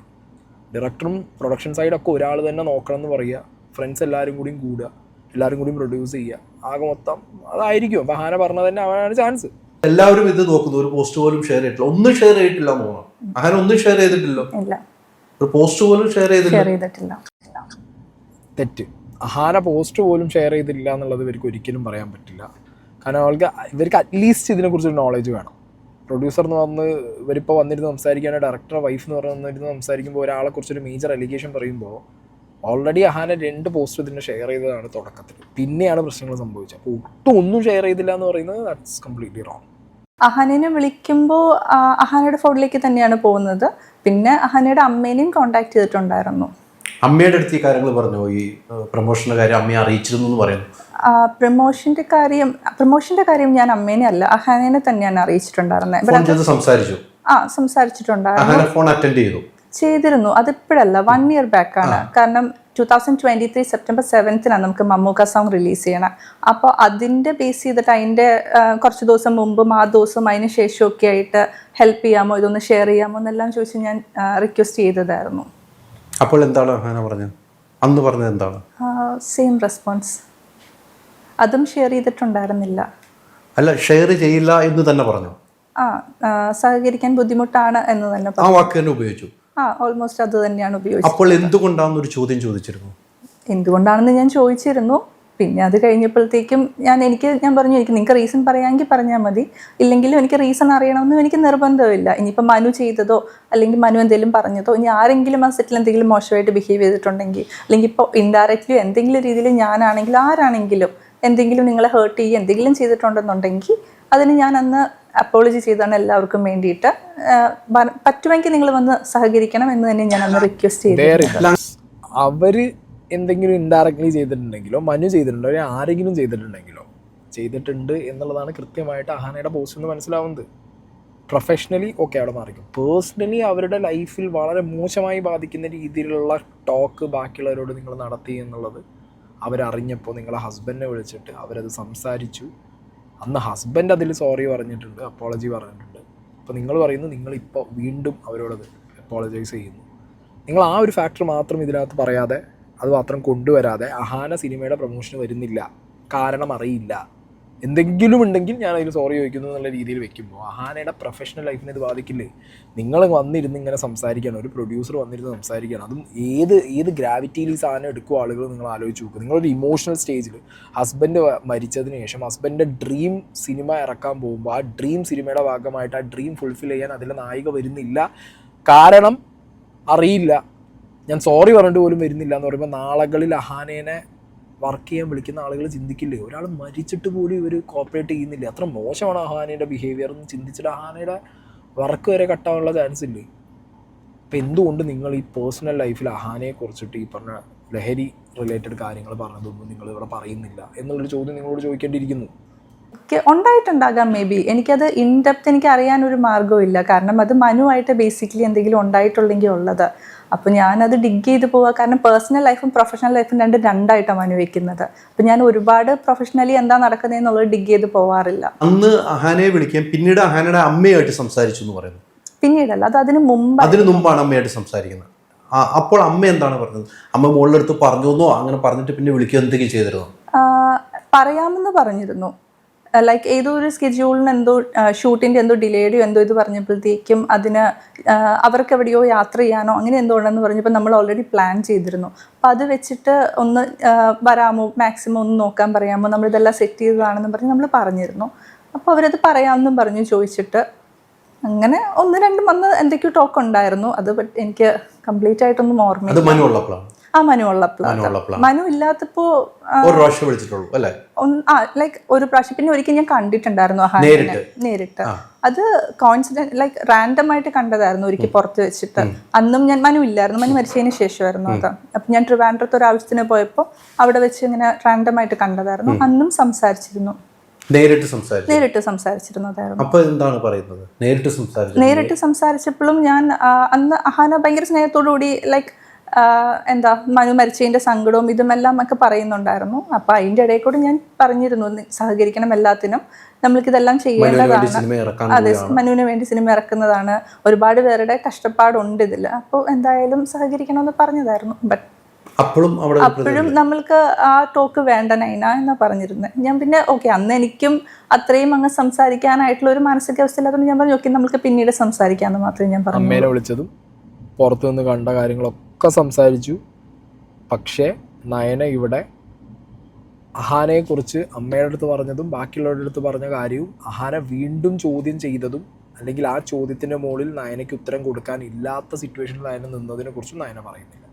Speaker 1: ഡയറക്ടറും പ്രൊഡക്ഷൻ സൈഡൊക്കെ ഒരാൾ തന്നെ നോക്കണം എന്ന് പറയുക, ഫ്രണ്ട്സ് എല്ലാവരും കൂടിയും കൂടുക, എല്ലാവരും കൂടിയും പ്രൊഡ്യൂസ് ചെയ്യുക, ആകെ മൊത്തം അതായിരിക്കും. അപ്പോൾ അഹാന പറഞ്ഞത് തന്നെ അവനാണ് ചാൻസ്.
Speaker 6: എല്ലാവരും ഇത് നോക്കുന്നു, ഒരു പോസ്റ്റ് പോലും ഷെയർ ചെയ്തിട്ടില്ല, ഒന്നും ഷെയർ ചെയ്തിട്ടില്ല തോന്നുന്നു. അങ്ങനെ ഒന്നും ഷെയർ ചെയ്തിട്ടില്ലോ, ഒരു പോസ്റ്റ് പോലും ഷെയർ ചെയ്തിട്ടില്ല.
Speaker 1: തെറ്റ്. അഹാന പോസ്റ്റ് പോലും ഷെയർ ചെയ്തിട്ടില്ല എന്നുള്ളത് ഇവർക്ക് ഒരിക്കലും പറയാൻ പറ്റില്ല. കാരണം ഇവർക്ക് അറ്റ്ലീസ്റ്റ് ഇതിനെക്കുറിച്ചൊരു നോളജ് വേണം. പ്രൊഡ്യൂസർ എന്ന് പറഞ്ഞ് ഇവരിപ്പോൾ വന്നിരുന്ന് സംസാരിക്കുകയാണ്, ഡയറക്ടർ വൈഫ് എന്ന് പറഞ്ഞ് വന്നിരുന്ന് സംസാരിക്കുമ്പോൾ ഒരാളെക്കുറിച്ചൊരു മേജർ അലിഗേഷൻ പറയുമ്പോൾ ഓൾറെഡി അഹാന 2 പോസ്റ്റ് ഇതിനെ ഷെയർ ചെയ്തതാണ് തുടക്കത്തിൽ, പിന്നെയാണ് പ്രശ്നങ്ങൾ സംഭവിച്ചത്. അപ്പോൾ ഒന്നും ഷെയർ ചെയ്തില്ല എന്ന് പറയുന്നത് ദാറ്റ്സ് കംപ്ലീറ്റ്ലി റോങ്.
Speaker 5: അഹാനനെ വിളിക്കുമ്പോൾ അഹാനയുടെ ഫോണിലേക്ക് തന്നെയാണ് പോകുന്നത്. പിന്നെ അഹാനയുടെ അമ്മേനെയും കോൺടാക്ട് ചെയ്തിട്ടുണ്ടായിരുന്നു.
Speaker 6: അമ്മയുടെ അടുത്ത് ഈ കാര്യങ്ങൾ പറഞ്ഞു, ഈ പ്രൊമോഷന്റെ കാര്യം അമ്മയെ അറിയിച്ചിരുന്നു എന്ന് പറയുന്നു.
Speaker 5: പ്രൊമോഷന്റെ കാര്യം ഞാൻ അമ്മേനെ അല്ല അഹാനനെ തന്നെയാണ് അറിയിച്ചിട്ടുണ്ടായിരുന്നത്. സംസാരിച്ചിട്ടുണ്ടായിരുന്നു, ചെയ്തിരുന്നു. അതിപ്പോഴല്ല, 1 year ബാക്കാണ്. കാരണം 2023 September 7th നമുക്ക് മമ്മൂക്ക സോങ് റിലീസ് ചെയ്യണം. അപ്പോൾ അതിൻ്റെ ബേസ് ചെയ്തിട്ട് അതിൻ്റെ കുറച്ച് ദിവസം മുമ്പും ആ ദിവസം അതിന് ശേഷമൊക്കെ ആയിട്ട് ഹെൽപ്പ് ചെയ്യാമോ, ഇതൊന്ന് ഷെയർ ചെയ്യാമോ എന്നെല്ലാം ചോദിച്ച് ഞാൻ റിക്വസ്റ്റ് ചെയ്തതായിരുന്നു.
Speaker 6: അപ്പോൾ എന്താണ് അഹാന പറഞ്ഞത്? അന്ന് പറഞ്ഞത് എന്താണ്?
Speaker 5: Same response. അതും ഷെയർ ചെയ്തിട്ടുണ്ടായിരുന്നില്ല.
Speaker 6: അല്ല, ഷെയർ ചെയ്യില്ല എന്ന് തന്നെ പറഞ്ഞു.
Speaker 5: സഹകരിക്കാൻ ബുദ്ധിമുട്ടാണ് എന്ന് തന്നെ
Speaker 6: ആ വാക്ക് തന്നെ ഉപയോഗിച്ചു.
Speaker 5: ഓൾമോസ്റ്റ് അത് തന്നെയാണ് ഉപയോഗിച്ചത്.
Speaker 6: അപ്പോൾ എന്തുകൊണ്ടാണെന്നൊരു ചോദ്യം ചോദിച്ചിരുന്നു.
Speaker 5: എന്തുകൊണ്ടാണെന്ന് ഞാൻ ചോദിച്ചിരുന്നു. പിന്നെ അത് കഴിഞ്ഞപ്പോഴത്തേക്കും ഞാൻ പറഞ്ഞു, എനിക്ക് നിങ്ങൾക്ക് റീസൺ പറയാമെങ്കിൽ പറഞ്ഞാൽ മതി, ഇല്ലെങ്കിലും എനിക്ക് റീസൺ അറിയണമെന്നും എനിക്ക് നിർബന്ധമില്ല. ഇനിയിപ്പോൾ മനു ചെയ്തതോ അല്ലെങ്കിൽ മനു എന്തെങ്കിലും പറഞ്ഞതോ, ഇനി ആരെങ്കിലും ആ സെറ്റിൽ എന്തെങ്കിലും മോശമായിട്ട് ബിഹേവ് ചെയ്തിട്ടുണ്ടെങ്കിൽ, അല്ലെങ്കിൽ ഇപ്പോൾ ഇൻഡയറക്റ്റ്ലി എന്തെങ്കിലും രീതിയിൽ ഞാനാണെങ്കിലും ആരാണെങ്കിലും എന്തെങ്കിലും നിങ്ങളെ ഹേർട്ട് ചെയ്യുക എന്തെങ്കിലും ചെയ്തിട്ടുണ്ടെന്നുണ്ടെങ്കിൽ അതിന് ഞാൻ അന്ന് അപ്പോളജി ചെയ്താണ് എല്ലാവർക്കും വേണ്ടിയിട്ട്. പറ്റുമെങ്കിൽ നിങ്ങൾ വന്ന് സഹകരിക്കണം എന്ന് തന്നെ ഞാൻ അന്ന് റിക്വസ്റ്റ് ചെയ്തു.
Speaker 1: അവർ എന്തെങ്കിലും ഇൻഡയറക്ട്ലി ചെയ്തിട്ടുണ്ടെങ്കിലോ മനു ചെയ്തിട്ടുണ്ടോ ആരെങ്കിലും ചെയ്തിട്ടുണ്ട് എന്നുള്ളതാണ് കൃത്യമായിട്ട് അഹാനയുടെ പോസ്റ്റിൽ നിന്ന് മനസ്സിലാവുന്നത്. പ്രൊഫഷണലി ഓക്കെ അവിടെ മാറിക്കും, പേഴ്സണലി അവരുടെ ലൈഫിൽ വളരെ മോശമായി ബാധിക്കുന്ന രീതിയിലുള്ള ടോക്ക് ബാക്കിയുള്ളവരോട് നിങ്ങൾ നടത്തി എന്നുള്ളത് അവരറിഞ്ഞപ്പോൾ നിങ്ങളെ ഹസ്ബൻഡിനെ വിളിച്ചിട്ട് അവരത് സംസാരിച്ചു. അന്ന് ഹസ്ബൻഡ് അതിൽ സോറി പറഞ്ഞിട്ടുണ്ട്, അപ്പോളജി പറഞ്ഞിട്ടുണ്ട്. അപ്പോൾ നിങ്ങൾ പറയുന്നു നിങ്ങളിപ്പോൾ വീണ്ടും അവരോടത് അപ്പോളജൈസ് ചെയ്യുന്നു. നിങ്ങൾ ആ ഒരു ഫാക്ടർ മാത്രം ഇതിനകത്ത് പറയാതെ, അത് മാത്രം കൊണ്ടുവരാതെ അഹാന സിനിമയുടെ പ്രൊമോഷന് വരുന്നില്ല, കാരണം അറിയില്ല, എന്തെങ്കിലും ഉണ്ടെങ്കിൽ ഞാൻ അതിൽ സോറി ചോദിക്കുന്നു എന്നുള്ള രീതിയിൽ വെക്കുമ്പോൾ അഹാനയുടെ പ്രൊഫഷണൽ ലൈഫിനെ ഇത് ബാധിക്കില്ലേ? നിങ്ങൾ വന്നിരുന്ന് ഇങ്ങനെ സംസാരിക്കുകയാണ്, ഒരു പ്രൊഡ്യൂസർ വന്നിരുന്ന് സംസാരിക്കുകയാണ്, അതും ഏത് ഗ്രാവിറ്റിയിൽ ഈ സാധനം എടുക്കും ആളുകൾ നിങ്ങൾ ആലോചിച്ച് നോക്കുക. നിങ്ങളൊരു ഇമോഷണൽ സ്റ്റേജിൽ ഹസ്ബൻഡ് മരിച്ചതിന് ശേഷം ഹസ്ബൻഡിൻ്റെ ഡ്രീം സിനിമ ഇറക്കാൻ പോകുമ്പോൾ ആ ഡ്രീം സിനിമയുടെ ഭാഗമായിട്ട് ആ ഡ്രീം ഫുൾഫിൽ ചെയ്യാൻ അതിലെ നായിക വരുന്നില്ല, കാരണം അറിയില്ല, ഞാൻ സോറി പറഞ്ഞിട്ട് പോലും വരുന്നില്ല എന്ന് പറയുമ്പോൾ നാളുകളിൽ അഹാനേനെ വർക്ക് ചെയ്യാൻ വിളിക്കുന്ന ആളുകൾ ചിന്തിക്കില്ലേ, ഒരാൾ മരിച്ചിട്ട് പോലും ഇവർ കോപ്പറേറ്റ് ചെയ്യുന്നില്ല, അത്ര മോശമാണ് അഹാനയുടെ ബിഹേവിയർ എന്ന് ചിന്തിച്ചിട്ട് അഹാനയുടെ വർക്ക് വരെ കട്ടാനുള്ള ചാൻസ് ഇല്ലേ? അപ്പം എന്തുകൊണ്ട് നിങ്ങൾ ഈ പേഴ്സണൽ ലൈഫിൽ അഹാനയെ കുറിച്ചിട്ട് ഈ പറഞ്ഞ ലഹരി റിലേറ്റഡ് കാര്യങ്ങൾ പറഞ്ഞതൊന്നും നിങ്ങൾ ഇവിടെ പറയുന്നില്ല എന്നുള്ളൊരു ചോദ്യം നിങ്ങളോട് ചോദിക്കേണ്ടിയിരിക്കുന്നു.
Speaker 5: ഉണ്ടായിട്ടുണ്ടാകാം മേ ബി. എനിക്കത് ഇൻഡെപ്ത് എനിക്ക് അറിയാനൊരു മാർഗ്ഗവും ഇല്ല, കാരണം അത് മനുവായിട്ട് ബേസിക്കലി എന്തെങ്കിലും ഉണ്ടായിട്ടുണ്ടെങ്കിൽ ഉള്ളത്. അപ്പോൾ ഞാനത് ഡിഗ് ചെയ്ത് പോവുക, കാരണം പേഴ്സണൽ ലൈഫും പ്രൊഫഷണൽ ലൈഫും രണ്ടായിട്ടാണ് മനു വയ്ക്കുന്നത്. അപ്പം ഞാൻ ഒരുപാട് പ്രൊഫഷണലി എന്താ നടക്കുന്നതെന്നുള്ളത് ഡിഗ് ചെയ്ത് പോവാറില്ല.
Speaker 6: അന്ന് അഹാനയെ വിളിക്കാൻ പിന്നീട് അഹാനയുടെ അമ്മയായിട്ട് സംസാരിച്ചു എന്ന് പറയുന്നു.
Speaker 5: പിന്നീടല്ല, അത് അതിന്
Speaker 6: മുമ്പാണ് അമ്മയായിട്ട് സംസാരിക്കുന്നത്. അപ്പോൾ അമ്മ എന്താണ് പറഞ്ഞത്? അമ്മ മുകളിലെടുത്ത് പറഞ്ഞോ, അങ്ങനെ പറഞ്ഞിട്ട് പിന്നെ വിളിക്കുക എന്തൊക്കെ ചെയ്തിരുന്നു?
Speaker 5: പറയാമെന്ന് പറഞ്ഞിരുന്നു. ലൈക്ക് ഏതോ ഒരു സ്കെഡ്യൂളിന് എന്തോ ഷൂട്ടിൻ്റെ എന്തോ ഡിലേഡോ എന്തോ ഇത് പറഞ്ഞപ്പോഴത്തേക്കും അതിന് അവർക്ക് എവിടെയോ യാത്ര ചെയ്യാനോ അങ്ങനെ എന്തോ ഉണ്ടെന്ന് പറഞ്ഞപ്പോൾ നമ്മൾ ഓൾറെഡി പ്ലാൻ ചെയ്തിരുന്നു. അപ്പോൾ അത് വെച്ചിട്ട് ഒന്ന് വരാമോ, മാക്സിമം ഒന്ന് നോക്കാൻ പറയാമോ, നമ്മളിതെല്ലാം സെറ്റ് ചെയ്തതാണെന്ന് പറഞ്ഞ് നമ്മൾ പറഞ്ഞിരുന്നു. അപ്പോൾ അവരത് പറയാമെന്നും പറഞ്ഞു ചോദിച്ചിട്ട് അങ്ങനെ 1-2 വന്ന് എന്തൊക്കെയോ ടോക്ക് ഉണ്ടായിരുന്നു. അത് എനിക്ക് കംപ്ലീറ്റ് ആയിട്ടൊന്നും ഓർമ്മയില്ല. മനു ഉള്ളപ്പോൾ, മനു ഇല്ലാത്തപ്പോ ലൈക്ക് ഒരു പ്രാവശ്യം, പിന്നെ ഒരിക്കൽ ഞാൻ കണ്ടിട്ടുണ്ടായിരുന്നു നേരിട്ട്. അത് കോയിൻസിഡന്റ് ലൈക്ക് റാൻഡം ആയിട്ട് കണ്ടതായിരുന്നു ഒരിക്കൽ പുറത്ത് വെച്ചിട്ട്. അന്നും ഞാൻ മനു ഇല്ലായിരുന്നു, മനു മരിച്ചതിന് ശേഷമായിരുന്നു അത്. അപ്പം ഞാൻ ട്രിവാൻഡ്രത്ത് ഒരു ആവശ്യത്തിന് പോയപ്പോൾ അവിടെ വെച്ച് ഇങ്ങനെ റാൻഡം ആയിട്ട് കണ്ടതായിരുന്നു. അന്നും സംസാരിച്ചിരുന്നു, നേരിട്ട് സംസാരിച്ചിരുന്നതായിരുന്നു. നേരിട്ട് സംസാരിച്ചപ്പോഴും ഞാൻ അന്ന് അഹാന ഭയങ്കര സ്നേഹത്തോടു കൂടി ലൈക്ക് എന്താ മനു മരിച്ചതിൻ്റെ സങ്കടവും ഇതുമെല്ലാം ഒക്കെ പറയുന്നുണ്ടായിരുന്നു. അപ്പം അതിൻ്റെ ഇടയിൽ കൂടി ഞാൻ പറഞ്ഞിരുന്നു സഹകരിക്കണം എല്ലാത്തിനും, നമ്മൾക്കിതെല്ലാം ചെയ്യേണ്ടതാണ്. അതെ, മനുവിന് വേണ്ടി സിനിമ ഇറക്കുന്നതാണ്, ഒരുപാട് പേരുടെ കഷ്ടപ്പാടുണ്ട് ഇതിൽ, അപ്പോൾ എന്തായാലും സഹകരിക്കണമെന്ന് പറഞ്ഞതായിരുന്നു. ബട്ട് അപ്പോഴും നമ്മൾക്ക് ആ ടോക്ക് വേണ്ട നൈന എന്നാ പറഞ്ഞിരുന്നത്. ഞാൻ പിന്നെ ഓക്കെ, അന്ന് എനിക്കും അത്രയും അങ്ങ് സംസാരിക്കാനായിട്ടുള്ള ഒരു മാനസികാവസ്ഥയില്ലാത്തതുകൊണ്ട് ഞാൻ പറഞ്ഞു ഓക്കെ നമ്മൾക്ക് പിന്നീട് സംസാരിക്കാമെന്ന് മാത്രമേ ഞാൻ പറഞ്ഞു.
Speaker 1: അമ്മേനെ വിളിച്ചതും പുറത്തു നിന്ന് കണ്ട കാര്യങ്ങളൊക്കെ സംസാരിച്ചു. പക്ഷേ നയന ഇവിടെ അഹാനയെക്കുറിച്ച് അമ്മയുടെ അടുത്ത് പറഞ്ഞതും ബാക്കിയുള്ളവരുടെ അടുത്ത് പറഞ്ഞ കാര്യവും അഹാന വീണ്ടും ചോദ്യം ചെയ്തതും, അല്ലെങ്കിൽ ആ ചോദ്യത്തിൻ്റെ മുകളിൽ നയനയ്ക്ക് ഉത്തരം കൊടുക്കാൻ ഇല്ലാത്ത സിറ്റുവേഷനിൽ നയന നിന്നതിനെ കുറിച്ചും നയന പറയുന്നില്ല.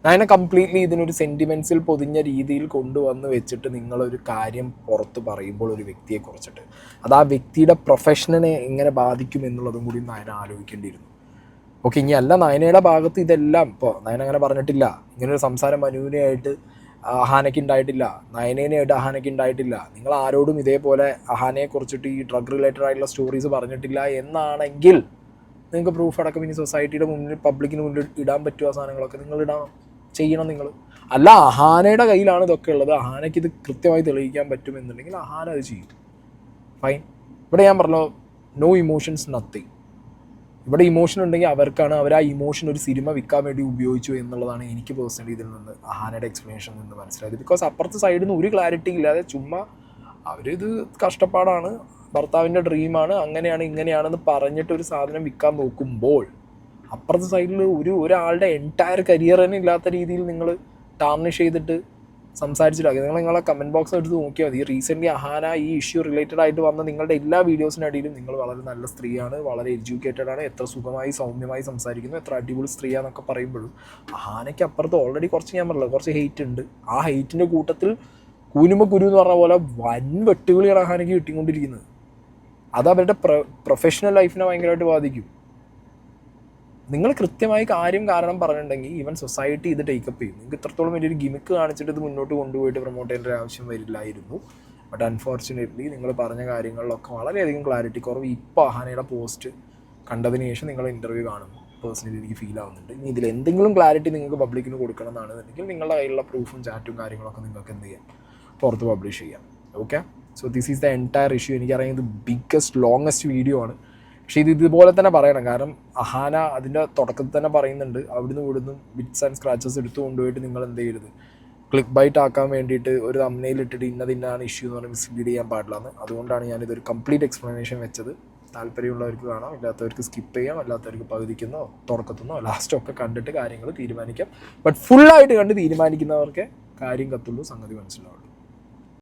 Speaker 1: നയന കംപ്ലീറ്റ്ലി ഇതിനൊരു സെൻറ്റിമെൻറ്റ്സിൽ പൊതിഞ്ഞ രീതിയിൽ കൊണ്ടുവന്ന് വെച്ചിട്ട് നിങ്ങളൊരു കാര്യം പുറത്ത് പറയുമ്പോൾ ഒരു വ്യക്തിയെ കുറിച്ചിട്ട് അത് ആ വ്യക്തിയുടെ പ്രൊഫഷനെ എങ്ങനെ ബാധിക്കും എന്നുള്ളതും കൂടി നയന ആലോചിക്കേണ്ടിയിരുന്നു. ഓക്കെ, ഇനി അല്ല നയനയുടെ ഭാഗത്ത് ഇതെല്ലാം ഇപ്പോൾ നയന അങ്ങനെ പറഞ്ഞിട്ടില്ല, ഇങ്ങനൊരു സംസാരം മനുവിനെയായിട്ട് അഹാനയ്ക്ക് ഉണ്ടായിട്ടില്ല, നയനേനായിട്ട് അഹാനയ്ക്ക് ഉണ്ടായിട്ടില്ല, നിങ്ങൾ ആരോടും ഇതേപോലെ അഹാനയെ കുറിച്ചിട്ട് ഈ ഡ്രഗ് റിലേറ്റഡ് ആയിട്ടുള്ള സ്റ്റോറീസ് പറഞ്ഞിട്ടില്ല എന്നാണെങ്കിൽ നിങ്ങൾക്ക് പ്രൂഫ് അടക്കം ഇനി സൊസൈറ്റിയുടെ മുന്നിൽ പബ്ലിക്കിന് മുന്നിൽ ഇടാൻ പറ്റുക സാധനങ്ങളൊക്കെ നിങ്ങൾ ചെയ്യണം നിങ്ങൾ. അല്ല അഹാനയുടെ കയ്യിലാണ് ഇതൊക്കെ ഉള്ളത്, അഹാനയ്ക്ക് ഇത് കൃത്യമായി തെളിയിക്കാൻ പറ്റുമെന്നുണ്ടെങ്കിൽ അഹാന അത് ചെയ്യും, ഫൈൻ. ഇവിടെ ഞാൻ പറഞ്ഞല്ലോ നോ ഇമോഷൻസ് നത്തിങ്. ഇവിടെ ഇമോഷൻ ഉണ്ടെങ്കിൽ അവർക്കാണ്, അവർ ആ ഇമോഷൻ ഒരു സിനിമ വിൽക്കാൻ വേണ്ടി ഉപയോഗിച്ചു എന്നുള്ളതാണ് എനിക്ക് പേഴ്സണലി ഇതിൽ നിന്ന് അഹാനയുടെ എക്സ്പ്ലനേഷൻ നിന്ന് മനസ്സിലായത്. ബിക്കോസ് അപ്പുറത്തെ സൈഡിൽ നിന്ന് ഒരു ക്ലാരിറ്റി ഇല്ലാതെ ചുമ്മാ അവരിത് കഷ്ടപ്പാടാണ്, ഭർത്താവിൻ്റെ ഡ്രീമാണ്, അങ്ങനെയാണ് ഇങ്ങനെയാണെന്ന് പറഞ്ഞിട്ട് ഒരു സാധനം വിൽക്കാൻ നോക്കുമ്പോൾ അപ്പുറത്തെ സൈഡിൽ ഒരാളുടെ എൻറ്റയർ കരിയർ തന്നെ ഇല്ലാത്ത രീതിയിൽ നിങ്ങൾ ടാർണിഷ് ചെയ്തിട്ട് സംസാരിച്ചിട്ടാക്കി. നിങ്ങളെ കമൻറ്റ് ബോക്സ് എടുത്ത് നോക്കിയാൽ മതി. റീസെൻ്റ്ലി അഹാന ഈ ഇഷ്യൂ റിലേറ്റഡ് ആയിട്ട് വന്ന നിങ്ങളുടെ എല്ലാ വീഡിയോസിനടിയിലും നിങ്ങൾ വളരെ നല്ല സ്ത്രീയാണ്, വളരെ എഡ്യൂക്കേറ്റഡ് ആണ്, എത്ര സുഖമായി സൗമ്യമായി സംസാരിക്കുന്നു, എത്ര അടിപൊളി സ്ത്രീയാന്നൊക്കെ പറയുമ്പോഴും അഹാനയ്ക്ക് അപ്പുറത്ത് ഓൾറെഡി കുറച്ച് ഞാൻ പറഞ്ഞില്ല കുറച്ച് ഹെയ്റ്റ് ഉണ്ട്. ആ ഹെയ്റ്റിൻ്റെ കൂട്ടത്തിൽ കുരു എന്ന് പറഞ്ഞ പോലെ വൻ വെട്ടുകളിയാണ് അഹാനയ്ക്ക് കിട്ടിക്കൊണ്ടിരിക്കുന്നത്. അത് അവരുടെ പ്രൊഫഷണൽ ലൈഫിനെ ഭയങ്കരമായിട്ട് ബാധിക്കും. നിങ്ങൾ കൃത്യമായി കാരണം പറഞ്ഞിട്ടുണ്ടെങ്കിൽ ഈവൻ സൊസൈറ്റി ഇത് ടേക്കപ്പ് ചെയ്യും. നിങ്ങൾക്ക് ഇത്രത്തോളം വലിയൊരു ഗിമിക്ക് കാണിച്ചിട്ട് ഇത് മുന്നോട്ട് കൊണ്ടുപോയിട്ട് പ്രൊമോട്ട് ചെയ്യേണ്ട ഒരു ആവശ്യം വരില്ലായിരുന്നു. ബട്ട് അൺഫോർച്ചുനേറ്റ്ലി നിങ്ങൾ പറഞ്ഞ കാര്യങ്ങളിലൊക്കെ വളരെയധികം ക്ലാരിറ്റി കുറവ് ഇപ്പോൾ അഹാനയുടെ പോസ്റ്റ് കണ്ടതിന് ശേഷം നിങ്ങൾ ഇൻ്റർവ്യൂ കാണുമ്പോൾ പേഴ്സണലി എനിക്ക് ഫീൽ ആവുന്നുണ്ട്. ഇനി ഇതിൽ എന്തെങ്കിലും ക്ലാരിറ്റി നിങ്ങൾക്ക് പബ്ലിക്കിന് കൊടുക്കണം എന്നാണെന്നുണ്ടെങ്കിൽ നിങ്ങളുടെ കയ്യിലുള്ള പ്രൂഫും ചാറ്റും കാര്യങ്ങളൊക്കെ നിങ്ങൾക്ക് എന്ത് ചെയ്യാം, പുറത്ത് പബ്ലിഷ് ചെയ്യാം. Okay, so this is the entire issue. എനിക്കറിയാം ഇത് ബിഗ്ഗസ്റ്റ് ലോങ്ങസ്റ്റ് വീഡിയോ ആണ്. പക്ഷേ ഇതുപോലെ തന്നെ പറയണം. കാരണം അഹാന അതിൻ്റെ തുടക്കത്തിൽ തന്നെ പറയുന്നുണ്ട്, അവിടുന്ന് ഇവിടുന്ന് ബിറ്റ്സ് ആൻഡ് സ്ക്രാച്ചസ് എടുത്തു കൊണ്ടുപോയിട്ട് നിങ്ങൾ എന്ത് ചെയ്യരുത്, ക്ലിക്ക് ബൈറ്റ് ആക്കാൻ വേണ്ടിയിട്ട് ഒരു തമ്മിൽ ഇട്ടിട്ട് ഇന്നതിന്നാണ് ഇഷ്യൂ എന്ന് പറഞ്ഞാൽ മിസ്ലീഡ് ചെയ്യാൻ പാടില്ലെന്ന്. അതുകൊണ്ടാണ് ഞാനിതൊരു കംപ്ലീറ്റ് എക്സ്പ്ലനേഷൻ വെച്ചത്. താല്പര്യമുള്ളവർക്ക് കാണാം, ഇല്ലാത്തവർക്ക് സ്കിപ്പ് ചെയ്യാം, അല്ലാത്തവർക്ക് പകുതിക്കുന്നോ തുറക്കത്തുന്നോ ലാസ്റ്റോ ഒക്കെ കണ്ടിട്ട് കാര്യങ്ങൾ തീരുമാനിക്കാം. ബട്ട് ഫുള്ളായിട്ട് കണ്ട് തീരുമാനിക്കുന്നവർക്ക് കാര്യം കത്തുള്ളൂ, സംഗതി മനസ്സിലാവുള്ളൂ.